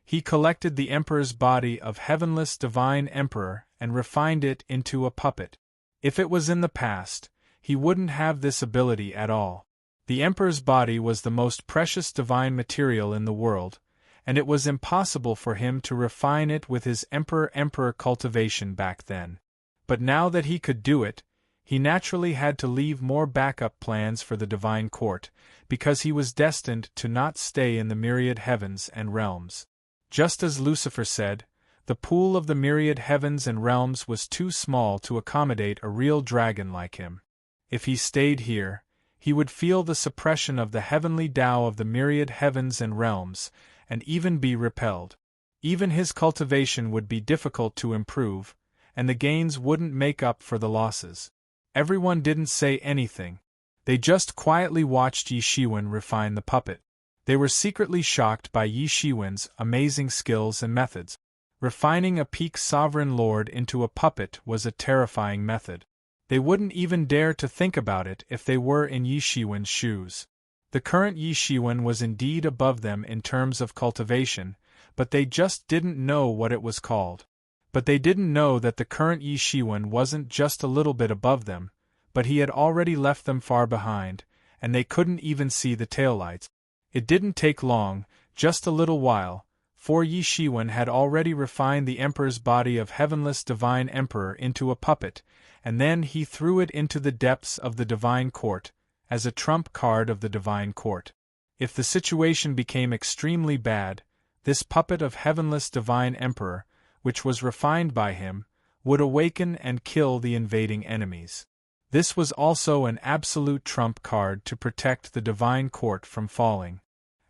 He collected the Emperor's body of Heavenless Divine Emperor and refined it into a puppet. If it was in the past, he wouldn't have this ability at all. The Emperor's body was the most precious divine material in the world, and it was impossible for him to refine it with his Emperor cultivation back then. But now that he could do it, he naturally had to leave more backup plans for the divine court, because he was destined to not stay in the myriad heavens and realms. Just as Lucifer said, the pool of the myriad heavens and realms was too small to accommodate a real dragon like him. If he stayed here, he would feel the suppression of the heavenly Tao of the myriad heavens and realms, and even be repelled. Even his cultivation would be difficult to improve, and the gains wouldn't make up for the losses. Everyone didn't say anything. They just quietly watched Yi Shiwen refine the puppet. They were secretly shocked by Yi Shiwen's amazing skills and methods. Refining a peak sovereign lord into a puppet was a terrifying method. They wouldn't even dare to think about it if they were in Yi Shiwen's shoes. The current Yi Shiwen was indeed above them in terms of cultivation, but they just didn't know what it was called. But they didn't know that the current Yi Shiwen wasn't just a little bit above them, but he had already left them far behind, and they couldn't even see the taillights. It didn't take long, just a little while, for Yi Shiwen had already refined the Emperor's body of Heavenless Divine Emperor into a puppet, and then he threw it into the depths of the Divine Court, as a trump card of the Divine Court. If the situation became extremely bad, this puppet of Heavenless Divine Emperor, which was refined by him, would awaken and kill the invading enemies. This was also an absolute trump card to protect the Divine Court from falling.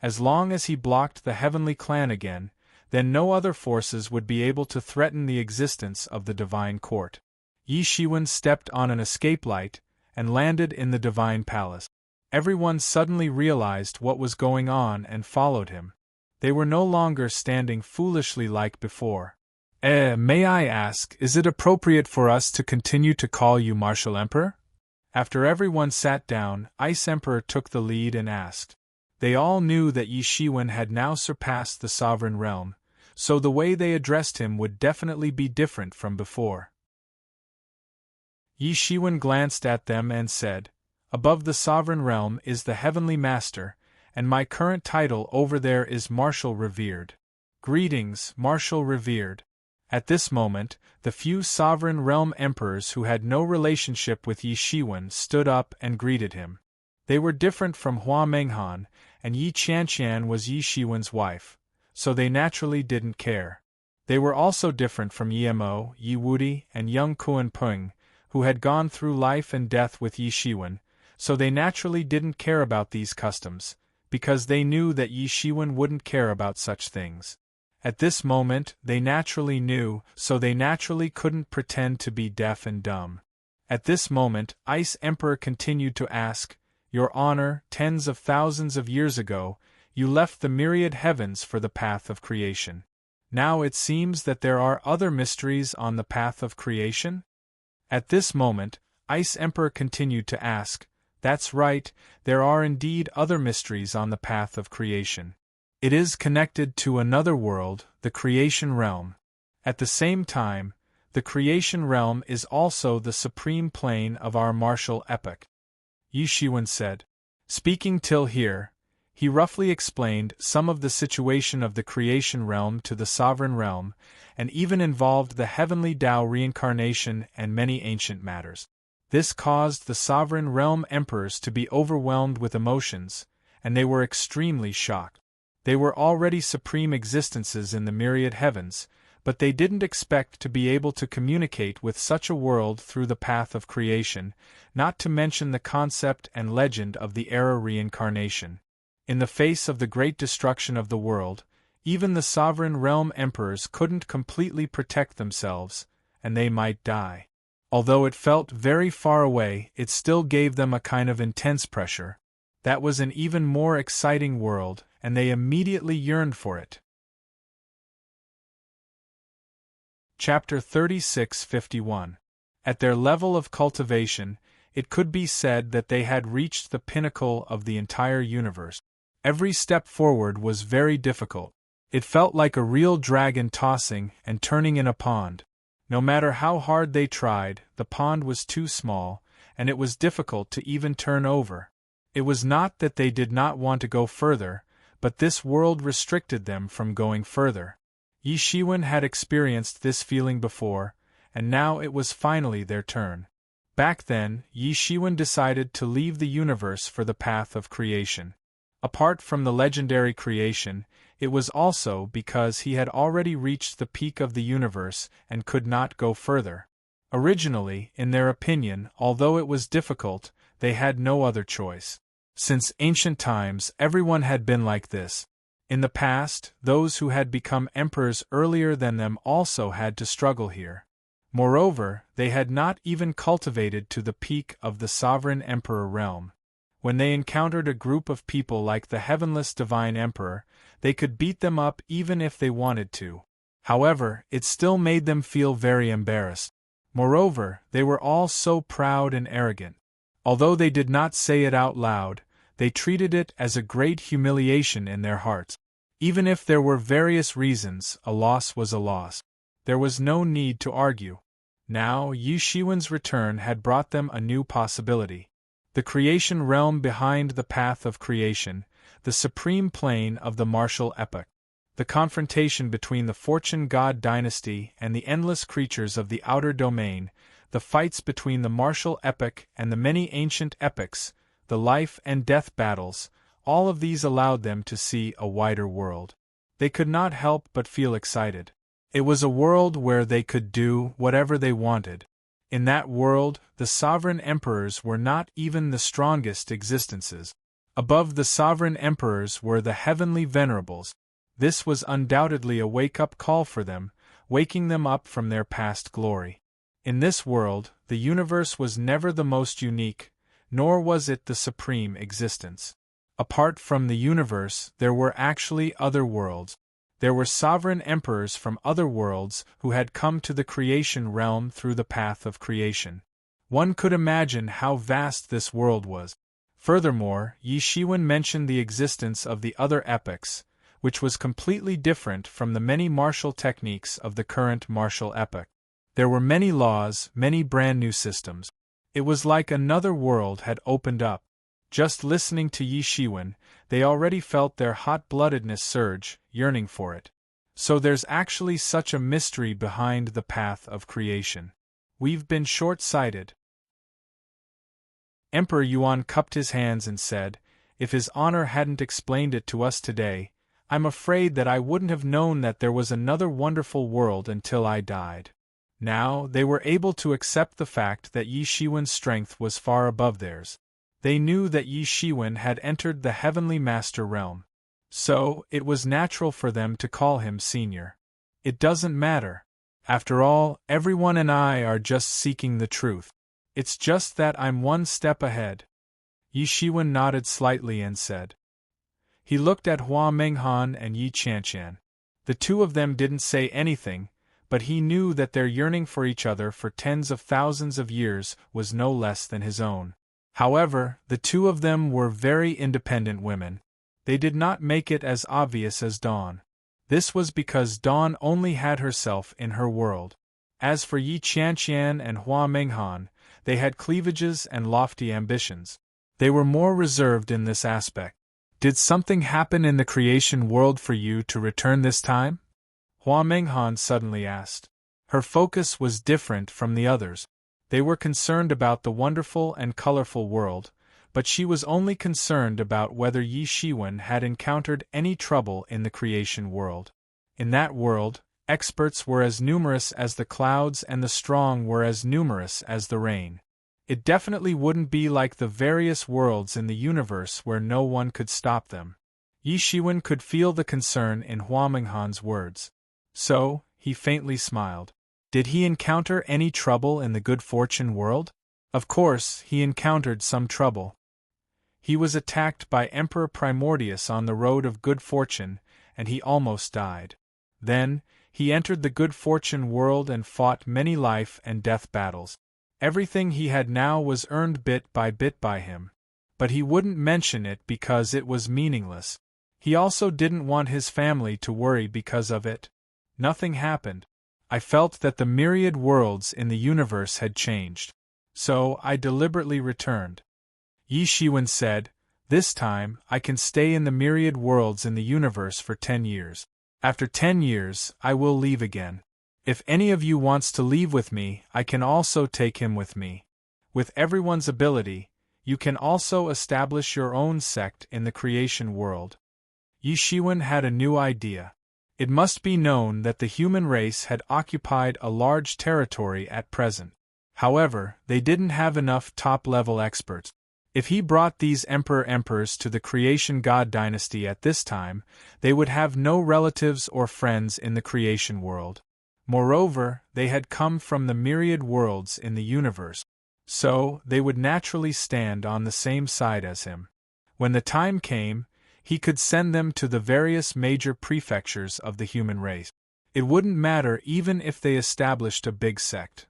As long as he blocked the Heavenly Clan again, then no other forces would be able to threaten the existence of the Divine Court. Yi Shiwen stepped on an escape light and landed in the Divine Palace. Everyone suddenly realized what was going on and followed him. They were no longer standing foolishly like before. May I ask, is it appropriate for us to continue to call you Martial Emperor? After everyone sat down, Ice Emperor took the lead and asked. They all knew that Yi Shiwen had now surpassed the sovereign realm, so the way they addressed him would definitely be different from before. Yi Shiwen glanced at them and said, "Above the sovereign realm is the Heavenly Master, and my current title over there is Martial Revered. Greetings, Martial Revered." At this moment, the few sovereign realm emperors who had no relationship with Yi Shiwen stood up and greeted him. They were different from Hua Menghan, and Yi Qianqian was Yi Shiwen's wife, so they naturally didn't care. They were also different from Yi Mo, Yi Wudi, and young Kuan Peng, who had gone through life and death with Yi Shiwen, so they naturally didn't care about these customs, because they knew that Yi Shiwen wouldn't care about such things. At this moment, they naturally knew, so they naturally couldn't pretend to be deaf and dumb. At this moment, Ice Emperor continued to ask, "Your Honor, tens of thousands of years ago, you left the myriad heavens for the path of creation. Now it seems that there are other mysteries on the path of creation?" At this moment, Ice Emperor continued to ask, "That's right, there are indeed other mysteries on the path of creation. It is connected to another world, the creation realm. At the same time, The creation realm is also the supreme plane of our martial epoch, Yi Shiwen said. Speaking till here, he roughly explained some of the situation of the creation realm to the sovereign realm, and even involved the heavenly Tao reincarnation and many ancient matters. This caused the sovereign realm emperors to be overwhelmed with emotions, and they were extremely shocked. They were already supreme existences in the myriad heavens, but they didn't expect to be able to communicate with such a world through the path of creation, not to mention the concept and legend of the era reincarnation. In the face of the great destruction of the world, even the sovereign realm emperors couldn't completely protect themselves, and they might die. Although it felt very far away, it still gave them a kind of intense pressure. That was an even more exciting world, and they immediately yearned for it. Chapter 36:51. At their level of cultivation, it could be said that they had reached the pinnacle of the entire universe. Every step forward was very difficult. It felt like a real dragon tossing and turning in a pond. No matter how hard they tried, the pond was too small, and it was difficult to even turn over. It was not that they did not want to go further, but this world restricted them from going further. Yi Shiwen had experienced this feeling before, and now it was finally their turn. Back then, Yi Shiwen decided to leave the universe for the path of creation. Apart from the legendary creation, it was also because he had already reached the peak of the universe and could not go further. Originally, in their opinion, although it was difficult, they had no other choice. Since ancient times, everyone had been like this. In the past, those who had become emperors earlier than them also had to struggle here. Moreover, they had not even cultivated to the peak of the sovereign emperor realm. When they encountered a group of people like the heavenless divine emperor, they could beat them up even if they wanted to. However, it still made them feel very embarrassed. Moreover, they were all so proud and arrogant. Although they did not say it out loud, they treated it as a great humiliation in their hearts. Even if there were various reasons, a loss was a loss. There was no need to argue. Now, Yi Shiwen's return had brought them a new possibility. The creation realm behind the path of creation, the supreme plane of the martial epoch. The confrontation between the fortune god dynasty and the endless creatures of the outer domain, the fights between the martial epoch and the many ancient epochs, the life and death battles, all of these allowed them to see a wider world. They could not help but feel excited. It was a world where they could do whatever they wanted. In that world, the sovereign emperors were not even the strongest existences. Above the sovereign emperors were the heavenly venerables. This was undoubtedly a wake-up call for them, waking them up from their past glory. In this world, the universe was never the most unique, nor was it the supreme existence. Apart from the universe, there were actually other worlds. There were sovereign emperors from other worlds who had come to the creation realm through the path of creation. One could imagine how vast this world was. Furthermore, Yi Shiwen mentioned the existence of the other epochs, which was completely different from the many martial techniques of the current martial epoch. There were many laws, many brand new systems. It was like another world had opened up. Just listening to Yi Shiwen, they already felt their hot-bloodedness surge, yearning for it. So there's actually such a mystery behind the path of creation. We've been short-sighted. Emperor Yuan cupped his hands and said, "If His Honor hadn't explained it to us today, I'm afraid that I wouldn't have known that there was another wonderful world until I died." Now, they were able to accept the fact that Yi Shiwen's strength was far above theirs. They knew that Yi Shiwen had entered the heavenly master realm. So, it was natural for them to call him senior. It doesn't matter. After all, everyone and I are just seeking the truth. It's just that I'm one step ahead. Yi Shiwen nodded slightly and said. He looked at Hua Menghan and Yi Qianqian. The two of them didn't say anything, but he knew that their yearning for each other for tens of thousands of years was no less than his own. However, the two of them were very independent women. They did not make it as obvious as Dawn. This was because Dawn only had herself in her world. As for Yi Qianqian and Hua Menghan, they had cleavages and lofty ambitions. They were more reserved in this aspect. Did something happen in the creation world for you to return this time? Hua Menghan suddenly asked. Her focus was different from the others. They were concerned about the wonderful and colorful world, but she was only concerned about whether Yi Shiwen had encountered any trouble in the creation world. In that world, experts were as numerous as the clouds and the strong were as numerous as the rain. It definitely wouldn't be like the various worlds in the universe where no one could stop them. Yi Shiwen could feel the concern in Hua Menghan's words. So, he faintly smiled. Did he encounter any trouble in the good fortune world? Of course, he encountered some trouble. He was attacked by Emperor Primordius on the road of good fortune, and he almost died. Then, he entered the good fortune world and fought many life and death battles. Everything he had now was earned bit by him. But he wouldn't mention it because it was meaningless. He also didn't want his family to worry because of it. Nothing happened. I felt that the myriad worlds in the universe had changed. So, I deliberately returned. Yi Shiwen said, "This time, I can stay in the myriad worlds in the universe for 10 years. After 10 years, I will leave again. If any of you wants to leave with me, I can also take him with me. With everyone's ability, you can also establish your own sect in the creation world." Yi Shiwen had a new idea. It must be known that the human race had occupied a large territory at present. However, they didn't have enough top-level experts. If he brought these emperors to the creation god dynasty at this time, they would have no relatives or friends in the creation world. Moreover, they had come from the myriad worlds in the universe. So, they would naturally stand on the same side as him. When the time came, he could send them to the various major prefectures of the human race. It wouldn't matter even if they established a big sect.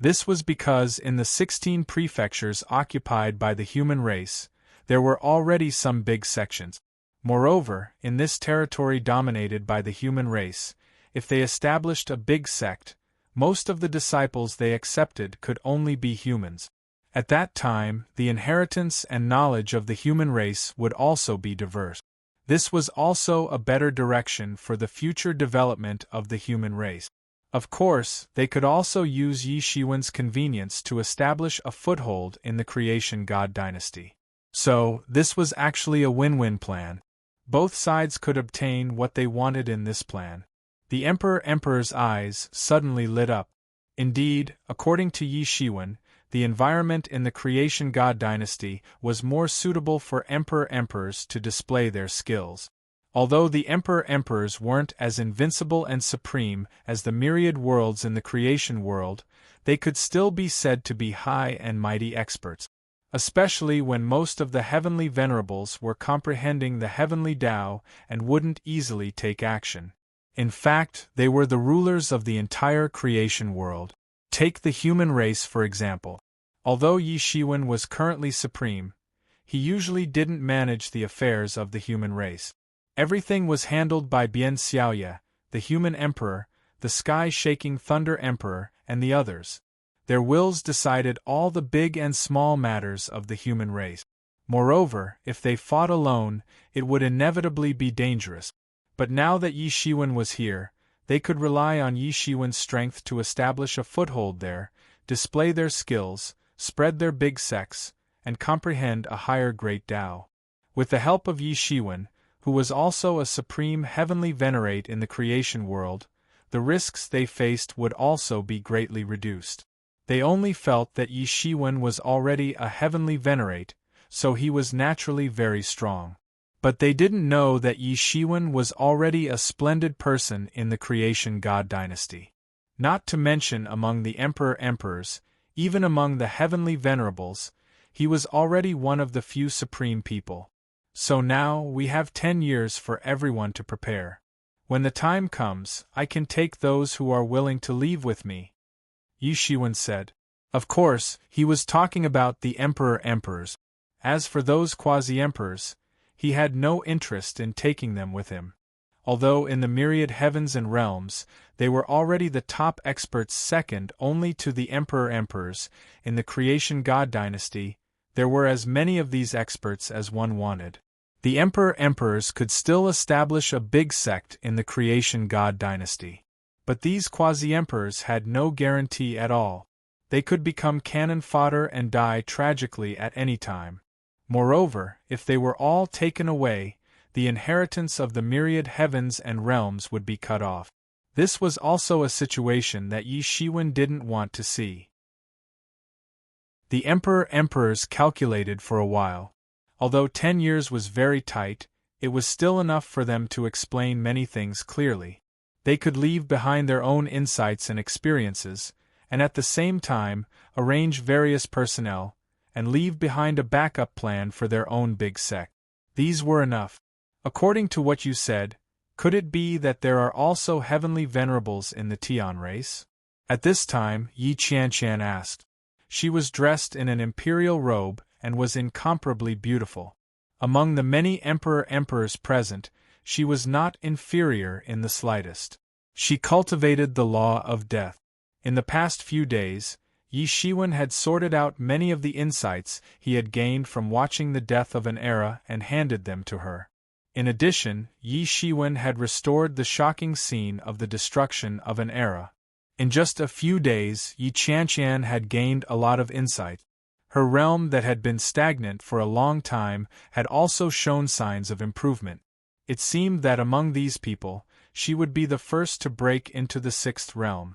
This was because in the 16 prefectures occupied by the human race, there were already some big sections. Moreover, in this territory dominated by the human race, if they established a big sect, most of the disciples they accepted could only be humans. At that time, the inheritance and knowledge of the human race would also be diverse. This was also a better direction for the future development of the human race. Of course, they could also use Yi Shiwen's convenience to establish a foothold in the creation god dynasty. So, this was actually a win-win plan. Both sides could obtain what they wanted in this plan. The emperor's eyes suddenly lit up. Indeed, according to Yi Shiwen, the environment in the creation god dynasty was more suitable for emperors to display their skills. Although the emperors weren't as invincible and supreme as the myriad worlds in the creation world, they could still be said to be high and mighty experts. Especially when most of the heavenly venerables were comprehending the heavenly Tao and wouldn't easily take action. In fact, they were the rulers of the entire creation world. Take the human race for example. Although Yi Shiwen was currently supreme, he usually didn't manage the affairs of the human race. Everything was handled by Bian Xiaoye, the human emperor, the sky-shaking thunder emperor, and the others. Their wills decided all the big and small matters of the human race. Moreover, if they fought alone, it would inevitably be dangerous. But now that Yi Shiwen was here, they could rely on Yi Shiwen's strength to establish a foothold there, display their skills, spread their big sects, and comprehend a higher great Tao. With the help of Yi Shiwen, who was also a supreme heavenly venerate in the creation world, the risks they faced would also be greatly reduced. They only felt that Yi Shiwen was already a heavenly venerate, so he was naturally very strong. But they didn't know that Yi Shiwen was already a splendid person in the creation god dynasty. Not to mention among the emperors, even among the heavenly venerables, he was already one of the few supreme people. So now we have 10 years for everyone to prepare. When the time comes, I can take those who are willing to leave with me, Yi Shiwen said. Of course, he was talking about the emperors. As for those quasi-emperors, he had no interest in taking them with him. Although in the myriad heavens and realms, they were already the top experts second only to the emperors, in the creation god dynasty, there were as many of these experts as one wanted. The emperors could still establish a big sect in the creation god dynasty. But these quasi-emperors had no guarantee at all. They could become cannon fodder and die tragically at any time. Moreover, if they were all taken away, the inheritance of the myriad heavens and realms would be cut off. This was also a situation that Yi Shiwen didn't want to see. The emperors calculated for a while. Although 10 years was very tight, it was still enough for them to explain many things clearly. They could leave behind their own insights and experiences, and at the same time, arrange various personnel, and leave behind a backup plan for their own big sect. These were enough. According to what you said, could it be that there are also heavenly venerables in the Tian race? At this time, Yi Qianqian asked. She was dressed in an imperial robe and was incomparably beautiful. Among the many emperors present, she was not inferior in the slightest. She cultivated the law of death. In the past few days, Yi Shiwen had sorted out many of the insights he had gained from watching the death of an era and handed them to her. In addition, Yi Shiwen had restored the shocking scene of the destruction of an era. In just a few days, Yi Qianqian had gained a lot of insight. Her realm that had been stagnant for a long time had also shown signs of improvement. It seemed that among these people, she would be the first to break into the sixth realm.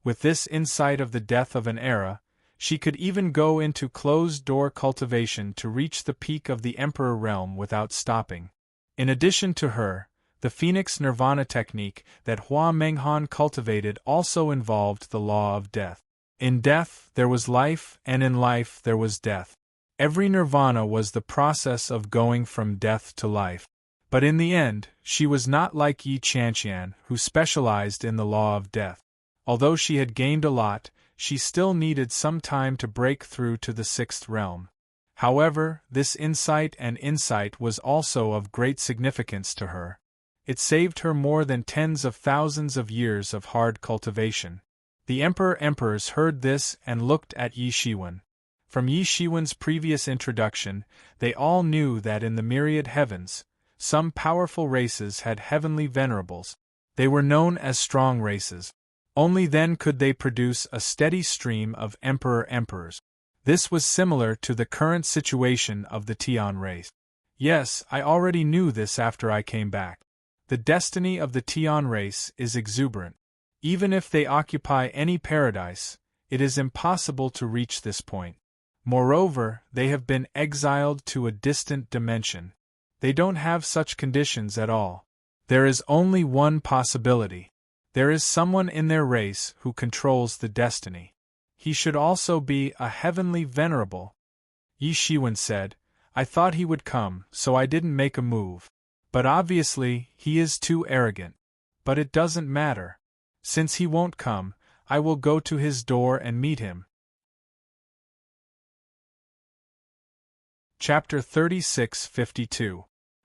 With this insight of the death of an era, she could even go into closed-door cultivation to reach the peak of the emperor realm without stopping. In addition to her, the Phoenix Nirvana technique that Hua Menghan cultivated also involved the law of death. In death there was life, and in life there was death. Every nirvana was the process of going from death to life. But in the end, she was not like Yi Qianqian, who specialized in the law of death. Although she had gained a lot, she still needed some time to break through to the sixth realm. However, this insight was also of great significance to her. It saved her more than tens of thousands of years of hard cultivation. The emperors heard this and looked at Yi Shiwen. From Yi Shiwen's previous introduction, they all knew that in the myriad heavens, some powerful races had heavenly venerables. They were known as strong races. Only then could they produce a steady stream of emperors. This was similar to the current situation of the Tian race. Yes, I already knew this after I came back. The destiny of the Tian race is exuberant. Even if they occupy any paradise, it is impossible to reach this point. Moreover, they have been exiled to a distant dimension. They don't have such conditions at all. There is only one possibility. There is someone in their race who controls the destiny. He should also be a heavenly venerable. Yi Shiwen said, I thought he would come, so I didn't make a move. But obviously, he is too arrogant. But it doesn't matter. Since he won't come, I will go to his door and meet him. Chapter 36:52.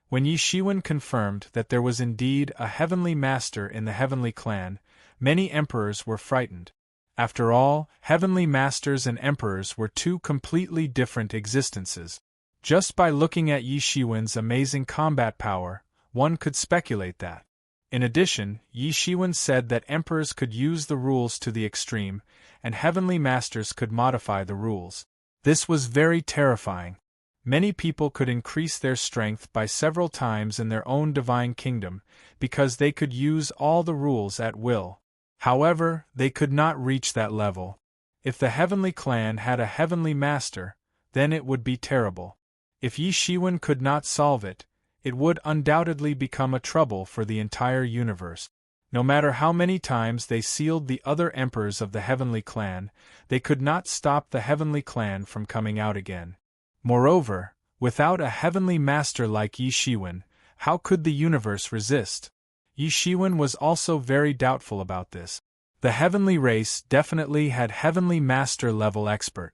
When Yi Shiwen confirmed that there was indeed a heavenly master in the heavenly clan, many emperors were frightened. After all, heavenly masters and emperors were two completely different existences. Just by looking at Yi Shiwen's amazing combat power, one could speculate that. In addition, Yi Shiwen said that emperors could use the rules to the extreme, and heavenly masters could modify the rules. This was very terrifying. Many people could increase their strength by several times in their own divine kingdom, because they could use all the rules at will. However, they could not reach that level. If the heavenly clan had a heavenly master, then it would be terrible. If Yi Shiwen could not solve it, it would undoubtedly become a trouble for the entire universe. No matter how many times they sealed the other emperors of the heavenly clan, they could not stop the heavenly clan from coming out again. Moreover, without a heavenly master like Yi Shiwen, how could the universe resist? Yi Shiwen was also very doubtful about this. The heavenly race definitely had heavenly master-level expert.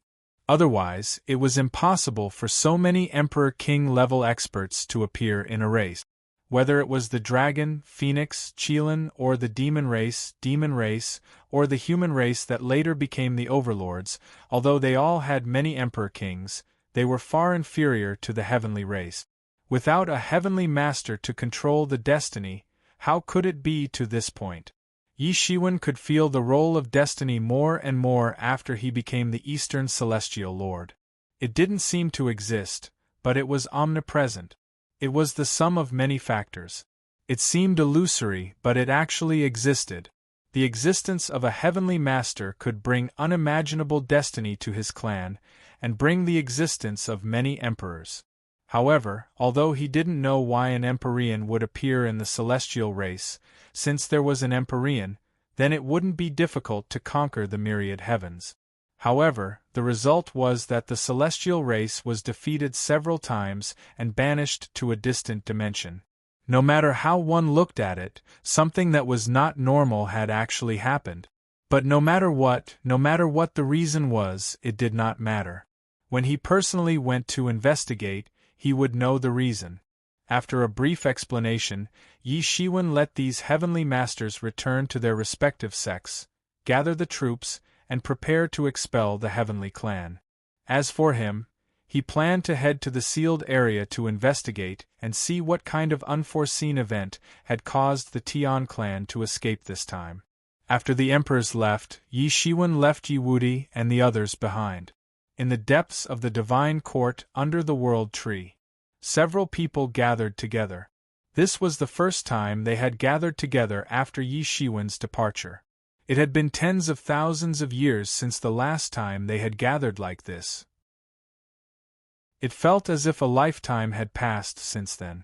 Otherwise, it was impossible for so many emperor-king-level experts to appear in a race. Whether it was the dragon, phoenix, Qilin, or the demon race, or the human race that later became the overlords, although they all had many emperor kings, they were far inferior to the heavenly race. Without a heavenly master to control the destiny, how could it be to this point? Yi Shiwen could feel the role of destiny more and more after he became the Eastern Celestial Lord. It didn't seem to exist, but it was omnipresent. It was the sum of many factors. It seemed illusory, but it actually existed. The existence of a heavenly master could bring unimaginable destiny to his clan, and bring the existence of many emperors. However, although he didn't know why an Empyrean would appear in the celestial race, since there was an Empyrean, then it wouldn't be difficult to conquer the myriad heavens. However, the result was that the celestial race was defeated several times and banished to a distant dimension. No matter how one looked at it, something that was not normal had actually happened. But no matter what the reason was, it did not matter. When he personally went to investigate, he would know the reason. After a brief explanation, Yi Shiwen let these heavenly masters return to their respective sects, gather the troops, and prepare to expel the heavenly clan. As for him, he planned to head to the sealed area to investigate and see what kind of unforeseen event had caused the Tian clan to escape this time. After the emperors left, Yi Shiwen left Yi Wudi and the others behind. In the depths of the divine court under the world tree, several people gathered together. This was the first time they had gathered together after Yi Shiwen's departure. It had been tens of thousands of years since the last time they had gathered like this. It felt as if a lifetime had passed since then.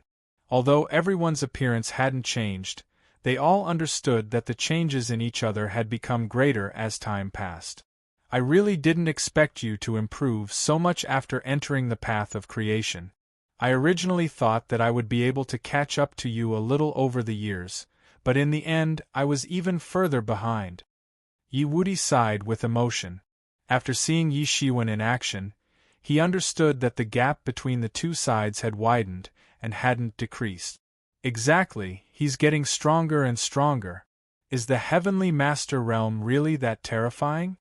Although everyone's appearance hadn't changed, they all understood that the changes in each other had become greater as time passed. I really didn't expect you to improve so much after entering the path of creation. I originally thought that I would be able to catch up to you a little over the years, but in the end I was even further behind. Yi Wudi sighed with emotion. After seeing Yi Shiwen in action, he understood that the gap between the two sides had widened and hadn't decreased. Exactly, he's getting stronger and stronger. Is the heavenly master realm really that terrifying?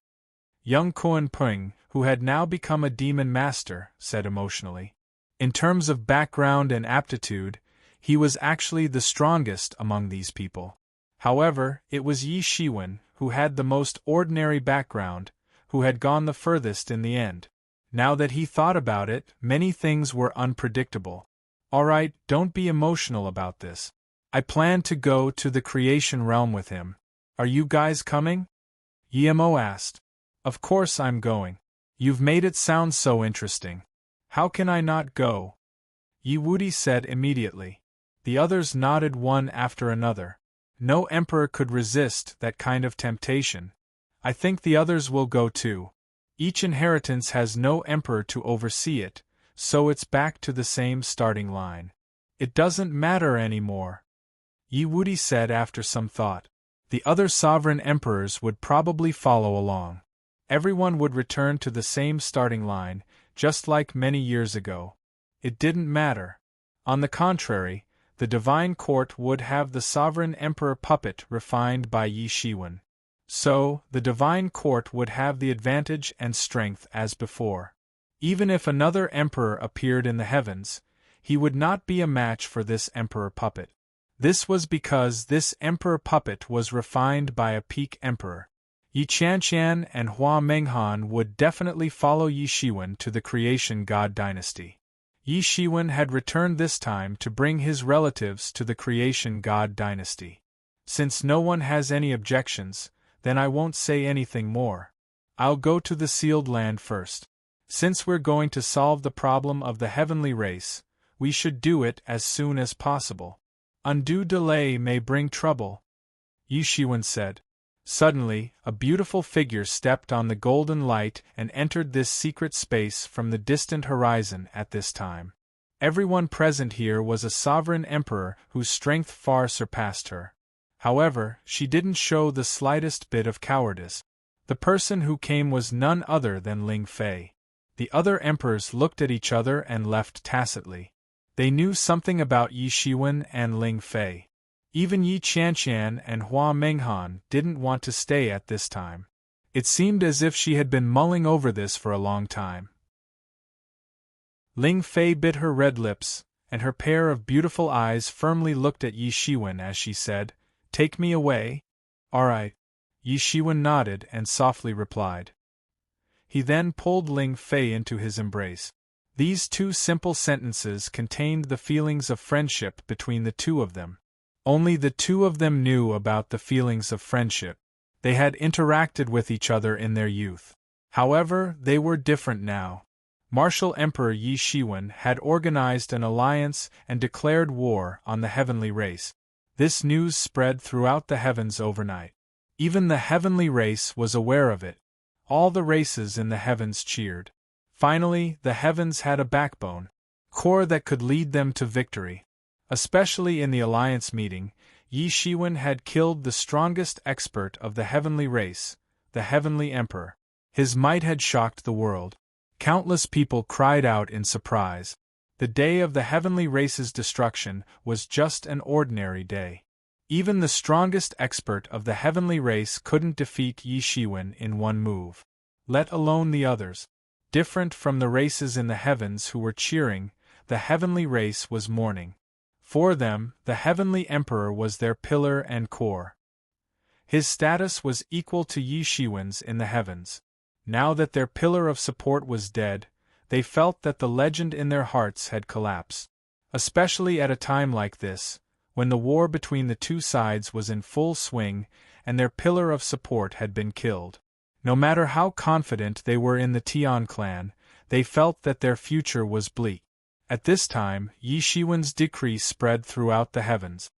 Young Kuan Ping, who had now become a demon master, said emotionally. In terms of background and aptitude, he was actually the strongest among these people. However, it was Yi Shiwen, who had the most ordinary background, who had gone the furthest in the end. Now that he thought about it, many things were unpredictable. Alright, don't be emotional about this. I plan to go to the creation realm with him. Are you guys coming? Yemo asked. Of course I'm going. You've made it sound so interesting. How can I not go? Yi Wudi said immediately. The others nodded one after another. No emperor could resist that kind of temptation. I think the others will go too. Each inheritance has no emperor to oversee it, so it's back to the same starting line. It doesn't matter anymore. Yi Wudi said after some thought. The other sovereign emperors would probably follow along. Everyone would return to the same starting line, just like many years ago. It didn't matter. On the contrary, the divine court would have the sovereign emperor puppet refined by Yi Shiwen. So, the divine court would have the advantage and strength as before. Even if another emperor appeared in the heavens, he would not be a match for this emperor puppet. This was because this emperor puppet was refined by a peak emperor. Yi Qianqian and Hua Menghan would definitely follow Yi Shiwen to the creation god dynasty. Yi Shiwen had returned this time to bring his relatives to the creation god dynasty. Since no one has any objections, then I won't say anything more. I'll go to the sealed land first. Since we're going to solve the problem of the heavenly race, we should do it as soon as possible. Undue delay may bring trouble, Yi Shiwen said. Suddenly, a beautiful figure stepped on the golden light and entered this secret space from the distant horizon at this time. Everyone present here was a sovereign emperor whose strength far surpassed her. However, she didn't show the slightest bit of cowardice. The person who came was none other than Ling Fei. The other emperors looked at each other and left tacitly. They knew something about Yi Shiwen and Ling Fei. Even Yi Qianqian and Hua Menghan didn't want to stay at this time. It seemed as if she had been mulling over this for a long time. Ling Fei bit her red lips, and her pair of beautiful eyes firmly looked at Yi Shiwen as she said, "Take me away?" "All right." Yi Shiwen nodded and softly replied. He then pulled Ling Fei into his embrace. These two simple sentences contained the feelings of friendship between the two of them. Only the two of them knew about the feelings of friendship. They had interacted with each other in their youth. However, they were different now. Martial Emperor Yi Shiwen had organized an alliance and declared war on the heavenly race. This news spread throughout the heavens overnight. Even the heavenly race was aware of it. All the races in the heavens cheered. Finally, the heavens had a backbone, core that could lead them to victory. Especially in the alliance meeting, Yi Shiwen had killed the strongest expert of the heavenly race, the heavenly emperor. His might had shocked the world. Countless people cried out in surprise. The day of the heavenly race's destruction was just an ordinary day. Even the strongest expert of the heavenly race couldn't defeat Yi Shiwen in one move. Let alone the others. Different from the races in the heavens who were cheering, the heavenly race was mourning. For them, the heavenly emperor was their pillar and core. His status was equal to Yi Shiwen's in the heavens. Now that their pillar of support was dead, they felt that the legend in their hearts had collapsed. Especially at a time like this, when the war between the two sides was in full swing and their pillar of support had been killed. No matter how confident they were in the Tian clan, they felt that their future was bleak. At this time, Yi Shiwen's decree spread throughout the heavens.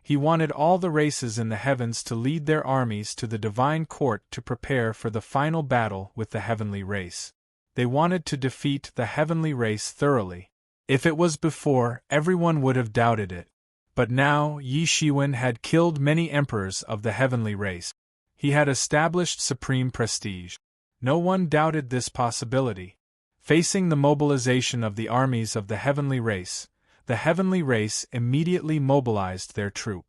He wanted all the races in the heavens to lead their armies to the divine court to prepare for the final battle with the heavenly race. They wanted to defeat the heavenly race thoroughly. If it was before, everyone would have doubted it. But now, Yi Shiwen had killed many emperors of the heavenly race. He had established supreme prestige. No one doubted this possibility. Facing the mobilization of the armies of the heavenly race immediately mobilized their troop.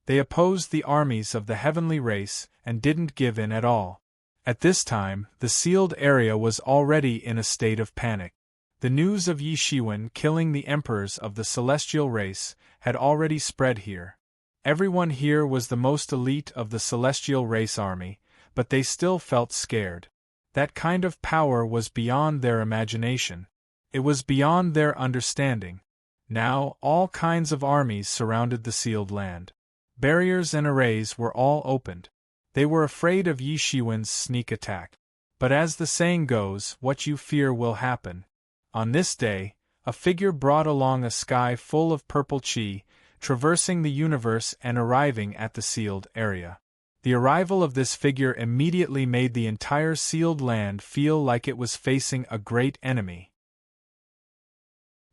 They opposed the armies of the heavenly race and didn't give in at all. At this time, the sealed area was already in a state of panic. The news of Yi Shiwen killing the emperors of the celestial race had already spread here. Everyone here was the most elite of the celestial race army, but they still felt scared. That kind of power was beyond their imagination. It was beyond their understanding. Now, all kinds of armies surrounded the sealed land. Barriers and arrays were all opened. They were afraid of Yi Shiwen's sneak attack. But as the saying goes, what you fear will happen. On this day, a figure brought along a sky full of purple chi, traversing the universe and arriving at the sealed area. The arrival of this figure immediately made the entire sealed land feel like it was facing a great enemy.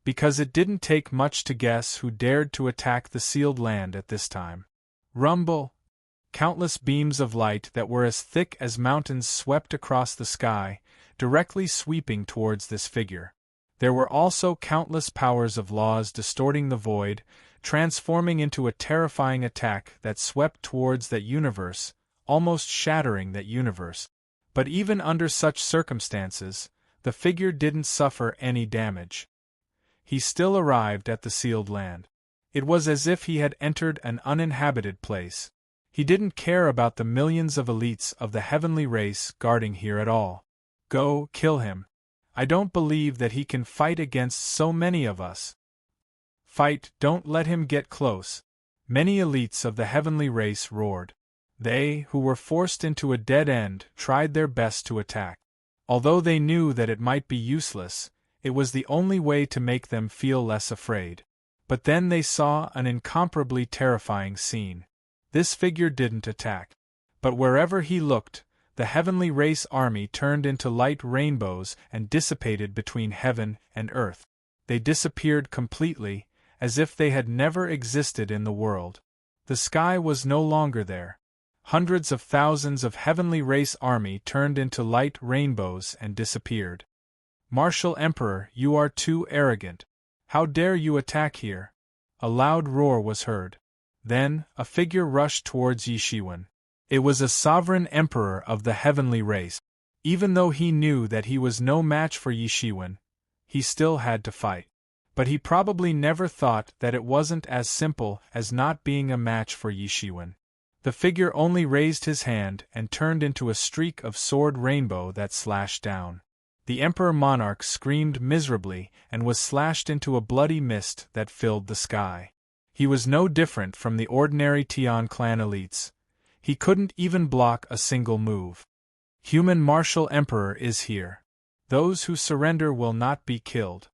Because it didn't take much to guess who dared to attack the sealed land at this time. Rumble! Countless beams of light that were as thick as mountains swept across the sky, directly sweeping towards this figure. There were also countless powers of laws distorting the void, transforming into a terrifying attack that swept towards that universe, almost shattering that universe. But even under such circumstances, the figure didn't suffer any damage. He still arrived at the sealed land. It was as if he had entered an uninhabited place. He didn't care about the millions of elites of the heavenly race guarding here at all. Go, kill him. I don't believe that he can fight against so many of us. Fight, don't let him get close. Many elites of the heavenly race roared. They, who were forced into a dead end, tried their best to attack. Although they knew that it might be useless, it was the only way to make them feel less afraid. But then they saw an incomparably terrifying scene. This figure didn't attack. But wherever he looked, the heavenly race army turned into light rainbows and dissipated between heaven and earth. They disappeared completely, as if they had never existed in the world. The sky was no longer there. Hundreds of thousands of heavenly race army turned into light rainbows and disappeared. Martial Emperor, you are too arrogant. How dare you attack here? A loud roar was heard. Then, a figure rushed towards Yi Shiwen. It was a sovereign emperor of the heavenly race. Even though he knew that he was no match for Yi Shiwen, he still had to fight. But he probably never thought that it wasn't as simple as not being a match for Yi Shiwen. The figure only raised his hand and turned into a streak of sword rainbow that slashed down. The Emperor Monarch screamed miserably and was slashed into a bloody mist that filled the sky. He was no different from the ordinary Tian clan elites. He couldn't even block a single move. Human martial emperor is here. Those who surrender will not be killed.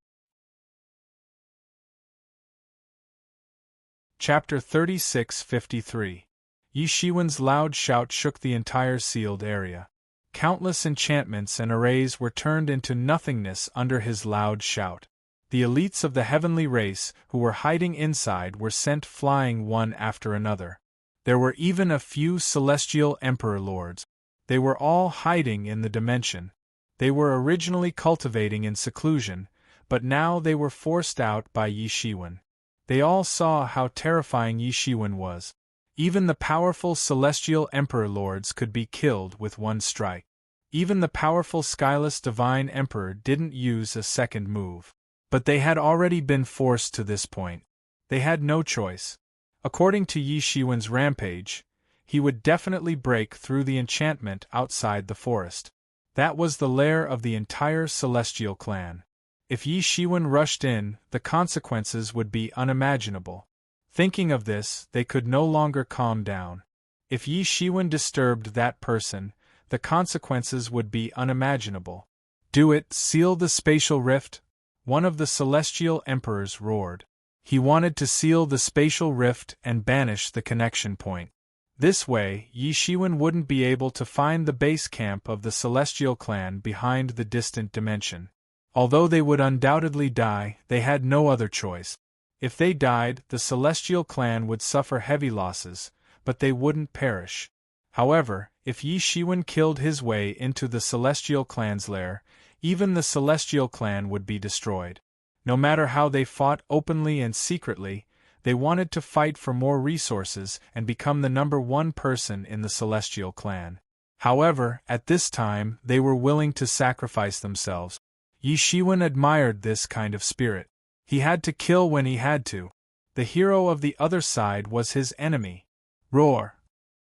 Chapter 36:53. Yi Shiwen's loud shout shook the entire sealed area. Countless enchantments and arrays were turned into nothingness under his loud shout. The elites of the heavenly race who were hiding inside were sent flying one after another. There were even a few celestial emperor lords. They were all hiding in the dimension. They were originally cultivating in seclusion, but now they were forced out by Yi Shiwen. They all saw how terrifying Yi Shiwen was. Even the powerful celestial emperor lords could be killed with one strike. Even the powerful skyless divine emperor didn't use a second move. But they had already been forced to this point. They had no choice. According to Yi Shiwen's rampage, he would definitely break through the enchantment outside the forest. That was the lair of the entire celestial clan. If Yi Shiwen rushed in, the consequences would be unimaginable. Thinking of this, they could no longer calm down. If Yi Shiwen disturbed that person, the consequences would be unimaginable. Do it, seal the spatial rift? One of the celestial emperors roared. He wanted to seal the spatial rift and banish the connection point. This way, Yi Shiwen wouldn't be able to find the base camp of the celestial clan behind the distant dimension. Although they would undoubtedly die, they had no other choice. If they died, the celestial clan would suffer heavy losses, but they wouldn't perish. However, if Yi Shiwen killed his way into the celestial clan's lair, even the celestial clan would be destroyed. No matter how they fought openly and secretly, they wanted to fight for more resources and become the #1 person in the celestial clan. However, at this time, they were willing to sacrifice themselves. Yi Shiwen admired this kind of spirit. He had to kill when he had to. The hero of the other side was his enemy. Roar!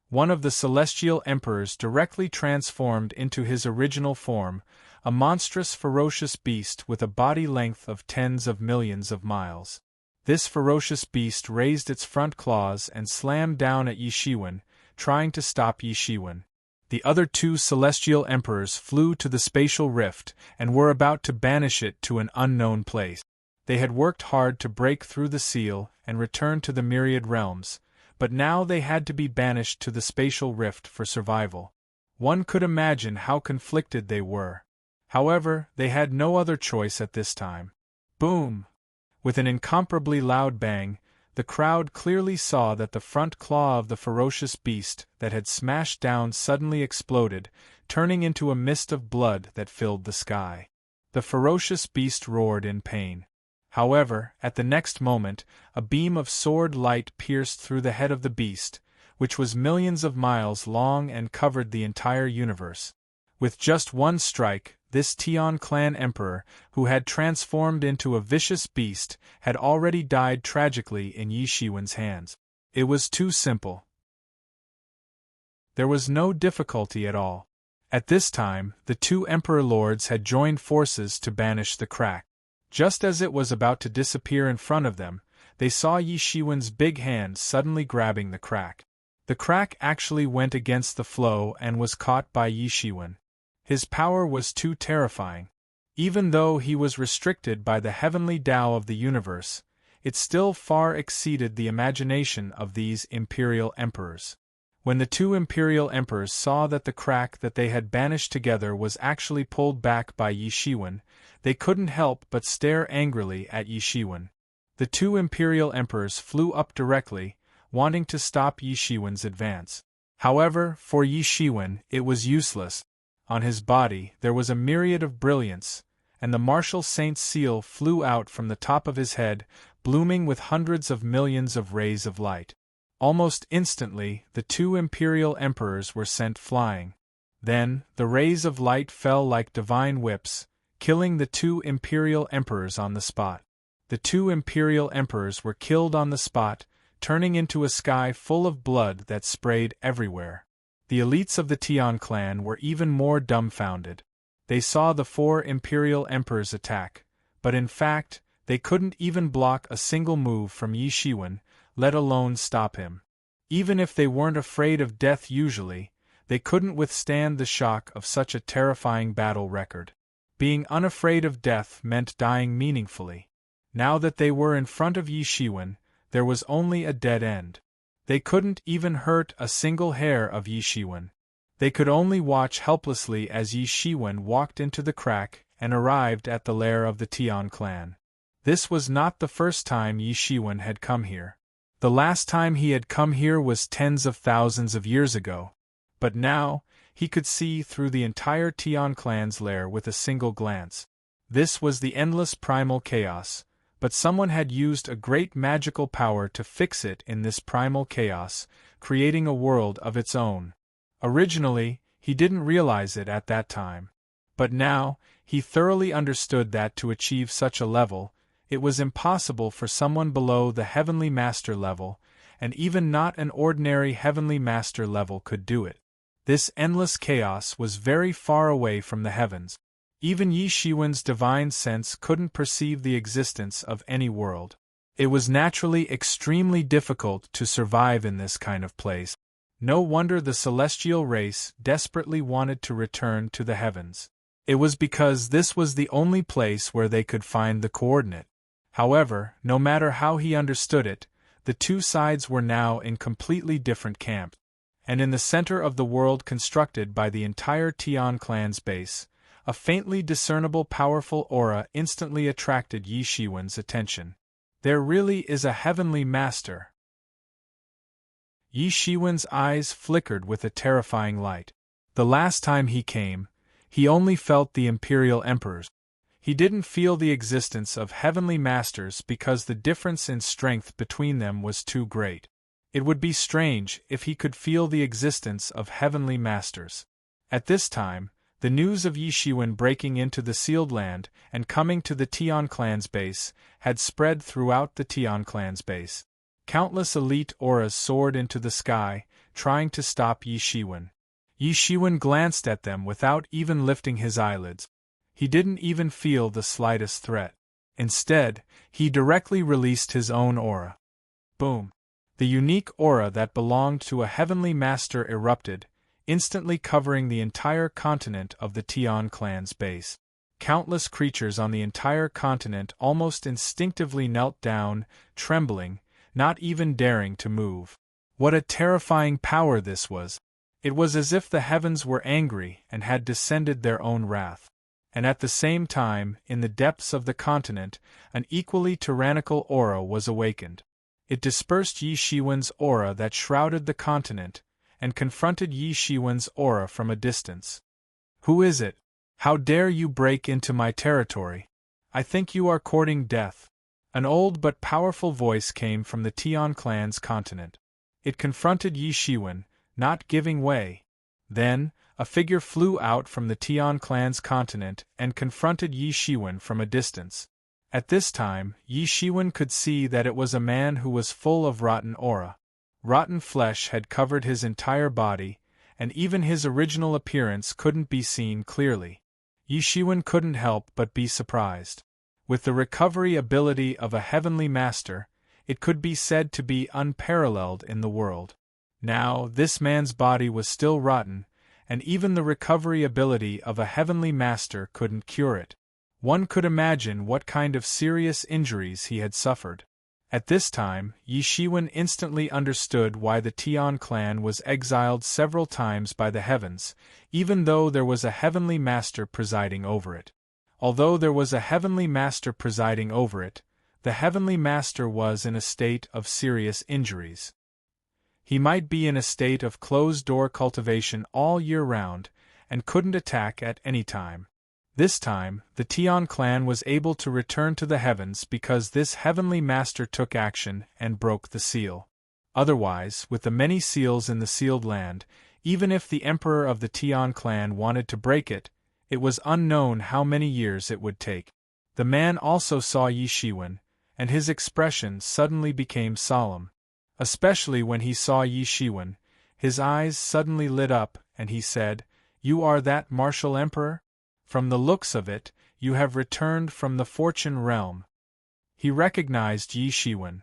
One of the celestial emperors directly transformed into his original form, a monstrous ferocious beast with a body length of tens of millions of miles. This ferocious beast raised its front claws and slammed down at Yi Shiwen, trying to stop Yi Shiwen. The other two celestial emperors flew to the spatial rift and were about to banish it to an unknown place. They had worked hard to break through the seal and return to the myriad realms, but now they had to be banished to the spatial rift for survival. One could imagine how conflicted they were. However, they had no other choice at this time. Boom! With an incomparably loud bang, the crowd clearly saw that the front claw of the ferocious beast that had smashed down suddenly exploded, turning into a mist of blood that filled the sky. The ferocious beast roared in pain. However, at the next moment, a beam of sword light pierced through the head of the beast, which was millions of miles long and covered the entire universe. With just one strike, this Tian clan emperor, who had transformed into a vicious beast, had already died tragically in Yi Shiwen's hands. It was too simple. There was no difficulty at all. At this time, the two emperor lords had joined forces to banish the crack. Just as it was about to disappear in front of them, they saw Yi Shiwen's big hand suddenly grabbing the crack. The crack actually went against the flow and was caught by Yi Shiwen. His power was too terrifying. Even though he was restricted by the heavenly Tao of the universe, it still far exceeded the imagination of these imperial emperors. When the two imperial emperors saw that the crack that they had banished together was actually pulled back by Yi Shiwen, they couldn't help but stare angrily at Yi Shiwen. The two imperial emperors flew up directly, wanting to stop Yi Shiwen's advance. However, for Yi Shiwen, it was useless. On his body there was a myriad of brilliance, and the martial saint's seal flew out from the top of his head, blooming with hundreds of millions of rays of light. Almost instantly, the two imperial emperors were sent flying. Then, the rays of light fell like divine whips, killing the two imperial emperors on the spot. The two imperial emperors were killed on the spot, turning into a sky full of blood that sprayed everywhere. The elites of the Tian clan were even more dumbfounded. They saw the four imperial emperors attack, but in fact, they couldn't even block a single move from Yi Shiwen, let alone stop him. Even if they weren't afraid of death usually, they couldn't withstand the shock of such a terrifying battle record. Being unafraid of death meant dying meaningfully. Now that they were in front of Yi Shiwen, there was only a dead end. They couldn't even hurt a single hair of Yi Shiwen. They could only watch helplessly as Yi Shiwen walked into the crack and arrived at the lair of the Tian clan. This was not the first time Yi Shiwen had come here. The last time he had come here was tens of thousands of years ago. But now, he could see through the entire Tian clan's lair with a single glance. This was the endless primal chaos, but someone had used a great magical power to fix it in this primal chaos, creating a world of its own. Originally, he didn't realize it at that time. But now, he thoroughly understood that to achieve such a level, it was impossible for someone below the Heavenly Master level, and even not an ordinary Heavenly Master level could do it. This endless chaos was very far away from the heavens. Even Yi Shiwen's divine sense couldn't perceive the existence of any world. It was naturally extremely difficult to survive in this kind of place. No wonder the celestial race desperately wanted to return to the heavens. It was because this was the only place where they could find the coordinate. However, no matter how he understood it, the two sides were now in completely different camps. And in the center of the world constructed by the entire Tian clan's base, a faintly discernible powerful aura instantly attracted Yi Shiwen's attention. There really is a heavenly master. Yi Shiwen's eyes flickered with a terrifying light. The last time he came, he only felt the imperial emperors. He didn't feel the existence of heavenly masters because the difference in strength between them was too great. It would be strange if he could feel the existence of heavenly masters. At this time, the news of Yi Shiwen breaking into the sealed land and coming to the Tian clan's base had spread throughout the Tian clan's base. Countless elite auras soared into the sky, trying to stop Yi Shiwen. Yi Shiwen glanced at them without even lifting his eyelids. He didn't even feel the slightest threat. Instead, he directly released his own aura. Boom! The unique aura that belonged to a heavenly master erupted, instantly covering the entire continent of the Tian clan's base. Countless creatures on the entire continent almost instinctively knelt down, trembling, not even daring to move. What a terrifying power this was! It was as if the heavens were angry and had descended their own wrath. And at the same time, in the depths of the continent, an equally tyrannical aura was awakened. It dispersed Yi Shiwen's aura that shrouded the continent, and confronted Yi Shiwen's aura from a distance. "Who is it? How dare you break into my territory? I think you are courting death." An old but powerful voice came from the Tian clan's continent. It confronted Yi Shiwen, not giving way. Then, a figure flew out from the Tian clan's continent and confronted Yi Shiwen from a distance. At this time, Yi Shiwen could see that it was a man who was full of rotten aura. Rotten flesh had covered his entire body, and even his original appearance couldn't be seen clearly. Yi Shiwen couldn't help but be surprised. With the recovery ability of a heavenly master, it could be said to be unparalleled in the world. Now, this man's body was still rotten, and even the recovery ability of a heavenly master couldn't cure it. One could imagine what kind of serious injuries he had suffered. At this time, Yi Shiwen instantly understood why the Tian clan was exiled several times by the heavens, even though there was a heavenly master presiding over it. Although there was a heavenly master presiding over it, the heavenly master was in a state of serious injuries. He might be in a state of closed-door cultivation all year round, and couldn't attack at any time. This time, the Tian clan was able to return to the heavens because this heavenly master took action and broke the seal. Otherwise, with the many seals in the sealed land, even if the emperor of the Tian clan wanted to break it, it was unknown how many years it would take. The man also saw Yi Shiwen, and his expression suddenly became solemn. Especially when he saw Yi Shiwen, his eyes suddenly lit up, and he said, "You are that martial emperor? From the looks of it, you have returned from the fortune realm." He recognized Yi Shiwen.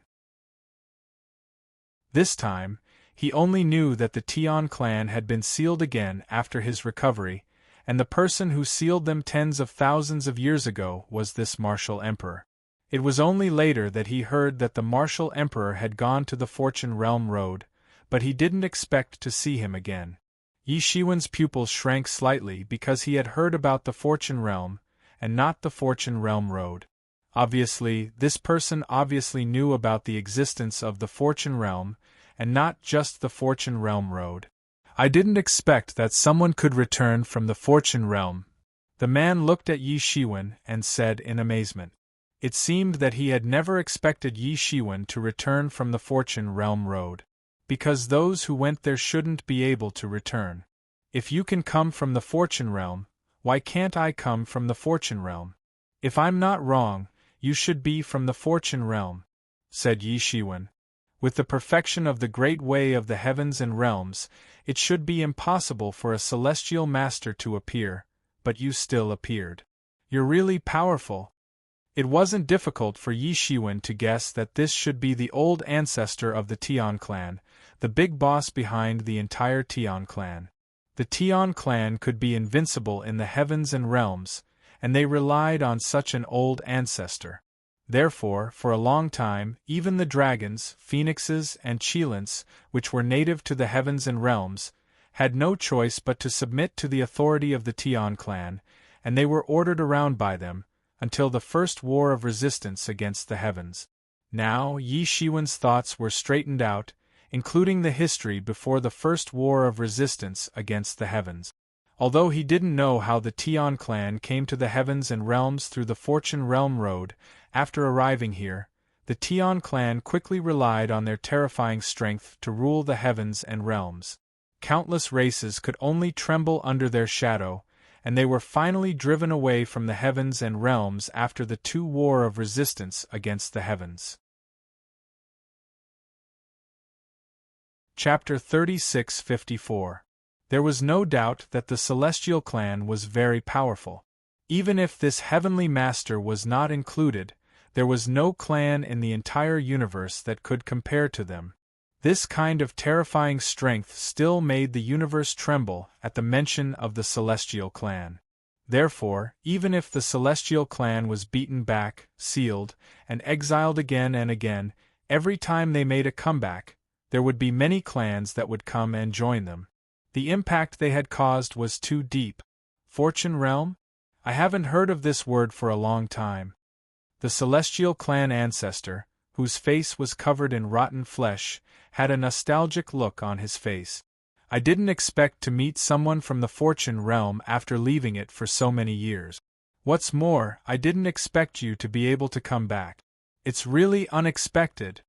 This time, he only knew that the Tian clan had been sealed again after his recovery, and the person who sealed them tens of thousands of years ago was this martial emperor. It was only later that he heard that the martial emperor had gone to the Fortune Realm Road, but he didn't expect to see him again. Yi Shiwen's pupils shrank slightly because he had heard about the Fortune Realm, and not the Fortune Realm Road. Obviously, this person obviously knew about the existence of the Fortune Realm, and not just the Fortune Realm Road. "I didn't expect that someone could return from the Fortune Realm." The man looked at Yi Shiwen and said in amazement. It seemed that he had never expected Yi Shiwen to return from the Fortune Realm Road. Because those who went there shouldn't be able to return. If you can come from the Fortune Realm, why can't I come from the Fortune Realm? If I'm not wrong, you should be from the Fortune Realm, said Yi Shiwen. With the perfection of the great way of the heavens and realms, it should be impossible for a celestial master to appear, but you still appeared. You're really powerful. It wasn't difficult for Yi Shiwen to guess that this should be the old ancestor of the Tian clan, the big boss behind the entire Tian clan. The Tian clan could be invincible in the heavens and realms, and they relied on such an old ancestor. Therefore, for a long time, even the dragons, phoenixes, and cheilants, which were native to the heavens and realms, had no choice but to submit to the authority of the Tian clan, and they were ordered around by them, until the first war of resistance against the heavens. Now, Yi Shiwen's thoughts were straightened out, including the history before the first war of resistance against the heavens. Although he didn't know how the Tian clan came to the heavens and realms through the Fortune Realm Road, after arriving here, the Tian clan quickly relied on their terrifying strength to rule the heavens and realms. Countless races could only tremble under their shadow, and they were finally driven away from the heavens and realms after the war of resistance against the heavens. Chapter 36:54. There was no doubt that the Celestial Clan was very powerful. Even if this heavenly master was not included, there was no clan in the entire universe that could compare to them. This kind of terrifying strength still made the universe tremble at the mention of the Celestial Clan. Therefore, even if the Celestial Clan was beaten back, sealed, and exiled again and again, every time they made a comeback, there would be many clans that would come and join them. The impact they had caused was too deep. Fortune Realm? I haven't heard of this word for a long time. The Celestial Clan ancestor, whose face was covered in rotten flesh, had a nostalgic look on his face. I didn't expect to meet someone from the Fortune Realm after leaving it for so many years. What's more, I didn't expect you to be able to come back. It's really unexpected.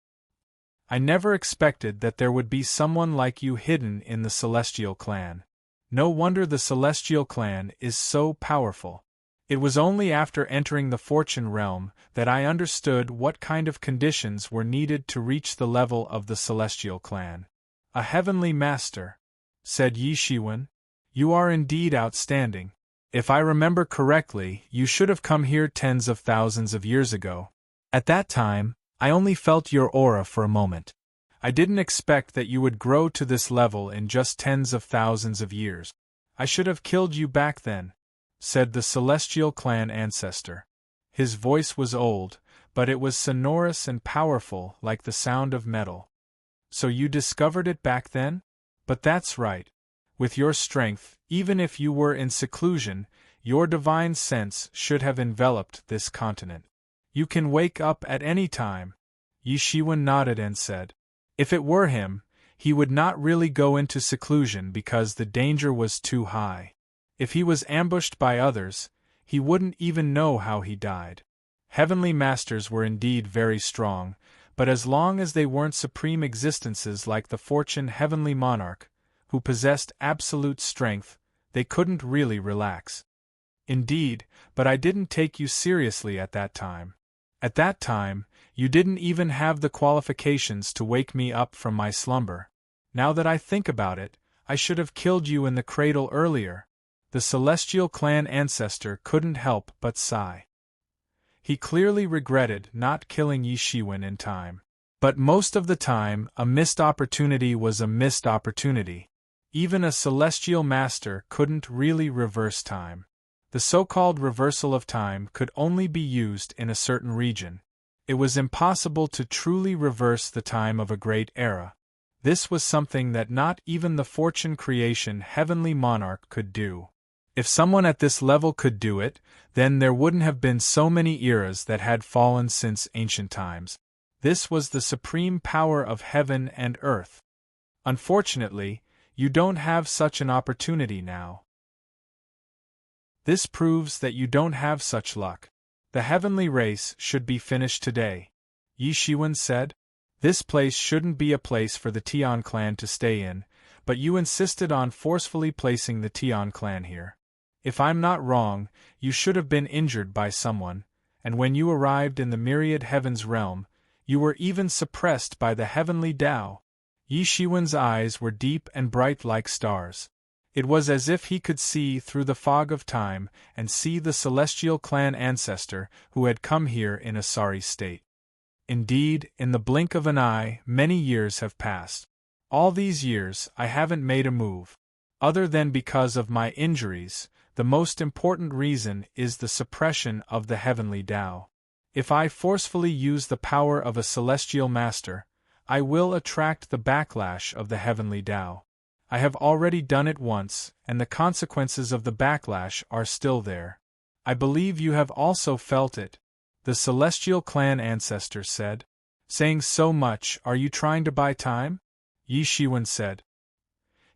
I never expected that there would be someone like you hidden in the Celestial Clan. No wonder the Celestial Clan is so powerful. It was only after entering the Fortune Realm that I understood what kind of conditions were needed to reach the level of the Celestial Clan. A heavenly master, said Yi Shiwen. You are indeed outstanding. If I remember correctly, you should have come here tens of thousands of years ago. At that time, I only felt your aura for a moment. I didn't expect that you would grow to this level in just tens of thousands of years. I should have killed you back then, said the Celestial Clan ancestor. His voice was old, but it was sonorous and powerful like the sound of metal. So you discovered it back then? But that's right. With your strength, even if you were in seclusion, your divine sense should have enveloped this continent. You can wake up at any time. Yi Shiwen nodded and said, if it were him, he would not really go into seclusion because the danger was too high. If he was ambushed by others, he wouldn't even know how he died. Heavenly masters were indeed very strong, but as long as they weren't supreme existences like the Fortune Heavenly Monarch, who possessed absolute strength, they couldn't really relax. Indeed, but I didn't take you seriously at that time. At that time, you didn't even have the qualifications to wake me up from my slumber. Now that I think about it, I should have killed you in the cradle earlier. The celestial clan ancestor couldn't help but sigh. He clearly regretted not killing Yi Shiwen in time. But most of the time, a missed opportunity was a missed opportunity. Even a celestial master couldn't really reverse time. The so-called reversal of time could only be used in a certain region. It was impossible to truly reverse the time of a great era. This was something that not even the Fortune Creation Heavenly Monarch could do. If someone at this level could do it, then there wouldn't have been so many eras that had fallen since ancient times. This was the supreme power of heaven and earth. Unfortunately, you don't have such an opportunity now. This proves that you don't have such luck. The heavenly race should be finished today, Yi Shiwen said. This place shouldn't be a place for the Tian clan to stay in, but you insisted on forcefully placing the Tian clan here. If I'm not wrong, you should have been injured by someone, and when you arrived in the myriad heavens realm, you were even suppressed by the heavenly Tao. Yi Shiwen's eyes were deep and bright like stars. It was as if he could see through the fog of time and see the celestial clan ancestor who had come here in a sorry state. Indeed, in the blink of an eye, many years have passed. All these years, I haven't made a move. Other than because of my injuries, the most important reason is the suppression of the heavenly Tao. If I forcefully use the power of a celestial master, I will attract the backlash of the heavenly Tao. I have already done it once, and the consequences of the backlash are still there. I believe you have also felt it, the celestial clan ancestor said. Saying so much, are you trying to buy time? Yi Shiwen said.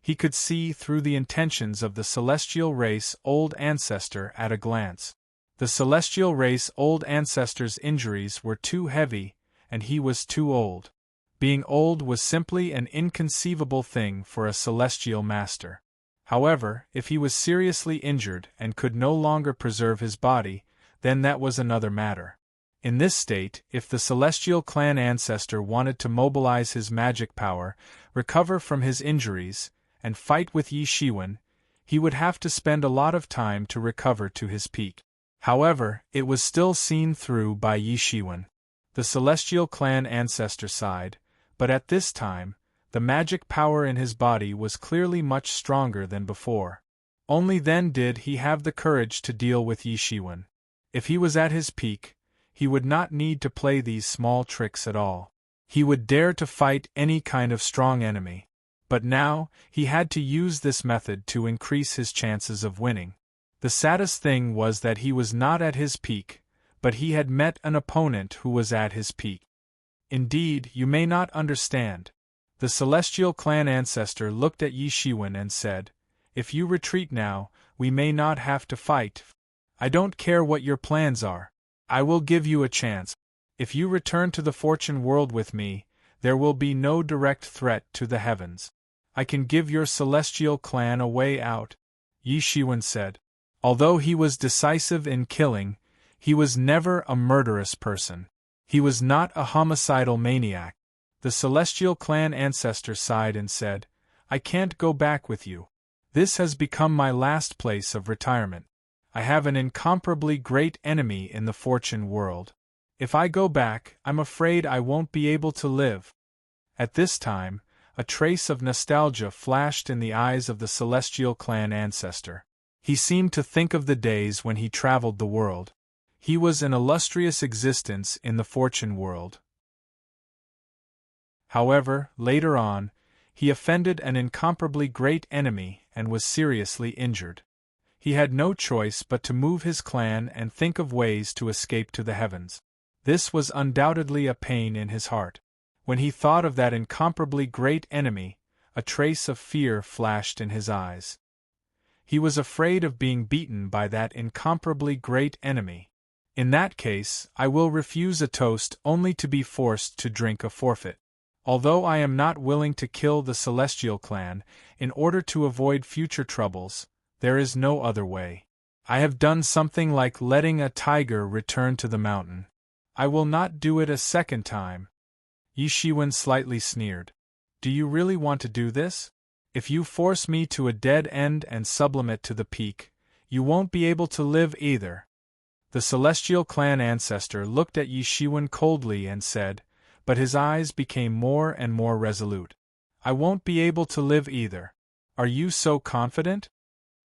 He could see through the intentions of the celestial race old ancestor at a glance. The celestial race old ancestor's injuries were too heavy, and he was too old. Being old was simply an inconceivable thing for a celestial master. However, if he was seriously injured and could no longer preserve his body, then that was another matter. In this state, if the celestial clan ancestor wanted to mobilize his magic power, recover from his injuries, and fight with Yi Shiwen, he would have to spend a lot of time to recover to his peak. However, it was still seen through by Yi Shiwen. The celestial clan ancestor sighed, but at this time, the magic power in his body was clearly much stronger than before. Only then did he have the courage to deal with Yi Shiwen. If he was at his peak, he would not need to play these small tricks at all. He would dare to fight any kind of strong enemy. But now, he had to use this method to increase his chances of winning. The saddest thing was that he was not at his peak, but he had met an opponent who was at his peak. Indeed, you may not understand. The celestial clan ancestor looked at Yi Shiwen and said, "If you retreat now, we may not have to fight. I don't care what your plans are. I will give you a chance. If you return to the fortune world with me, there will be no direct threat to the heavens. I can give your celestial clan a way out," Yi Shiwen said. Although he was decisive in killing, he was never a murderous person. He was not a homicidal maniac. The celestial clan ancestor sighed and said, "I can't go back with you. This has become my last place of retirement. I have an incomparably great enemy in the fortune world. If I go back, I'm afraid I won't be able to live." At this time, a trace of nostalgia flashed in the eyes of the celestial clan ancestor. He seemed to think of the days when he traveled the world. He was an illustrious existence in the fortune world. However, later on, he offended an incomparably great enemy and was seriously injured. He had no choice but to move his clan and think of ways to escape to the heavens. This was undoubtedly a pain in his heart. When he thought of that incomparably great enemy, a trace of fear flashed in his eyes. He was afraid of being beaten by that incomparably great enemy. In that case, I will refuse a toast only to be forced to drink a forfeit. Although I am not willing to kill the Celestial clan, in order to avoid future troubles, there is no other way. I have done something like letting a tiger return to the mountain. I will not do it a second time. Yi Shiwen slightly sneered. Do you really want to do this? If you force me to a dead end and sublimate to the peak, you won't be able to live either. The Celestial clan ancestor looked at Yi Shiwen coldly and said, but his eyes became more and more resolute. I won't be able to live either. Are you so confident?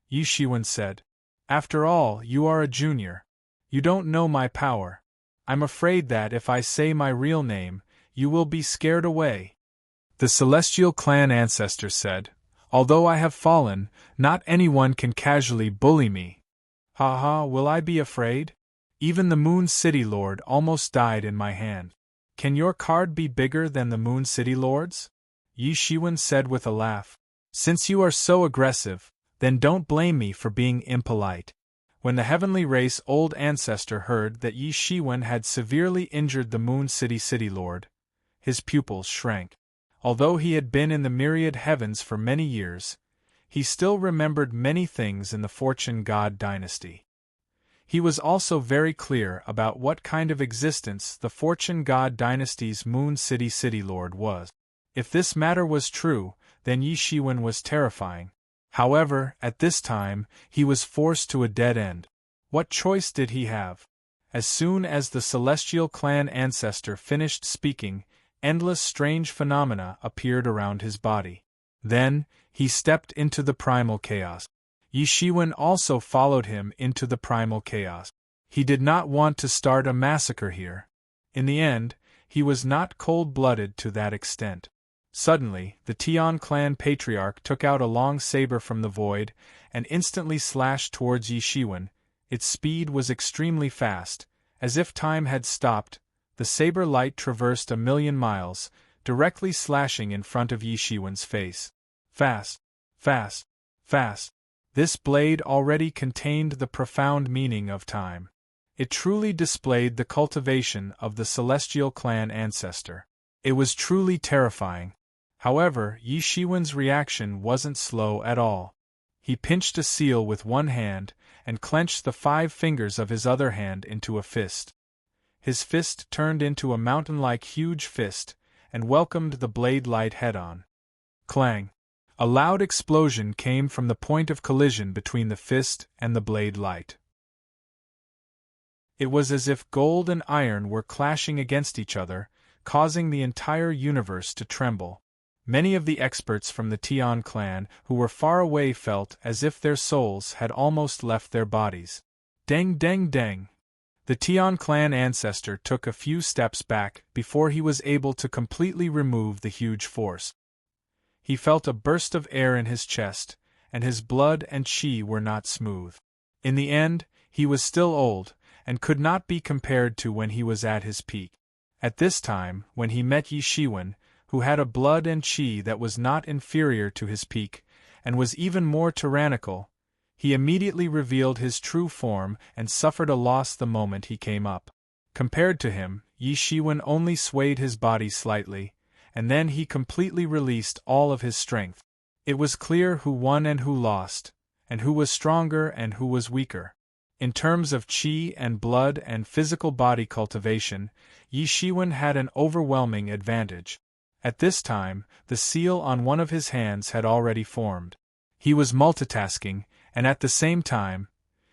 Yi Shiwen said. After all, you are a junior. You don't know my power. I'm afraid that if I say my real name, you will be scared away. The Celestial clan ancestor said, although I have fallen, not anyone can casually bully me. Ha ha, will I be afraid? Even the Moon City Lord almost died in my hand. Can your card be bigger than the Moon City Lord's? Yi Shiwen said with a laugh. Since you are so aggressive, then don't blame me for being impolite. When the Heavenly Race Old Ancestor heard that Yi Shiwen had severely injured the Moon City Lord, his pupils shrank. Although he had been in the myriad heavens for many years, he still remembered many things in the Fortune God dynasty. He was also very clear about what kind of existence the Fortune God dynasty's Moon City Lord was. If this matter was true, then Yi Shiwen was terrifying. However, at this time, he was forced to a dead end. What choice did he have? As soon as the Celestial clan ancestor finished speaking, endless strange phenomena appeared around his body. Then, he stepped into the primal chaos. Yi Shiwen also followed him into the primal chaos. He did not want to start a massacre here. In the end, he was not cold-blooded to that extent. Suddenly, the Tian clan patriarch took out a long saber from the void and instantly slashed towards Yi Shiwen. Its speed was extremely fast, as if time had stopped. The saber light traversed 1,000,000 miles, directly slashing in front of Yi Shiwen's face. Fast, fast, fast. This blade already contained the profound meaning of time. It truly displayed the cultivation of the Celestial clan ancestor. It was truly terrifying. However, Yi Shiwen's reaction wasn't slow at all. He pinched a seal with one hand and clenched the 5 fingers of his other hand into a fist. His fist turned into a mountain-like huge fist and welcomed the blade light head-on. Clang! A loud explosion came from the point of collision between the fist and the blade light. It was as if gold and iron were clashing against each other, causing the entire universe to tremble. Many of the experts from the Tian clan who were far away felt as if their souls had almost left their bodies. Deng deng deng! The Tian clan ancestor took a few steps back before he was able to completely remove the huge force. He felt a burst of air in his chest, and his blood and chi were not smooth. In the end, he was still old, and could not be compared to when he was at his peak. At this time, when he met Yi Shiwen, who had a blood and chi that was not inferior to his peak, and was even more tyrannical, he immediately revealed his true form and suffered a loss the moment he came up. Compared to him, Yi Shiwen only swayed his body slightly, and then he completely released all of his strength. It was clear who won and who lost, and who was stronger and who was weaker. In terms of chi and blood and physical body cultivation, Yi Shiwen had an overwhelming advantage. At this time, the seal on one of his hands had already formed. He was multitasking, and at the same time,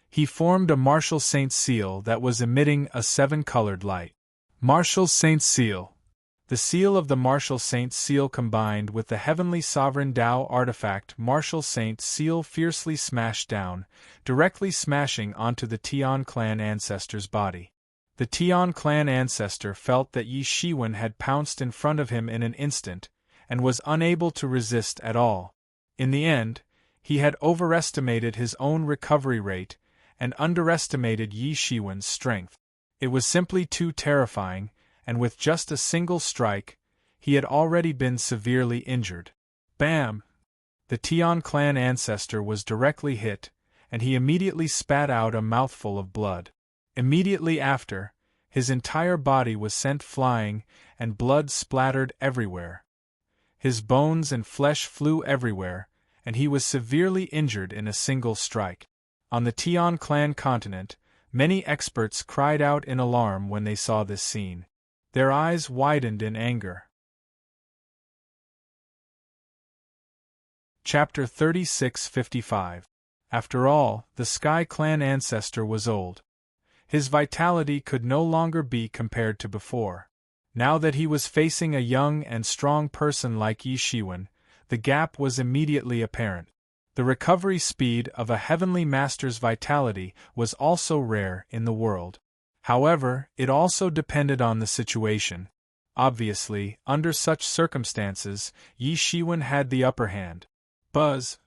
he formed a Martial Saint seal that was emitting a 7-colored light. Martial Saint seal. The seal of the Martial Saint seal combined with the Heavenly Sovereign Tao artifact Martial Saint seal fiercely smashed down, directly smashing onto the Tian clan ancestor's body. The Tian clan ancestor felt that Yi Shiwen had pounced in front of him in an instant, and was unable to resist at all. In the end, he had overestimated his own recovery rate, and underestimated Yi Shiwen's strength. It was simply too terrifying, and with just a single strike, he had already been severely injured. Bam! The Tian clan ancestor was directly hit, and he immediately spat out a mouthful of blood. Immediately after, his entire body was sent flying, and blood splattered everywhere. His bones and flesh flew everywhere, and he was severely injured in a single strike. On the Tian clan continent, many experts cried out in alarm when they saw this scene. Their eyes widened in anger. Chapter 36:55. After all, the Sky Clan ancestor was old. His vitality could no longer be compared to before. Now that he was facing a young and strong person like Yi Shiwen, the gap was immediately apparent. The recovery speed of a heavenly master's vitality was also rare in the world. However, it also depended on the situation. Obviously, under such circumstances, Yi Shiwen had the upper hand. Buzz!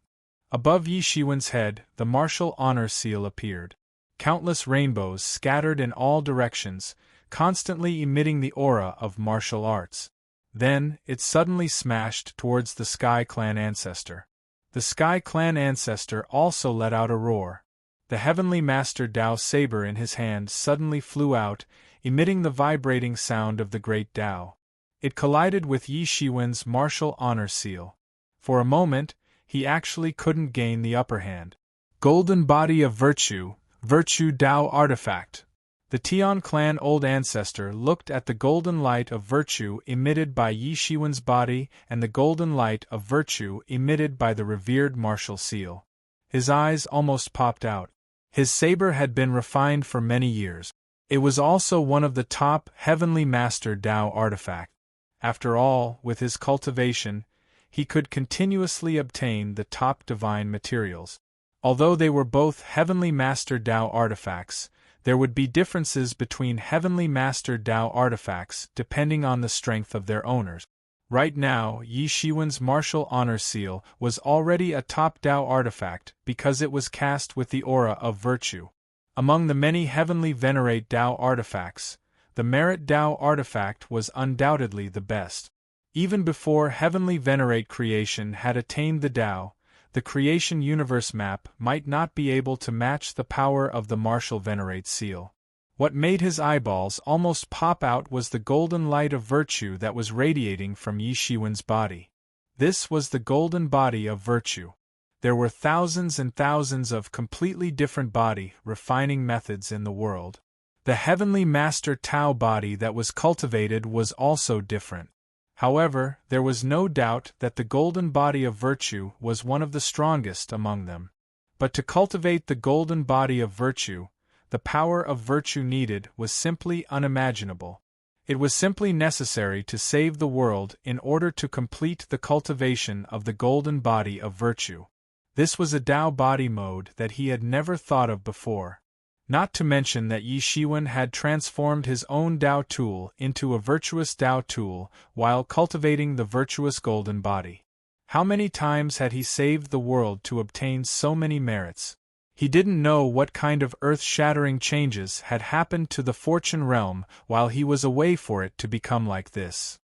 Above Yi Shiwen's head, the martial honor seal appeared. Countless rainbows scattered in all directions, constantly emitting the aura of martial arts. Then, it suddenly smashed towards the Sky Clan ancestor. The Sky Clan ancestor also let out a roar. The Heavenly Master Tao saber in his hand suddenly flew out, emitting the vibrating sound of the Great Tao. It collided with Yi Shiwen's martial honor seal. For a moment, he actually couldn't gain the upper hand. Golden Body of Virtue, Virtue Tao Artifact. The Tian clan old ancestor looked at the golden light of virtue emitted by Yi Shiwen's body and the golden light of virtue emitted by the revered martial seal. His eyes almost popped out. His saber had been refined for many years. It was also one of the top Heavenly Master Tao artifacts. After all, with his cultivation, he could continuously obtain the top divine materials. Although they were both Heavenly Master Tao artifacts, there would be differences between Heavenly Master Tao artifacts depending on the strength of their owners. Right now, Yi Shiwen's martial honor seal was already a top Tao artifact because it was cast with the aura of virtue. Among the many Heavenly Venerate Tao artifacts, the Merit Tao artifact was undoubtedly the best. Even before Heavenly Venerate creation had attained the Tao, the creation universe map might not be able to match the power of the martial Venerate seal. What made his eyeballs almost pop out was the golden light of virtue that was radiating from Yi Shiwen's body. This was the golden body of virtue. There were thousands and thousands of completely different body refining methods in the world. The Heavenly Master Tao body that was cultivated was also different. However, there was no doubt that the golden body of virtue was one of the strongest among them. But to cultivate the golden body of virtue, the power of virtue needed was simply unimaginable. It was simply necessary to save the world in order to complete the cultivation of the golden body of virtue. This was a Tao body mode that he had never thought of before. Not to mention that Yi Shiwen had transformed his own Tao tool into a virtuous Tao tool while cultivating the virtuous golden body. How many times had he saved the world to obtain so many merits? He didn't know what kind of earth-shattering changes had happened to the fortune realm while he was away for it to become like this.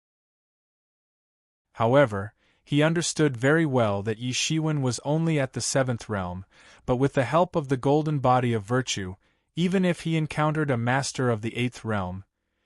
However, he understood very well that Yi Shiwen was only at the 7th realm, but with the help of the golden body of virtue, even if he encountered a master of the 8th realm,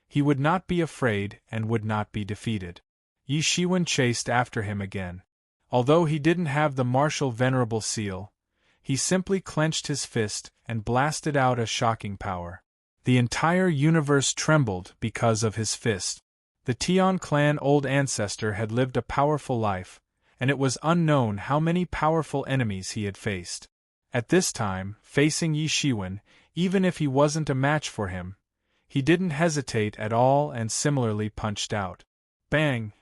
he would not be afraid and would not be defeated. Yi Shiwen chased after him again. Although he didn't have the martial venerable seal, he simply clenched his fist and blasted out a shocking power. The entire universe trembled because of his fist. The Tian clan old ancestor had lived a powerful life, and it was unknown how many powerful enemies he had faced. At this time, facing Yi Shiwen, even if he wasn't a match for him, he didn't hesitate at all and similarly punched out. Bang!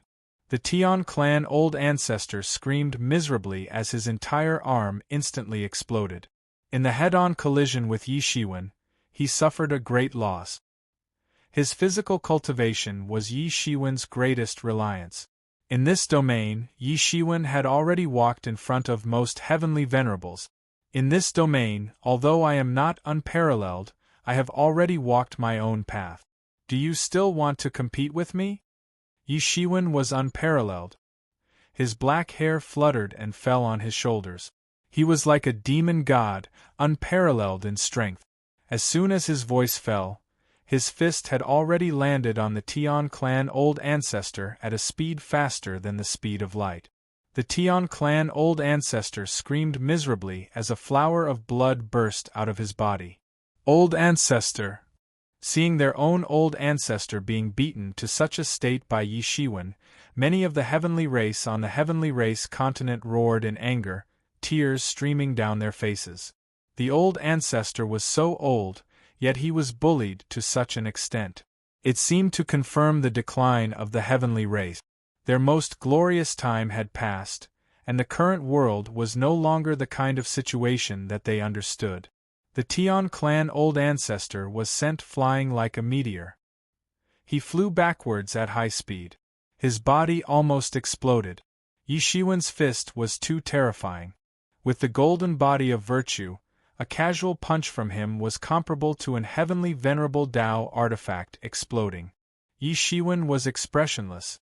The Tian clan old ancestor screamed miserably as his entire arm instantly exploded. In the head-on collision with Yi Shiwen, he suffered a great loss. His physical cultivation was Yi Shiwen's greatest reliance. In this domain, Yi Shiwen had already walked in front of most heavenly venerables. In this domain, although I am not unparalleled, I have already walked my own path. Do you still want to compete with me? Yi Shiwen was unparalleled. His black hair fluttered and fell on his shoulders. He was like a demon god, unparalleled in strength. As soon as his voice fell, his fist had already landed on the Tian clan old ancestor at a speed faster than the speed of light. The Tian clan old ancestor screamed miserably as a flower of blood burst out of his body. Old ancestor! Seeing their own old ancestor being beaten to such a state by Yi Shiwen, many of the heavenly race on the heavenly race continent roared in anger, tears streaming down their faces. The old ancestor was so old, yet he was bullied to such an extent. It seemed to confirm the decline of the heavenly race. Their most glorious time had passed, and the current world was no longer the kind of situation that they understood. The Tian clan old ancestor was sent flying like a meteor. He flew backwards at high speed. His body almost exploded. Yi Shiwen's fist was too terrifying. With the golden body of virtue, a casual punch from him was comparable to an heavenly venerable Tao artifact exploding. Yi Shiwen was expressionless.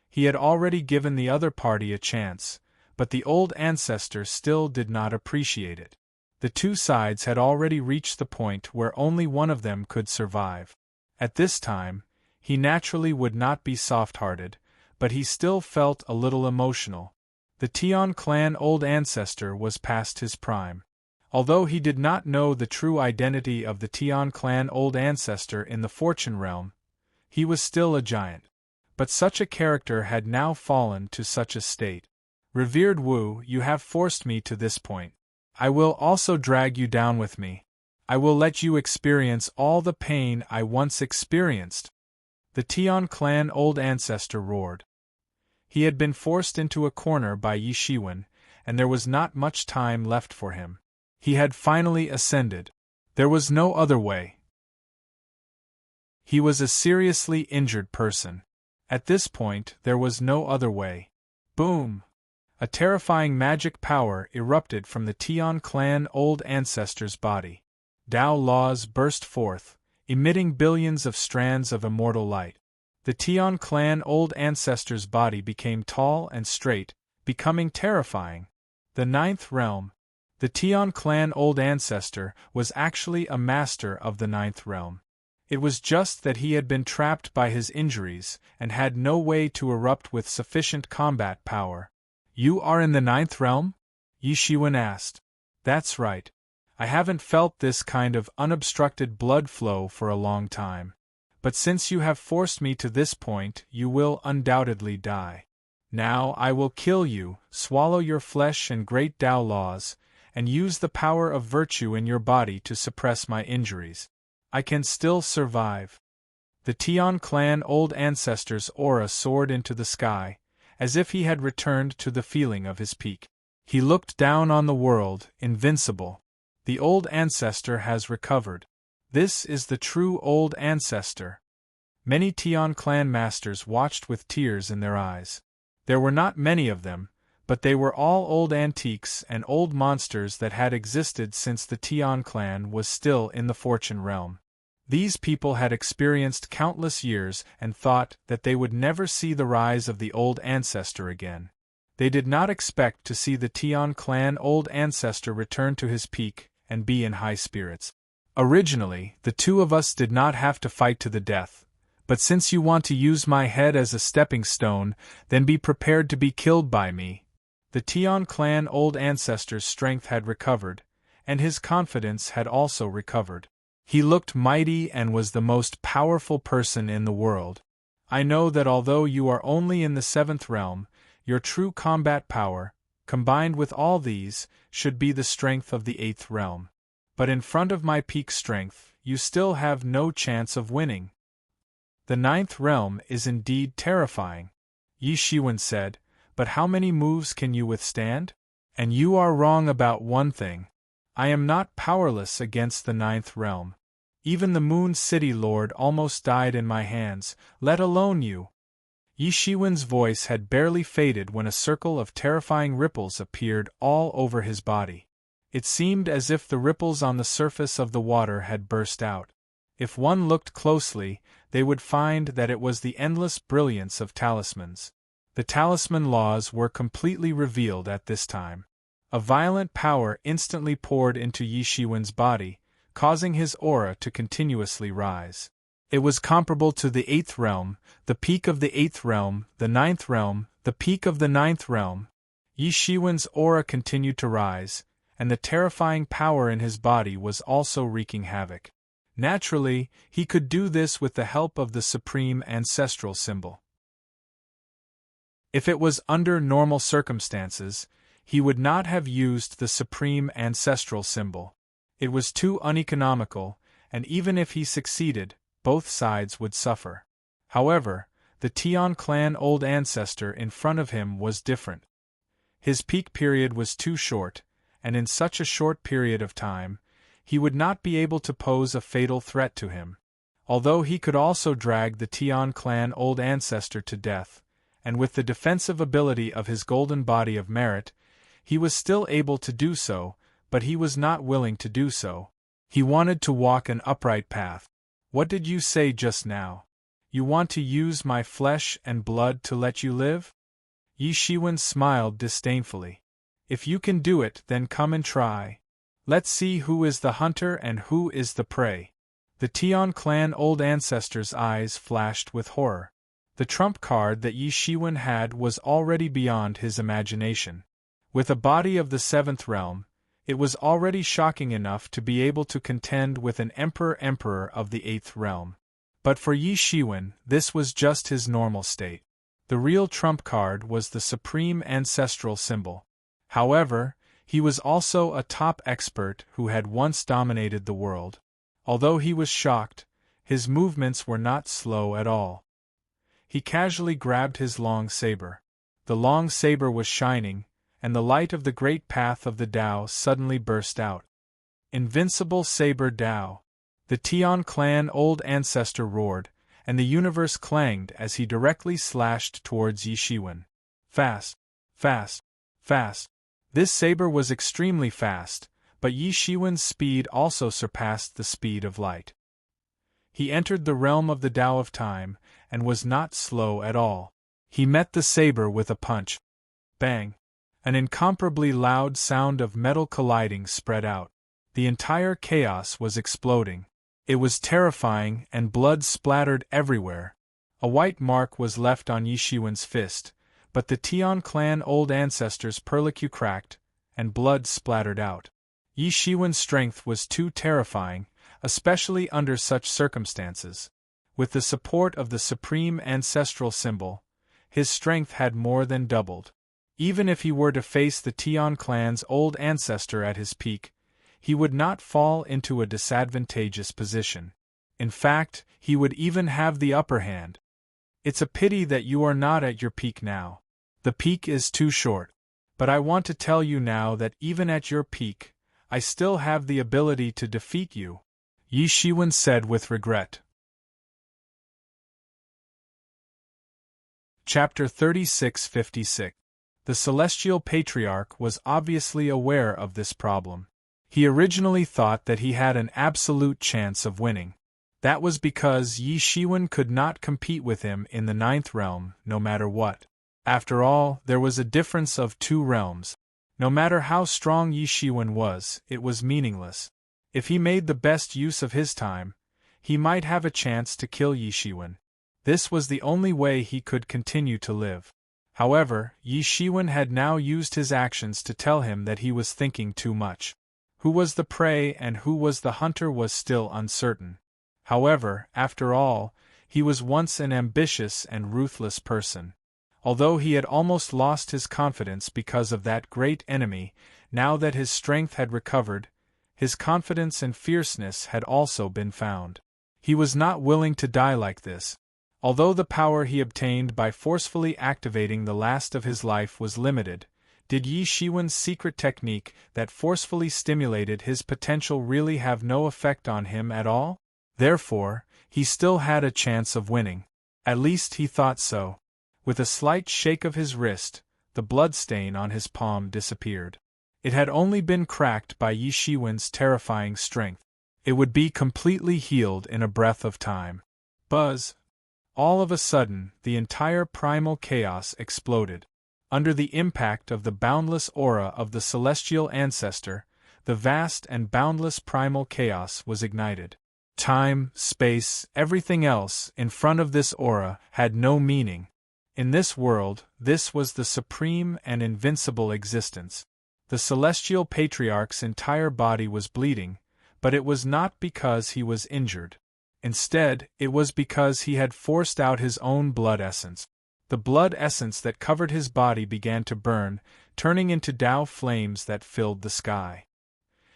He had already given the other party a chance, but the old ancestor still did not appreciate it. The two sides had already reached the point where only one of them could survive. At this time, he naturally would not be soft-hearted, but he still felt a little emotional. The Tian clan old ancestor was past his prime. Although he did not know the true identity of the Tian clan old ancestor in the fortune realm, he was still a giant. But such a character had now fallen to such a state. Revered Wu, you have forced me to this point. I will also drag you down with me. I will let you experience all the pain I once experienced. The Tian clan old ancestor roared. He had been forced into a corner by Yi Shiwen, and there was not much time left for him. He had finally ascended. There was no other way. He was a seriously injured person. At this point, there was no other way. Boom! A terrifying magic power erupted from the Tian clan old ancestor's body. Tao laws burst forth, emitting billions of strands of immortal light. The Tian clan old ancestor's body became tall and straight, becoming terrifying. The ninth realm. The Tian clan old ancestor was actually a master of the ninth realm. It was just that he had been trapped by his injuries and had no way to erupt with sufficient combat power. You are in the ninth realm? Yi Shiwen asked. That's right. I haven't felt this kind of unobstructed blood flow for a long time. But since you have forced me to this point, you will undoubtedly die. Now I will kill you, swallow your flesh and great Tao laws, and use the power of virtue in your body to suppress my injuries. I can still survive. The Tian clan old ancestor's aura soared into the sky, as if he had returned to the feeling of his peak. He looked down on the world, invincible. The old ancestor has recovered. This is the true old ancestor. Many Tian clan masters watched with tears in their eyes. There were not many of them, but they were all old antiques and old monsters that had existed since the Tian clan was still in the fortune realm. These people had experienced countless years and thought that they would never see the rise of the old ancestor again. They did not expect to see the Tian clan old ancestor return to his peak and be in high spirits. Originally, the two of us did not have to fight to the death, but since you want to use my head as a stepping stone, then be prepared to be killed by me. The Tian clan old ancestor's strength had recovered, and his confidence had also recovered. He looked mighty and was the most powerful person in the world. I know that although you are only in the seventh realm, your true combat power, combined with all these, should be the strength of the eighth realm. But in front of my peak strength, you still have no chance of winning. The ninth realm is indeed terrifying, Yi Shiwen said, but how many moves can you withstand? And you are wrong about one thing. I am not powerless against the ninth realm. Even the Moon City Lord almost died in my hands, let alone you. Yi Shiwen's voice had barely faded when a circle of terrifying ripples appeared all over his body. It seemed as if the ripples on the surface of the water had burst out. If one looked closely, they would find that it was the endless brilliance of talismans. The talisman laws were completely revealed at this time. A violent power instantly poured into Yi Shiwen's body, causing his aura to continuously rise. It was comparable to the 8th realm, the peak of the 8th realm, the 9th realm, the peak of the 9th realm. Yi Shiwen's aura continued to rise, and the terrifying power in his body was also wreaking havoc. Naturally, he could do this with the help of the supreme ancestral symbol. If it was under normal circumstances, he would not have used the supreme ancestral symbol. It was too uneconomical, and even if he succeeded, both sides would suffer. However, the Tian clan old ancestor in front of him was different. His peak period was too short, and in such a short period of time, he would not be able to pose a fatal threat to him. Although he could also drag the Tian clan old ancestor to death, and with the defensive ability of his golden body of merit, he was still able to do so, but he was not willing to do so. He wanted to walk an upright path. What did you say just now? You want to use my flesh and blood to let you live? Yi Shiwen smiled disdainfully. If you can do it, then come and try. Let's see who is the hunter and who is the prey. The Tian clan old ancestor's eyes flashed with horror. The trump card that Yi Shiwen had was already beyond his imagination. With a body of the 7th realm, it was already shocking enough to be able to contend with an emperor of the 8th realm. But for Yi Shiwen, this was just his normal state. The real trump card was the supreme ancestral symbol. However, he was also a top expert who had once dominated the world. Although he was shocked, his movements were not slow at all. He casually grabbed his long saber. The long saber was shining, and the light of the great path of the Tao suddenly burst out. Invincible Saber Tao! The Tian clan old ancestor roared, and the universe clanged as he directly slashed towards Yi Shiwen. Fast, fast, fast. This saber was extremely fast, but Yi Shiwen's speed also surpassed the speed of light. He entered the realm of the Tao of Time, and was not slow at all. He met the saber with a punch. Bang! An incomparably loud sound of metal colliding spread out. The entire chaos was exploding. It was terrifying, and blood splattered everywhere. A white mark was left on Yi Shiwen's fist, but the Tian clan old ancestor's perlicue cracked, and blood splattered out. Yi Shiwen's strength was too terrifying, especially under such circumstances. With the support of the supreme ancestral symbol, his strength had more than doubled. Even if he were to face the Tian clan's old ancestor at his peak, he would not fall into a disadvantageous position. In fact, he would even have the upper hand. It's a pity that you are not at your peak now. The peak is too short. But I want to tell you now that even at your peak, I still have the ability to defeat you, Yi Shiwen said with regret. Chapter 3656. The Celestial Patriarch was obviously aware of this problem. He originally thought that he had an absolute chance of winning. That was because Yi Shiwen could not compete with him in the 9th realm, no matter what. After all, there was a difference of 2 realms. No matter how strong Yi Shiwen was, it was meaningless. If he made the best use of his time, he might have a chance to kill Yi Shiwen. This was the only way he could continue to live. However, Yi Shiwen had now used his actions to tell him that he was thinking too much. Who was the prey and who was the hunter was still uncertain. However, after all, he was once an ambitious and ruthless person. Although he had almost lost his confidence because of that great enemy, now that his strength had recovered, his confidence and fierceness had also been found. He was not willing to die like this. Although the power he obtained by forcefully activating the last of his life was limited, did Yi Shiwen's secret technique that forcefully stimulated his potential really have no effect on him at all? Therefore, he still had a chance of winning. At least he thought so. With a slight shake of his wrist, the bloodstain on his palm disappeared. It had only been cracked by Yi Shiwen's terrifying strength. It would be completely healed in a breath of time. Buzz! All of a sudden, the entire primal chaos exploded. Under the impact of the boundless aura of the celestial ancestor, the vast and boundless primal chaos was ignited. Time, space, everything else in front of this aura had no meaning. In this world, this was the supreme and invincible existence. The celestial patriarch's entire body was bleeding, but it was not because he was injured. Instead, it was because he had forced out his own blood essence. The blood essence that covered his body began to burn, turning into Tao flames that filled the sky.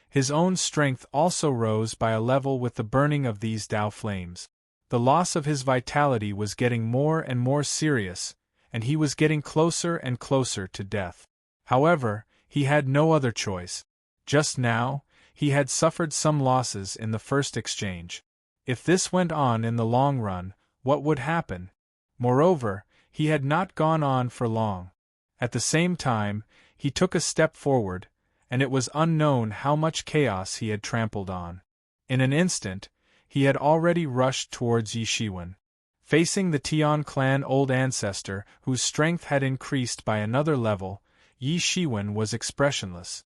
His own strength also rose by a level with the burning of these Tao flames. The loss of his vitality was getting more and more serious, and he was getting closer and closer to death. However, he had no other choice. Just now, he had suffered some losses in the first exchange. If this went on in the long run, what would happen? Moreover, he had not gone on for long. At the same time, he took a step forward, and it was unknown how much chaos he had trampled on. In an instant, he had already rushed towards Yi Shiwen. Facing the Tian clan old ancestor, whose strength had increased by another level, Yi Shiwen was expressionless.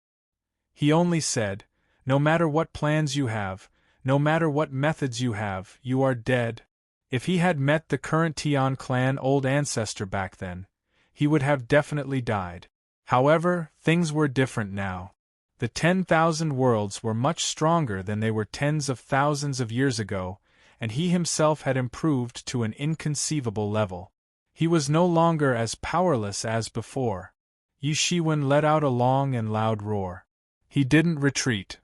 He only said, "No matter what plans you have, no matter what methods you have, you are dead." If he had met the current Tian clan old ancestor back then, he would have definitely died. However, things were different now. The 10,000 worlds were much stronger than they were tens of thousands of years ago, and he himself had improved to an inconceivable level. He was no longer as powerless as before. Yi Shiwen let out a long and loud roar. He didn't retreat.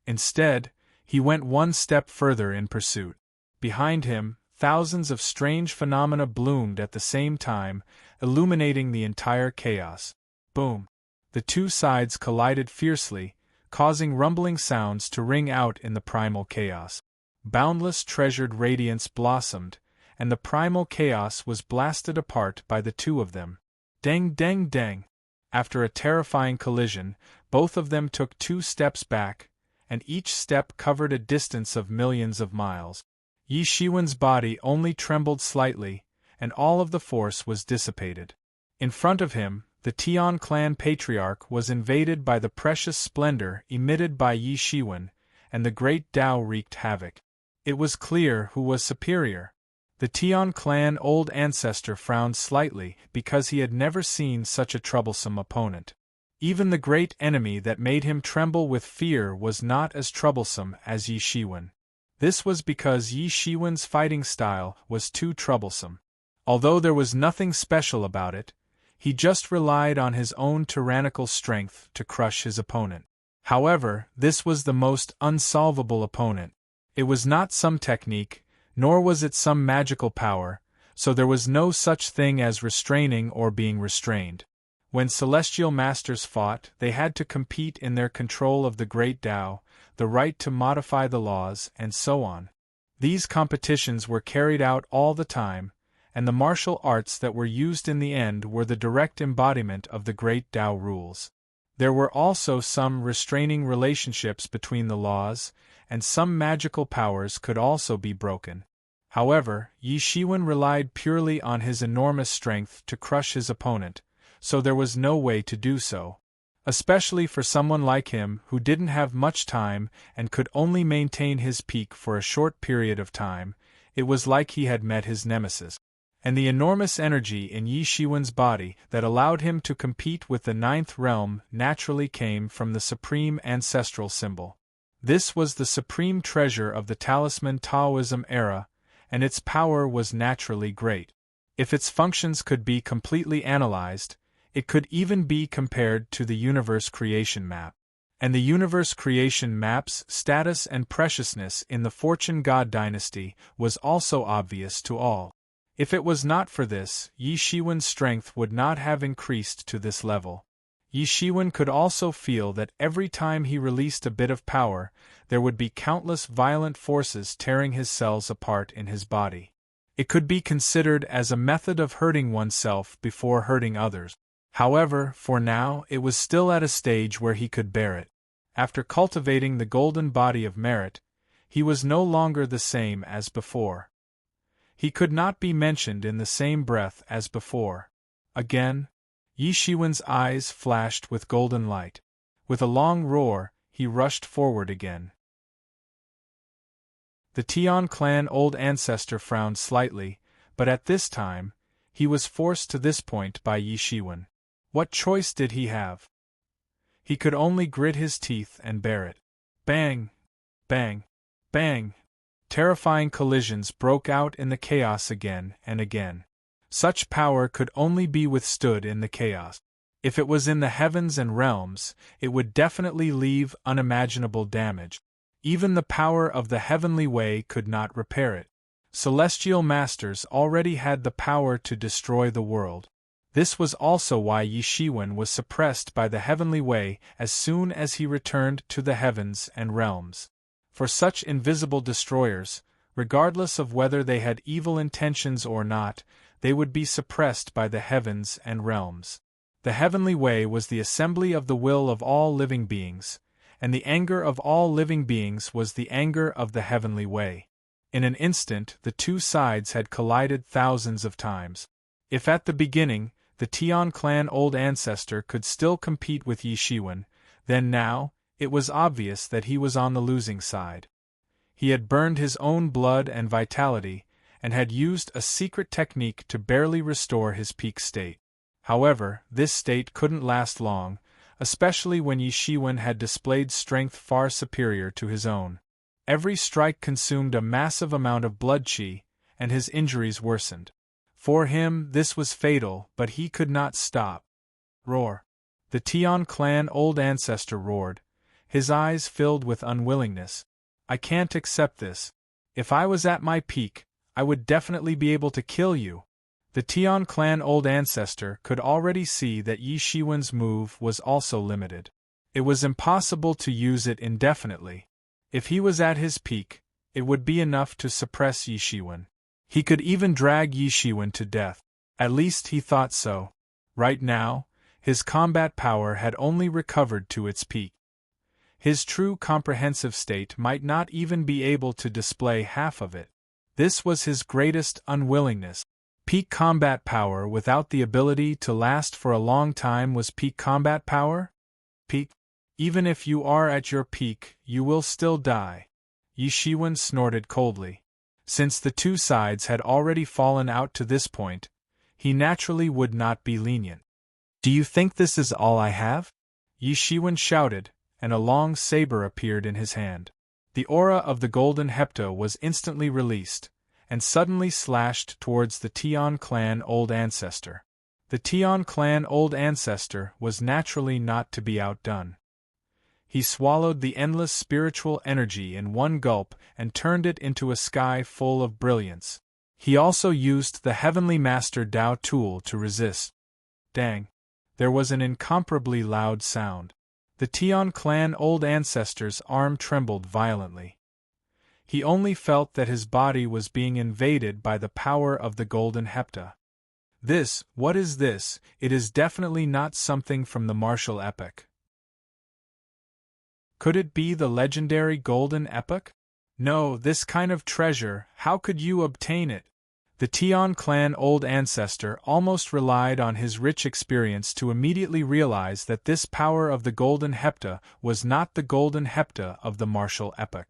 Instead, he went one step further in pursuit. Behind him, thousands of strange phenomena bloomed at the same time, illuminating the entire chaos. Boom! The two sides collided fiercely, causing rumbling sounds to ring out in the primal chaos. Boundless treasured radiance blossomed, and the primal chaos was blasted apart by the two of them. Dang dang dang! After a terrifying collision, both of them took 2 steps back, and each step covered a distance of millions of miles. Yi Shiwen's body only trembled slightly, and all of the force was dissipated. In front of him, the Tian clan patriarch was invaded by the precious splendor emitted by Yi Shiwen, and the great Tao wreaked havoc. It was clear who was superior. The Tian clan old ancestor frowned slightly because he had never seen such a troublesome opponent. Even the great enemy that made him tremble with fear was not as troublesome as Yi Shiwen. This was because Yi Shiwen's fighting style was too troublesome. Although there was nothing special about it, he just relied on his own tyrannical strength to crush his opponent. However, this was the most unsolvable opponent. It was not some technique, nor was it some magical power, so there was no such thing as restraining or being restrained. When celestial masters fought, they had to compete in their control of the great Tao, the right to modify the laws, and so on. These competitions were carried out all the time, and the martial arts that were used in the end were the direct embodiment of the great Tao rules. There were also some restraining relationships between the laws, and some magical powers could also be broken. However, Yi Shiwen relied purely on his enormous strength to crush his opponent, so there was no way to do so. Especially for someone like him who didn't have much time and could only maintain his peak for a short period of time, it was like he had met his nemesis. And the enormous energy in Yi Shiwen's body that allowed him to compete with the 9th realm naturally came from the supreme ancestral symbol. This was the supreme treasure of the talisman Taoism era, and its power was naturally great. If its functions could be completely analyzed, it could even be compared to the universe creation map. And the universe creation map's status and preciousness in the Fortune God dynasty was also obvious to all. If it was not for this, Yi Shiwen's strength would not have increased to this level. Yi Shiwen could also feel that every time he released a bit of power, there would be countless violent forces tearing his cells apart in his body. It could be considered as a method of hurting oneself before hurting others. However, for now, it was still at a stage where he could bear it. After cultivating the golden body of merit, he was no longer the same as before. He could not be mentioned in the same breath as before. Again, Yi Shiwen's eyes flashed with golden light. With a long roar, he rushed forward again. The Tian clan old ancestor frowned slightly, but at this time, he was forced to this point by Yi Shiwen. What choice did he have? He could only grit his teeth and bear it. Bang! Bang! Bang! Terrifying collisions broke out in the chaos again and again. Such power could only be withstood in the chaos. If it was in the heavens and realms, it would definitely leave unimaginable damage. Even the power of the heavenly way could not repair it. Celestial masters already had the power to destroy the world. This was also why Yi Shiwen was suppressed by the heavenly way as soon as he returned to the heavens and realms. For such invisible destroyers, regardless of whether they had evil intentions or not, they would be suppressed by the heavens and realms. The heavenly way was the assembly of the will of all living beings, and the anger of all living beings was the anger of the heavenly way. In an instant, the two sides had collided thousands of times. If at the beginning, the Tian clan old ancestor could still compete with Yi Shiwen, then now, it was obvious that he was on the losing side. He had burned his own blood and vitality, and had used a secret technique to barely restore his peak state. However, this state couldn't last long, especially when Yi Shiwen had displayed strength far superior to his own. Every strike consumed a massive amount of blood qi, and his injuries worsened. For him, this was fatal, but he could not stop. Roar! The Tian clan old ancestor roared, his eyes filled with unwillingness. I can't accept this. If I was at my peak, I would definitely be able to kill you. The Tian clan old ancestor could already see that Yi Shiwen's move was also limited. It was impossible to use it indefinitely. If he was at his peak, it would be enough to suppress Yi Shiwen. He could even drag Yi Shiwen to death. At least he thought so. Right now, his combat power had only recovered to its peak. His true comprehensive state might not even be able to display half of it. This was his greatest unwillingness. Peak combat power without the ability to last for a long time was peak combat power? Peak? Even if you are at your peak, you will still die. Yi Shiwen snorted coldly. Since the two sides had already fallen out to this point, he naturally would not be lenient. Do you think this is all I have? Yi Shiwen shouted, and a long saber appeared in his hand. The aura of the golden hepta was instantly released, and suddenly slashed towards the Tian clan old ancestor. The Tian clan old ancestor was naturally not to be outdone. He swallowed the endless spiritual energy in one gulp and turned it into a sky full of brilliance. He also used the heavenly master Dao tool to resist. Dang! There was an incomparably loud sound. The Tian clan old ancestor's arm trembled violently. He only felt that his body was being invaded by the power of the golden hepta. What is this? It is definitely not something from the martial epic. Could it be the legendary golden epic? No, this kind of treasure, how could you obtain it? The Tian clan old ancestor almost relied on his rich experience to immediately realize that this power of the golden hepta was not the golden hepta of the martial epic.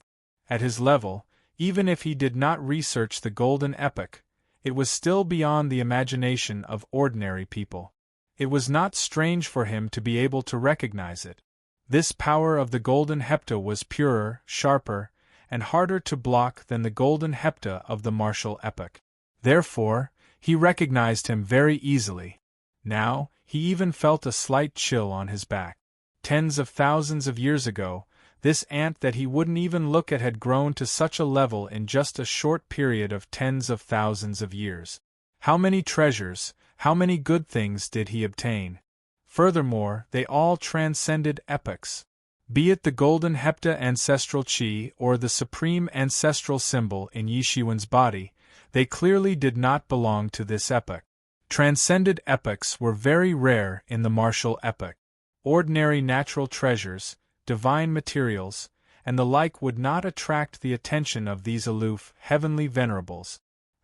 At his level, even if he did not research the golden epic, it was still beyond the imagination of ordinary people. It was not strange for him to be able to recognize it. This power of the golden hepta was purer, sharper, and harder to block than the golden hepta of the martial epic. Therefore, he recognized him very easily. Now, he even felt a slight chill on his back. Tens of thousands of years ago, this ant that he wouldn't even look at had grown to such a level in just a short period of tens of thousands of years. How many treasures, how many good things did he obtain? Furthermore, they all transcended epochs. Be it the golden hepta ancestral chi or the supreme ancestral symbol in Yi Shiwen's body, they clearly did not belong to this epoch. Transcended epochs were very rare in the martial epoch. Ordinary natural treasures, divine materials, and the like would not attract the attention of these aloof, heavenly venerables.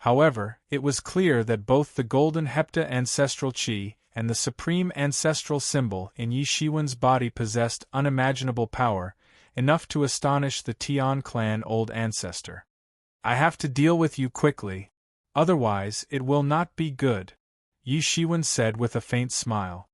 However, it was clear that both the golden hepta ancestral chi and the supreme ancestral symbol in Yi Shiwen's body possessed unimaginable power, enough to astonish the Tian clan old ancestor. I have to deal with you quickly, otherwise it will not be good, Yi Shiwen said with a faint smile.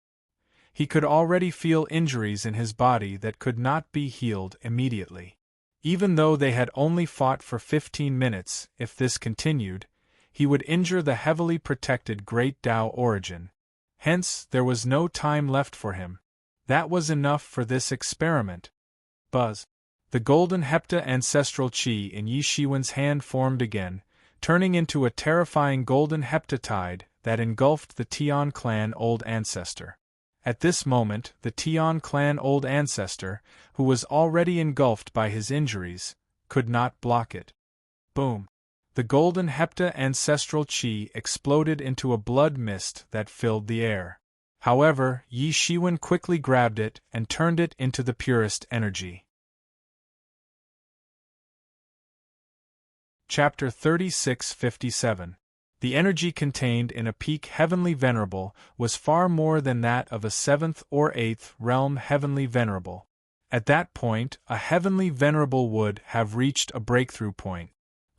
He could already feel injuries in his body that could not be healed immediately. Even though they had only fought for 15 minutes, if this continued, he would injure the heavily protected Great Tao origin. Hence, there was no time left for him. That was enough for this experiment. Buzz. The golden hepta ancestral chi in Yi Shiwen's hand formed again, turning into a terrifying golden heptatide that engulfed the Tian clan old ancestor. At this moment, the Tian clan old ancestor, who was already engulfed by his injuries, could not block it. Boom! The golden hepta ancestral chi exploded into a blood mist that filled the air. However, Yi Shiwen quickly grabbed it and turned it into the purest energy. Chapter 3657. The energy contained in a peak heavenly venerable was far more than that of a 7th or 8th realm heavenly venerable. At that point, a heavenly venerable would have reached a breakthrough point.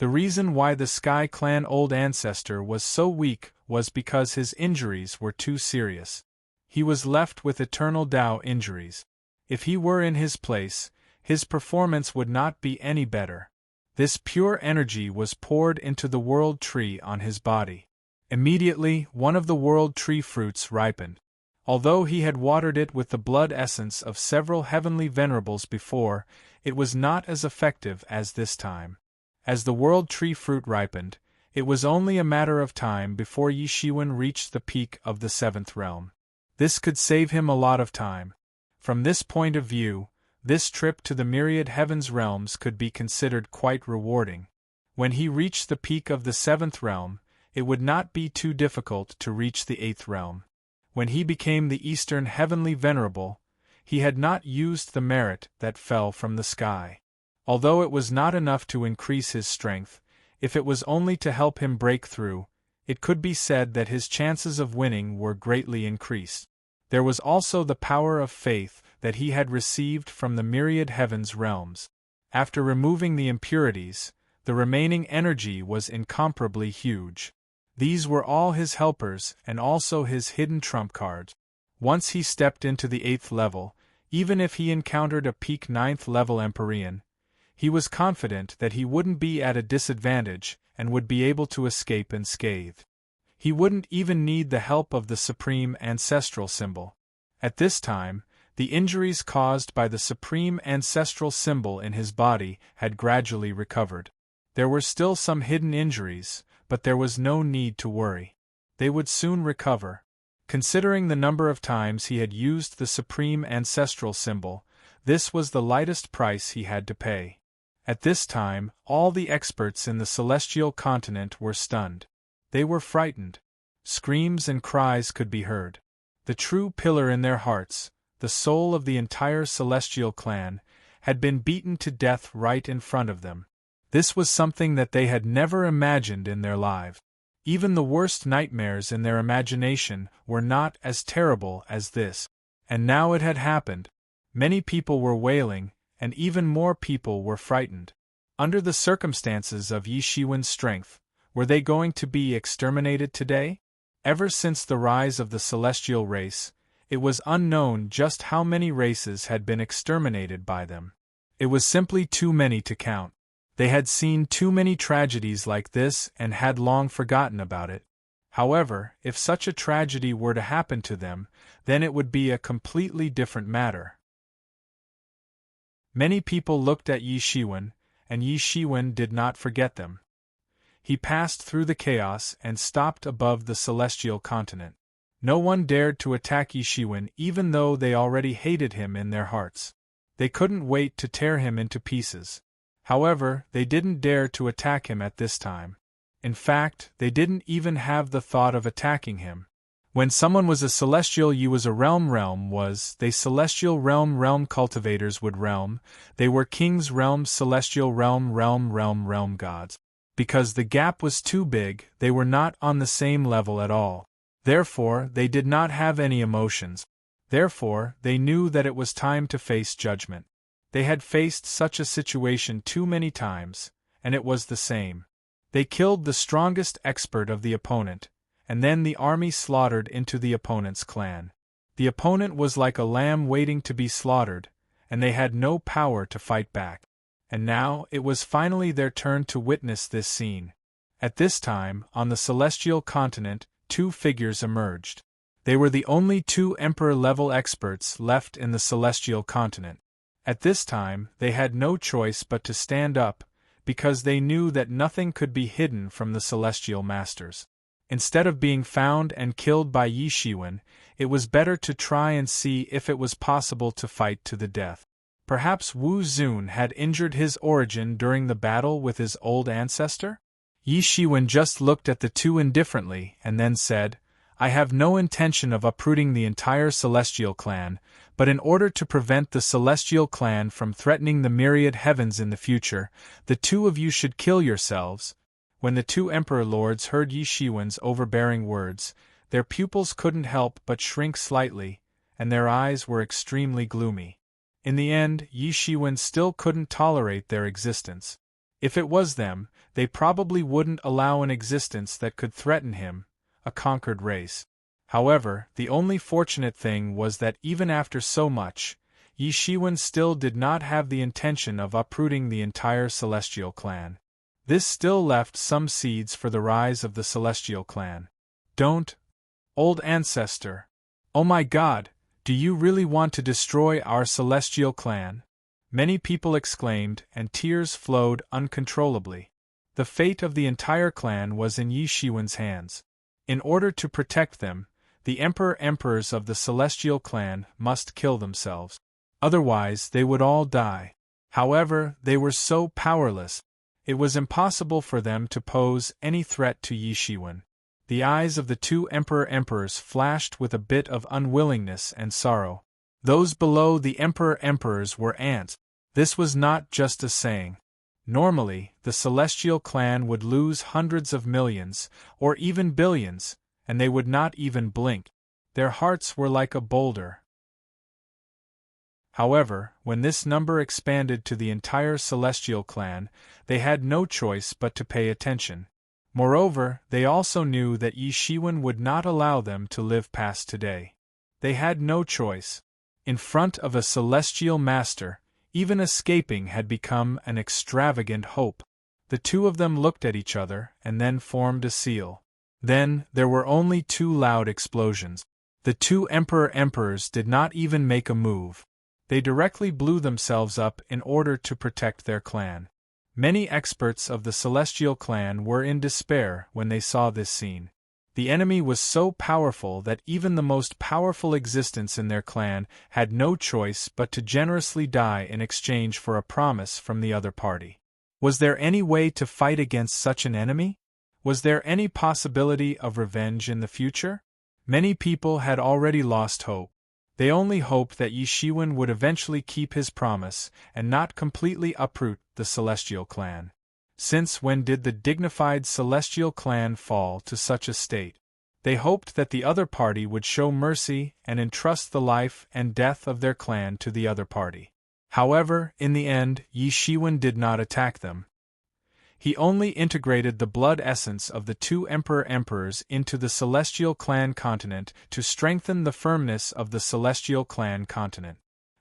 The reason why the Sky Clan old ancestor was so weak was because his injuries were too serious. He was left with eternal Tao injuries. If he were in his place, his performance would not be any better. This pure energy was poured into the world tree on his body. Immediately, one of the world tree fruits ripened. Although he had watered it with the blood essence of several heavenly venerables before, it was not as effective as this time. As the world tree fruit ripened, it was only a matter of time before Yi Shiwen reached the peak of the 7th realm. This could save him a lot of time. From this point of view, this trip to the myriad heavens realms could be considered quite rewarding. When he reached the peak of the 7th realm, it would not be too difficult to reach the 8th realm. When he became the Eastern Heavenly Venerable, he had not used the merit that fell from the sky. Although it was not enough to increase his strength, if it was only to help him break through, it could be said that his chances of winning were greatly increased. There was also the power of faith that he had received from the myriad heavens realms. After removing the impurities, the remaining energy was incomparably huge. These were all his helpers and also his hidden trump cards. Once he stepped into the 8th level, even if he encountered a peak 9th level Empyrean, he was confident that he wouldn't be at a disadvantage and would be able to escape unscathed. He wouldn't even need the help of the supreme ancestral symbol. At this time, the injuries caused by the supreme ancestral symbol in his body had gradually recovered. There were still some hidden injuries, but there was no need to worry. They would soon recover. Considering the number of times he had used the supreme ancestral symbol, this was the lightest price he had to pay. At this time, all the experts in the celestial continent were stunned. They were frightened. Screams and cries could be heard. The true pillar in their hearts, the soul of the entire celestial clan, had been beaten to death right in front of them. This was something that they had never imagined in their lives. Even the worst nightmares in their imagination were not as terrible as this. And now it had happened. Many people were wailing, and even more people were frightened. Under the circumstances of Yi Shiwen's strength, were they going to be exterminated today? Ever since the rise of the celestial race, it was unknown just how many races had been exterminated by them. It was simply too many to count. They had seen too many tragedies like this and had long forgotten about it. However, if such a tragedy were to happen to them, then it would be a completely different matter. Many people looked at Yi Shiwen, and Yi Shiwen did not forget them. He passed through the chaos and stopped above the celestial continent. No one dared to attack Yi Shiwen even though they already hated him in their hearts. They couldn't wait to tear him into pieces. However, they didn't dare to attack him at this time. In fact, they didn't even have the thought of attacking him. When someone was a celestial, you was a realm was, they celestial realm cultivators would realm, they were kings realm celestial realm gods. Because the gap was too big, they were not on the same level at all. Therefore, they did not have any emotions. Therefore, they knew that it was time to face judgment. They had faced such a situation too many times, and it was the same. They killed the strongest expert of the opponent, and then the army slaughtered into the opponent's clan. The opponent was like a lamb waiting to be slaughtered, and they had no power to fight back. And now, it was finally their turn to witness this scene. At this time, on the celestial continent, two figures emerged. They were the only two Emperor-level experts left in the celestial continent. At this time, they had no choice but to stand up, because they knew that nothing could be hidden from the celestial masters. Instead of being found and killed by Yi Shiwen, it was better to try and see if it was possible to fight to the death. Perhaps Wu Zun had injured his origin during the battle with his old ancestor? Yi Shiwen just looked at the two indifferently and then said, "I have no intention of uprooting the entire celestial clan, but in order to prevent the celestial clan from threatening the myriad heavens in the future, the two of you should kill yourselves." When the two Emperor Lords heard Yi Shiwen's overbearing words, their pupils couldn't help but shrink slightly, and their eyes were extremely gloomy. In the end, Yi Shiwen still couldn't tolerate their existence. If it was them, they probably wouldn't allow an existence that could threaten him, a conquered race. However, the only fortunate thing was that even after so much, Yi Shiwen still did not have the intention of uprooting the entire celestial clan. This still left some seeds for the rise of the celestial clan. "Don't, old ancestor. Oh my God, do you really want to destroy our celestial clan?" Many people exclaimed, and tears flowed uncontrollably. The fate of the entire clan was in Yi Shiwen's hands. In order to protect them, the emperors of the celestial clan must kill themselves. Otherwise, they would all die. However, they were so powerless. It was impossible for them to pose any threat to Yi Shiwen. The eyes of the two emperors flashed with a bit of unwillingness and sorrow. Those below the emperors were ants. This was not just a saying. Normally, the celestial clan would lose hundreds of millions, or even billions, and they would not even blink. Their hearts were like a boulder. However, when this number expanded to the entire celestial clan, they had no choice but to pay attention. Moreover, they also knew that Yi Shiwen would not allow them to live past today. They had no choice. In front of a celestial master, even escaping had become an extravagant hope. The two of them looked at each other and then formed a seal. Then, there were only two loud explosions. The two emperors did not even make a move. They directly blew themselves up in order to protect their clan. Many experts of the celestial clan were in despair when they saw this scene. The enemy was so powerful that even the most powerful existence in their clan had no choice but to generously die in exchange for a promise from the other party. Was there any way to fight against such an enemy? Was there any possibility of revenge in the future? Many people had already lost hope. They only hoped that Yi Shiwen would eventually keep his promise and not completely uproot the celestial clan. Since when did the dignified celestial clan fall to such a state? They hoped that the other party would show mercy and entrust the life and death of their clan to the other party. However, in the end, Yi Shiwen did not attack them. He only integrated the blood essence of the two emperors into the celestial clan continent to strengthen the firmness of the celestial clan continent.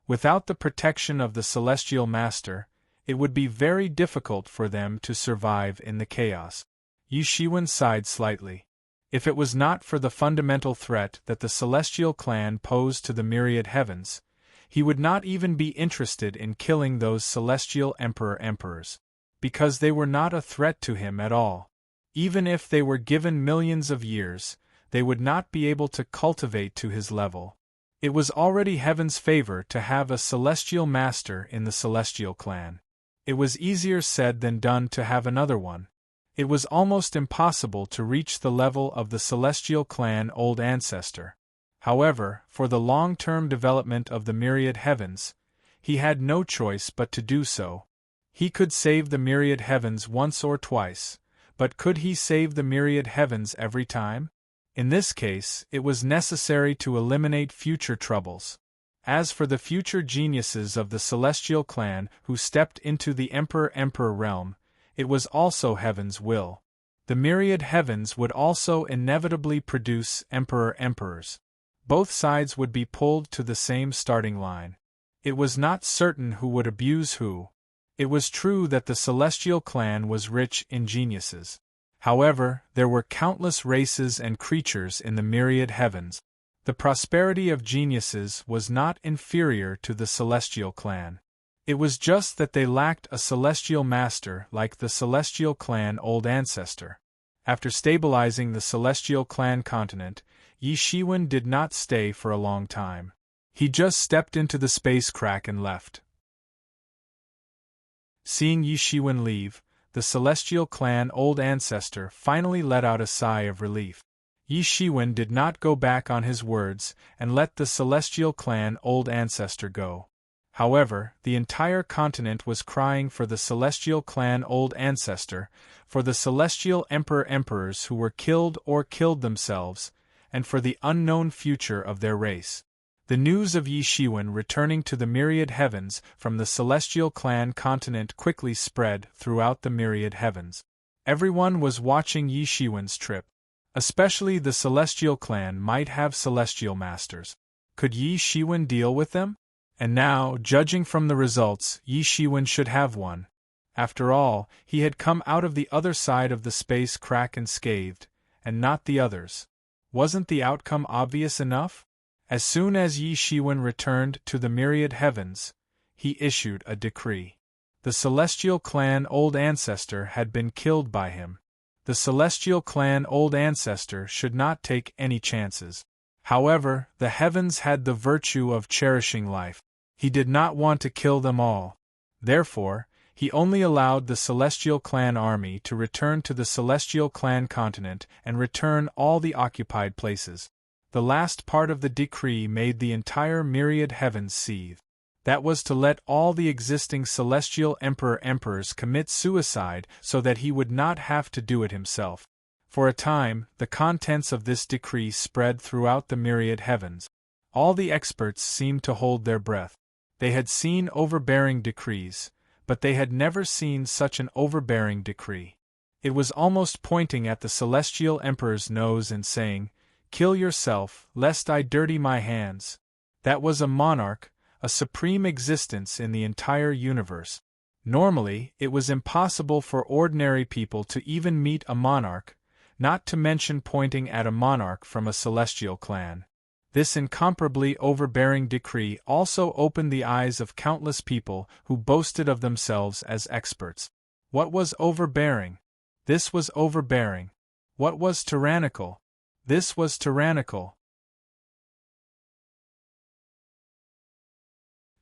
Without the protection of the celestial master, it would be very difficult for them to survive in the chaos. Yi Shiwen sighed slightly. If it was not for the fundamental threat that the celestial clan posed to the myriad heavens, he would not even be interested in killing those celestial emperors. Because they were not a threat to him at all. Even if they were given millions of years, they would not be able to cultivate to his level. It was already heaven's favor to have a celestial master in the celestial clan. It was easier said than done to have another one. It was almost impossible to reach the level of the celestial clan old ancestor. However, for the long-term development of the myriad heavens, he had no choice but to do so. He could save the myriad heavens once or twice, but could he save the myriad heavens every time? In this case, it was necessary to eliminate future troubles. As for the future geniuses of the celestial clan who stepped into the Emperor realm, it was also heaven's will. The myriad heavens would also inevitably produce emperors. Both sides would be pulled to the same starting line. It was not certain who would abuse who. It was true that the celestial clan was rich in geniuses. However, there were countless races and creatures in the myriad heavens. The prosperity of geniuses was not inferior to the celestial clan. It was just that they lacked a celestial master like the celestial clan old ancestor. After stabilizing the celestial clan continent, Yi Shiwen did not stay for a long time. He just stepped into the space crack and left. Seeing Yi Shiwen leave, the celestial clan old ancestor finally let out a sigh of relief. Yi Shiwen did not go back on his words and let the celestial clan old ancestor go. However, the entire continent was crying for the celestial clan old ancestor, for the celestial emperors who were killed or killed themselves, and for the unknown future of their race. The news of Yi Shiwen returning to the myriad heavens from the celestial clan continent quickly spread throughout the myriad heavens. Everyone was watching Yi Shiwen's trip. Especially the celestial clan might have celestial masters. Could Yi Shiwen deal with them? And now, judging from the results, Yi Shiwen should have one. After all, he had come out of the other side of the space crack unscathed, and not the others. Wasn't the outcome obvious enough? As soon as Yi Shiwen returned to the myriad heavens, he issued a decree. The celestial clan old ancestor had been killed by him. The celestial clan old ancestor should not take any chances. However, the heavens had the virtue of cherishing life. He did not want to kill them all. Therefore, he only allowed the celestial clan army to return to the celestial clan continent and return all the occupied places. The last part of the decree made the entire myriad heavens seethe. That was to let all the existing celestial emperors commit suicide so that he would not have to do it himself. For a time, the contents of this decree spread throughout the myriad heavens. All the experts seemed to hold their breath. They had seen overbearing decrees, but they had never seen such an overbearing decree. It was almost pointing at the celestial emperor's nose and saying, "Kill yourself, lest I dirty my hands." That was a monarch, a supreme existence in the entire universe. Normally, it was impossible for ordinary people to even meet a monarch, not to mention pointing at a monarch from a celestial clan. This incomparably overbearing decree also opened the eyes of countless people who boasted of themselves as experts. What was overbearing? This was overbearing. What was tyrannical? This was tyrannical.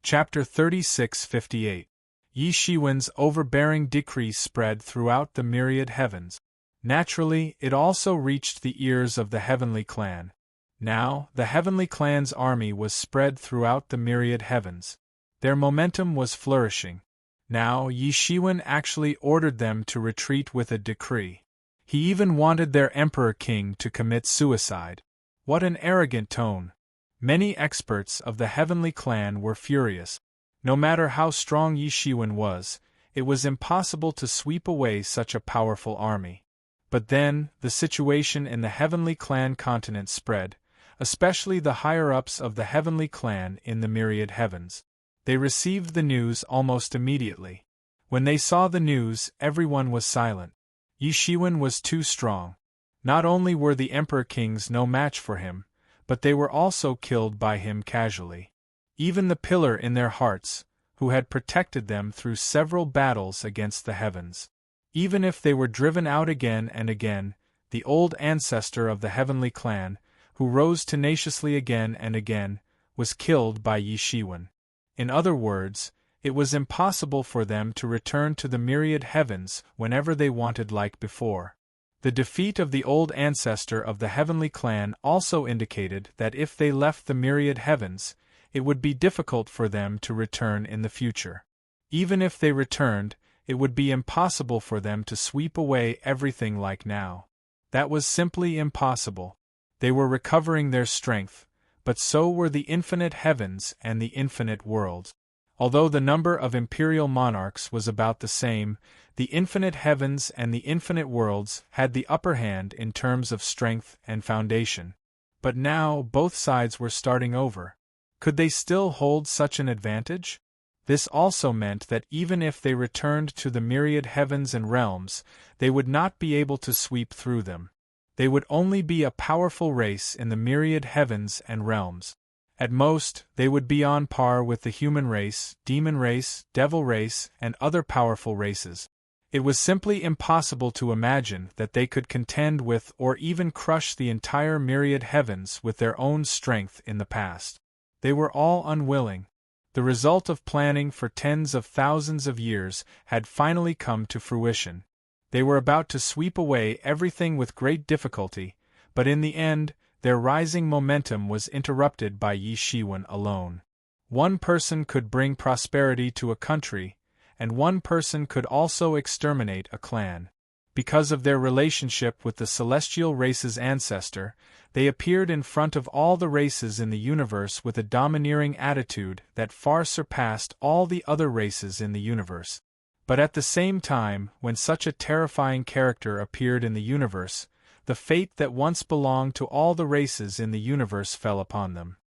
Chapter 36:58. Yi Shiwen's overbearing decree spread throughout the myriad heavens. Naturally, it also reached the ears of the heavenly clan. Now, the heavenly clan's army was spread throughout the myriad heavens. Their momentum was flourishing. Now, Yi Shiwen actually ordered them to retreat with a decree. He even wanted their emperor king to commit suicide. What an arrogant tone! Many experts of the heavenly clan were furious. No matter how strong Yi Shiwen was, it was impossible to sweep away such a powerful army. But then, the situation in the heavenly clan continent spread, especially the higher-ups of the heavenly clan in the myriad heavens. They received the news almost immediately. When they saw the news, everyone was silent. Yi Shiwen was too strong. Not only were the emperor kings no match for him, but they were also killed by him casually. Even the pillar in their hearts, who had protected them through several battles against the heavens. Even if they were driven out again and again, the old ancestor of the heavenly clan, who rose tenaciously again and again, was killed by Yi Shiwen. In other words, it was impossible for them to return to the myriad heavens whenever they wanted like before. The defeat of the old ancestor of the heavenly clan also indicated that if they left the myriad heavens, it would be difficult for them to return in the future. Even if they returned, it would be impossible for them to sweep away everything like now. That was simply impossible. They were recovering their strength, but so were the infinite heavens and the infinite worlds. Although the number of imperial monarchs was about the same, the infinite heavens and the infinite worlds had the upper hand in terms of strength and foundation. But now both sides were starting over. Could they still hold such an advantage? This also meant that even if they returned to the myriad heavens and realms, they would not be able to sweep through them. They would only be a powerful race in the myriad heavens and realms. At most, they would be on par with the human race, demon race, devil race, and other powerful races. It was simply impossible to imagine that they could contend with or even crush the entire myriad heavens with their own strength in the past. They were all unwilling. The result of planning for tens of thousands of years had finally come to fruition. They were about to sweep away everything with great difficulty, but in the end, their rising momentum was interrupted by Yi Shiwen alone. One person could bring prosperity to a country, and one person could also exterminate a clan. Because of their relationship with the celestial race's ancestor, they appeared in front of all the races in the universe with a domineering attitude that far surpassed all the other races in the universe. But at the same time, when such a terrifying character appeared in the universe, the fate that once belonged to all the races in the universe fell upon them.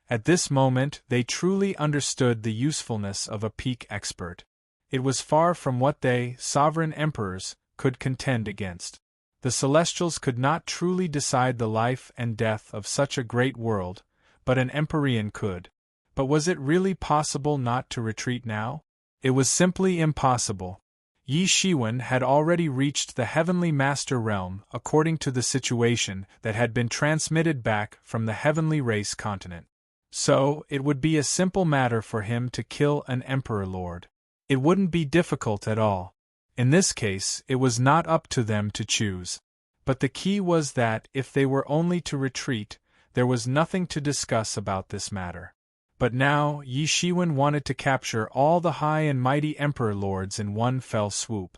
At this moment, they truly understood the usefulness of a peak expert. It was far from what they, sovereign emperors, could contend against. The Celestials could not truly decide the life and death of such a great world, but an Empyrean could. But was it really possible not to retreat now? It was simply impossible. Yi Shiwen had already reached the Heavenly Master Realm according to the situation that had been transmitted back from the Heavenly Race continent. So, it would be a simple matter for him to kill an Emperor Lord. It wouldn't be difficult at all. In this case, it was not up to them to choose. But the key was that if they were only to retreat, there was nothing to discuss about this matter. But now, Yi Shiwen wanted to capture all the high and mighty Emperor Lords in one fell swoop.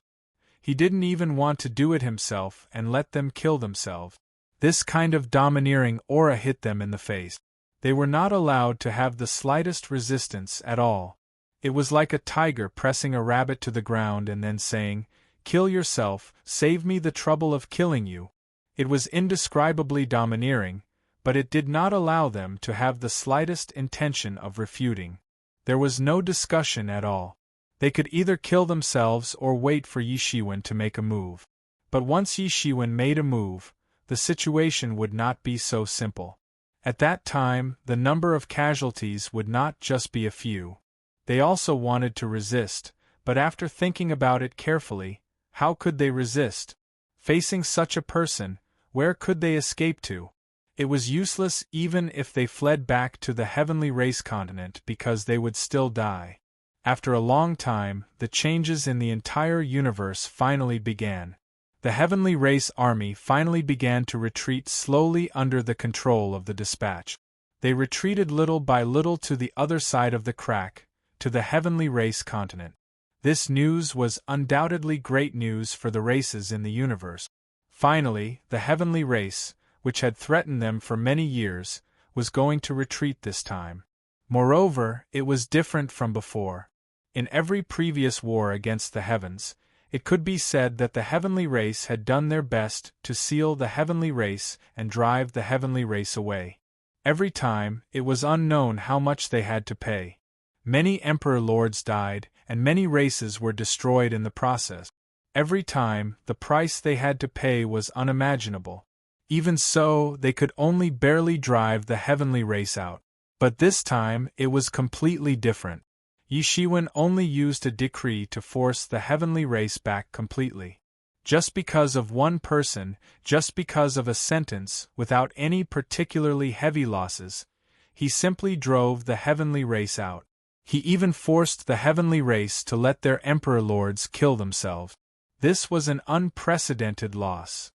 He didn't even want to do it himself and let them kill themselves. This kind of domineering aura hit them in the face. They were not allowed to have the slightest resistance at all. It was like a tiger pressing a rabbit to the ground and then saying, "Kill yourself, save me the trouble of killing you." It was indescribably domineering, but it did not allow them to have the slightest intention of refuting. There was no discussion at all. They could either kill themselves or wait for Yi Shiwen to make a move. But once Yi Shiwen made a move, the situation would not be so simple. At that time, the number of casualties would not just be a few. They also wanted to resist, but after thinking about it carefully, how could they resist? Facing such a person, where could they escape to? It was useless even if they fled back to the Heavenly Race continent because they would still die. After a long time, the changes in the entire universe finally began. The Heavenly Race army finally began to retreat slowly under the control of the dispatch. They retreated little by little to the other side of the crack, to the Heavenly Race continent. This news was undoubtedly great news for the races in the universe. Finally, the Heavenly Race, which had threatened them for many years, was going to retreat this time. Moreover, it was different from before. In every previous war against the heavens, it could be said that the Heavenly Race had done their best to seal the Heavenly Race and drive the Heavenly Race away. Every time, it was unknown how much they had to pay. Many Emperor Lords died, and many races were destroyed in the process. Every time, the price they had to pay was unimaginable. Even so, they could only barely drive the Heavenly Race out. But this time, it was completely different. Yi Shiwen only used a decree to force the Heavenly Race back completely. Just because of one person, just because of a sentence, without any particularly heavy losses, he simply drove the Heavenly Race out. He even forced the Heavenly Race to let their Emperor Lords kill themselves. This was an unprecedented loss.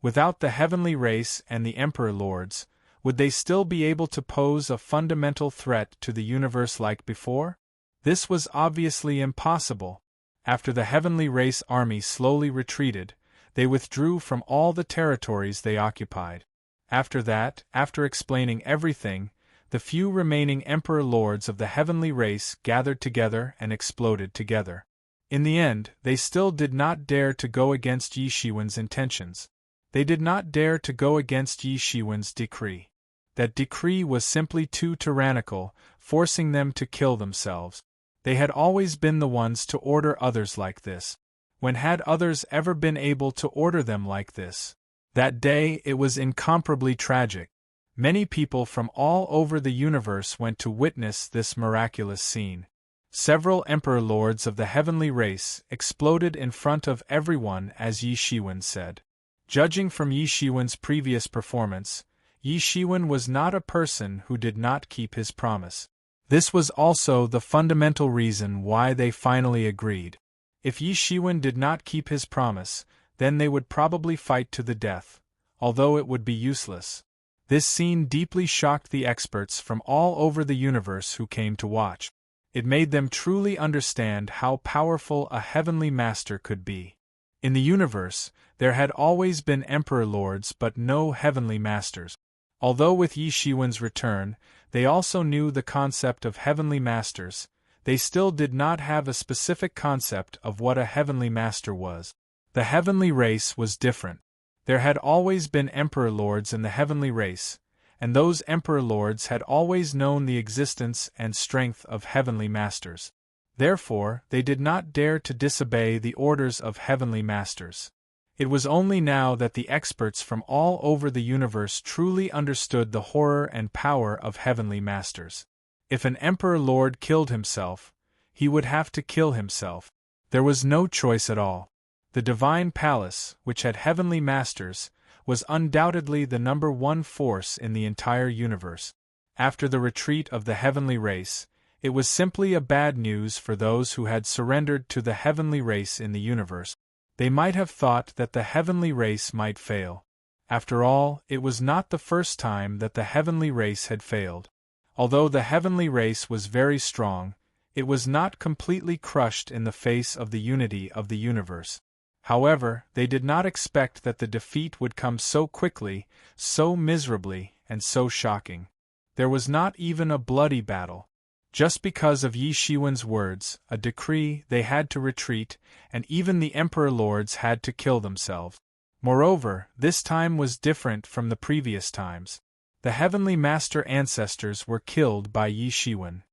Without the Heavenly Race and the Emperor Lords, Would they still be able to pose a fundamental threat to the universe like before? This was obviously impossible. After the heavenly race army slowly retreated, they withdrew from all the territories they occupied. After that, after explaining everything, the few remaining Emperor Lords of the heavenly race gathered together and exploded together. In the end, they still did not dare to go against Yi Shiwen's intentions. They did not dare to go against Yi Shiwen's decree. That decree was simply too tyrannical, forcing them to kill themselves. They had always been the ones to order others like this. When had others ever been able to order them like this? That day it was incomparably tragic. Many people from all over the universe went to witness this miraculous scene. Several Emperor Lords of the heavenly race exploded in front of everyone as Yi Shiwen said. Judging from Yi Shiwen's previous performance, Yi Shiwen was not a person who did not keep his promise. This was also the fundamental reason why they finally agreed. If Yi Shiwen did not keep his promise, then they would probably fight to the death, although it would be useless. This scene deeply shocked the experts from all over the universe who came to watch. It made them truly understand how powerful a heavenly master could be. In the universe, there had always been Emperor Lords but no heavenly masters. Although with Yi Shiwen's return, they also knew the concept of heavenly masters, they still did not have a specific concept of what a heavenly master was. The heavenly race was different. There had always been Emperor Lords in the heavenly race, and those Emperor Lords had always known the existence and strength of heavenly masters. Therefore, they did not dare to disobey the orders of heavenly masters. It was only now that the experts from all over the universe truly understood the horror and power of heavenly masters. If an Emperor Lord killed himself, he would have to kill himself. There was no choice at all. The Divine Palace, which had heavenly masters, was undoubtedly the number one force in the entire universe. After the retreat of the heavenly race, it was simply a bad news for those who had surrendered to the heavenly race in the universe. They might have thought that the heavenly race might fail. After all, it was not the first time that the heavenly race had failed. Although the heavenly race was very strong, it was not completely crushed in the face of the unity of the universe. However, they did not expect that the defeat would come so quickly, so miserably, and so shocking. There was not even a bloody battle. Just because of Yi Shiwen's words, a decree, they had to retreat, and even the Emperor Lords had to kill themselves. Moreover, this time was different from the previous times. The heavenly master ancestors were killed by Yi Shiwen.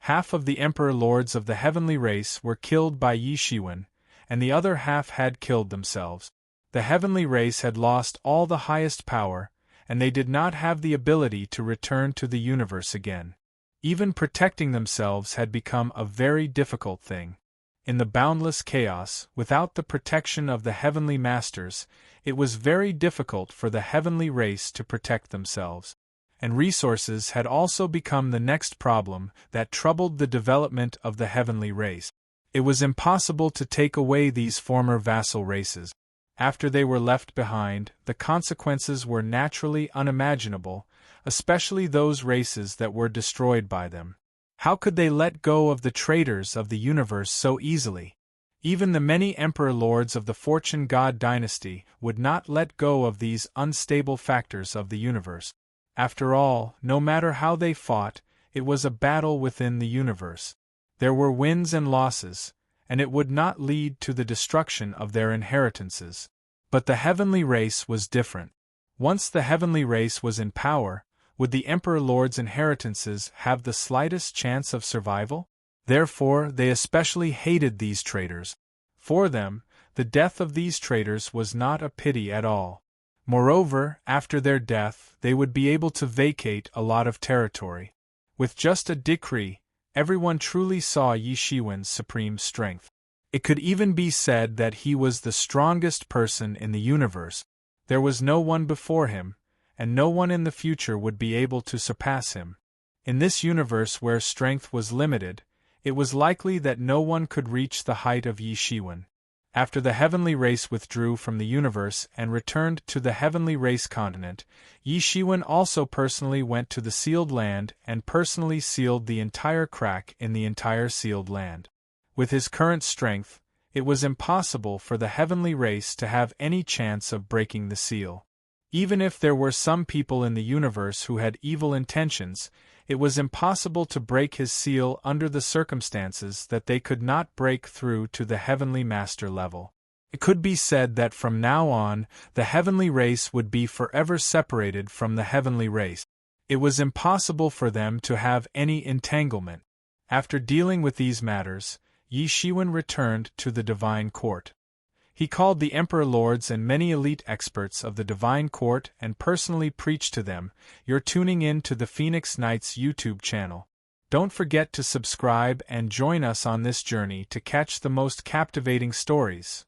Half of the Emperor Lords of the heavenly race were killed by Yi Shiwen, and the other half had killed themselves. The heavenly race had lost all the highest power, and they did not have the ability to return to the universe again. Even protecting themselves had become a very difficult thing. In the boundless chaos, without the protection of the heavenly masters, it was very difficult for the heavenly race to protect themselves. And resources had also become the next problem that troubled the development of the heavenly race. It was impossible to take away these former vassal races. After they were left behind, the consequences were naturally unimaginable, especially those races that were destroyed by them. How could they let go of the traitors of the universe so easily? Even the many Emperor Lords of the Fortune God dynasty would not let go of these unstable factors of the universe. After all, no matter how they fought, it was a battle within the universe. There were wins and losses, and it would not lead to the destruction of their inheritances. But the heavenly race was different. Once the heavenly race was in power, would the Emperor Lord's inheritances have the slightest chance of survival? Therefore, they especially hated these traitors. For them, the death of these traitors was not a pity at all. Moreover, after their death, they would be able to vacate a lot of territory. With just a decree, everyone truly saw Yi Shiwen's supreme strength. It could even be said that he was the strongest person in the universe. There was no one before him, and no one in the future would be able to surpass him. In this universe where strength was limited, it was likely that no one could reach the height of Yi Shiwen. After the heavenly race withdrew from the universe and returned to the heavenly race continent, Yi Shiwen also personally went to the sealed land and personally sealed the entire crack in the entire sealed land. With his current strength, it was impossible for the heavenly race to have any chance of breaking the seal. Even if there were some people in the universe who had evil intentions, it was impossible to break his seal under the circumstances that they could not break through to the heavenly master level. It could be said that from now on, the heavenly race would be forever separated from the heavenly race. It was impossible for them to have any entanglement. After dealing with these matters, Yi Shiwen returned to the divine court. He called the emperor lords and many elite experts of the divine court and personally preached to them. You're tuning in to the Phoenix Knights YouTube channel. Don't forget to subscribe and join us on this journey to catch the most captivating stories.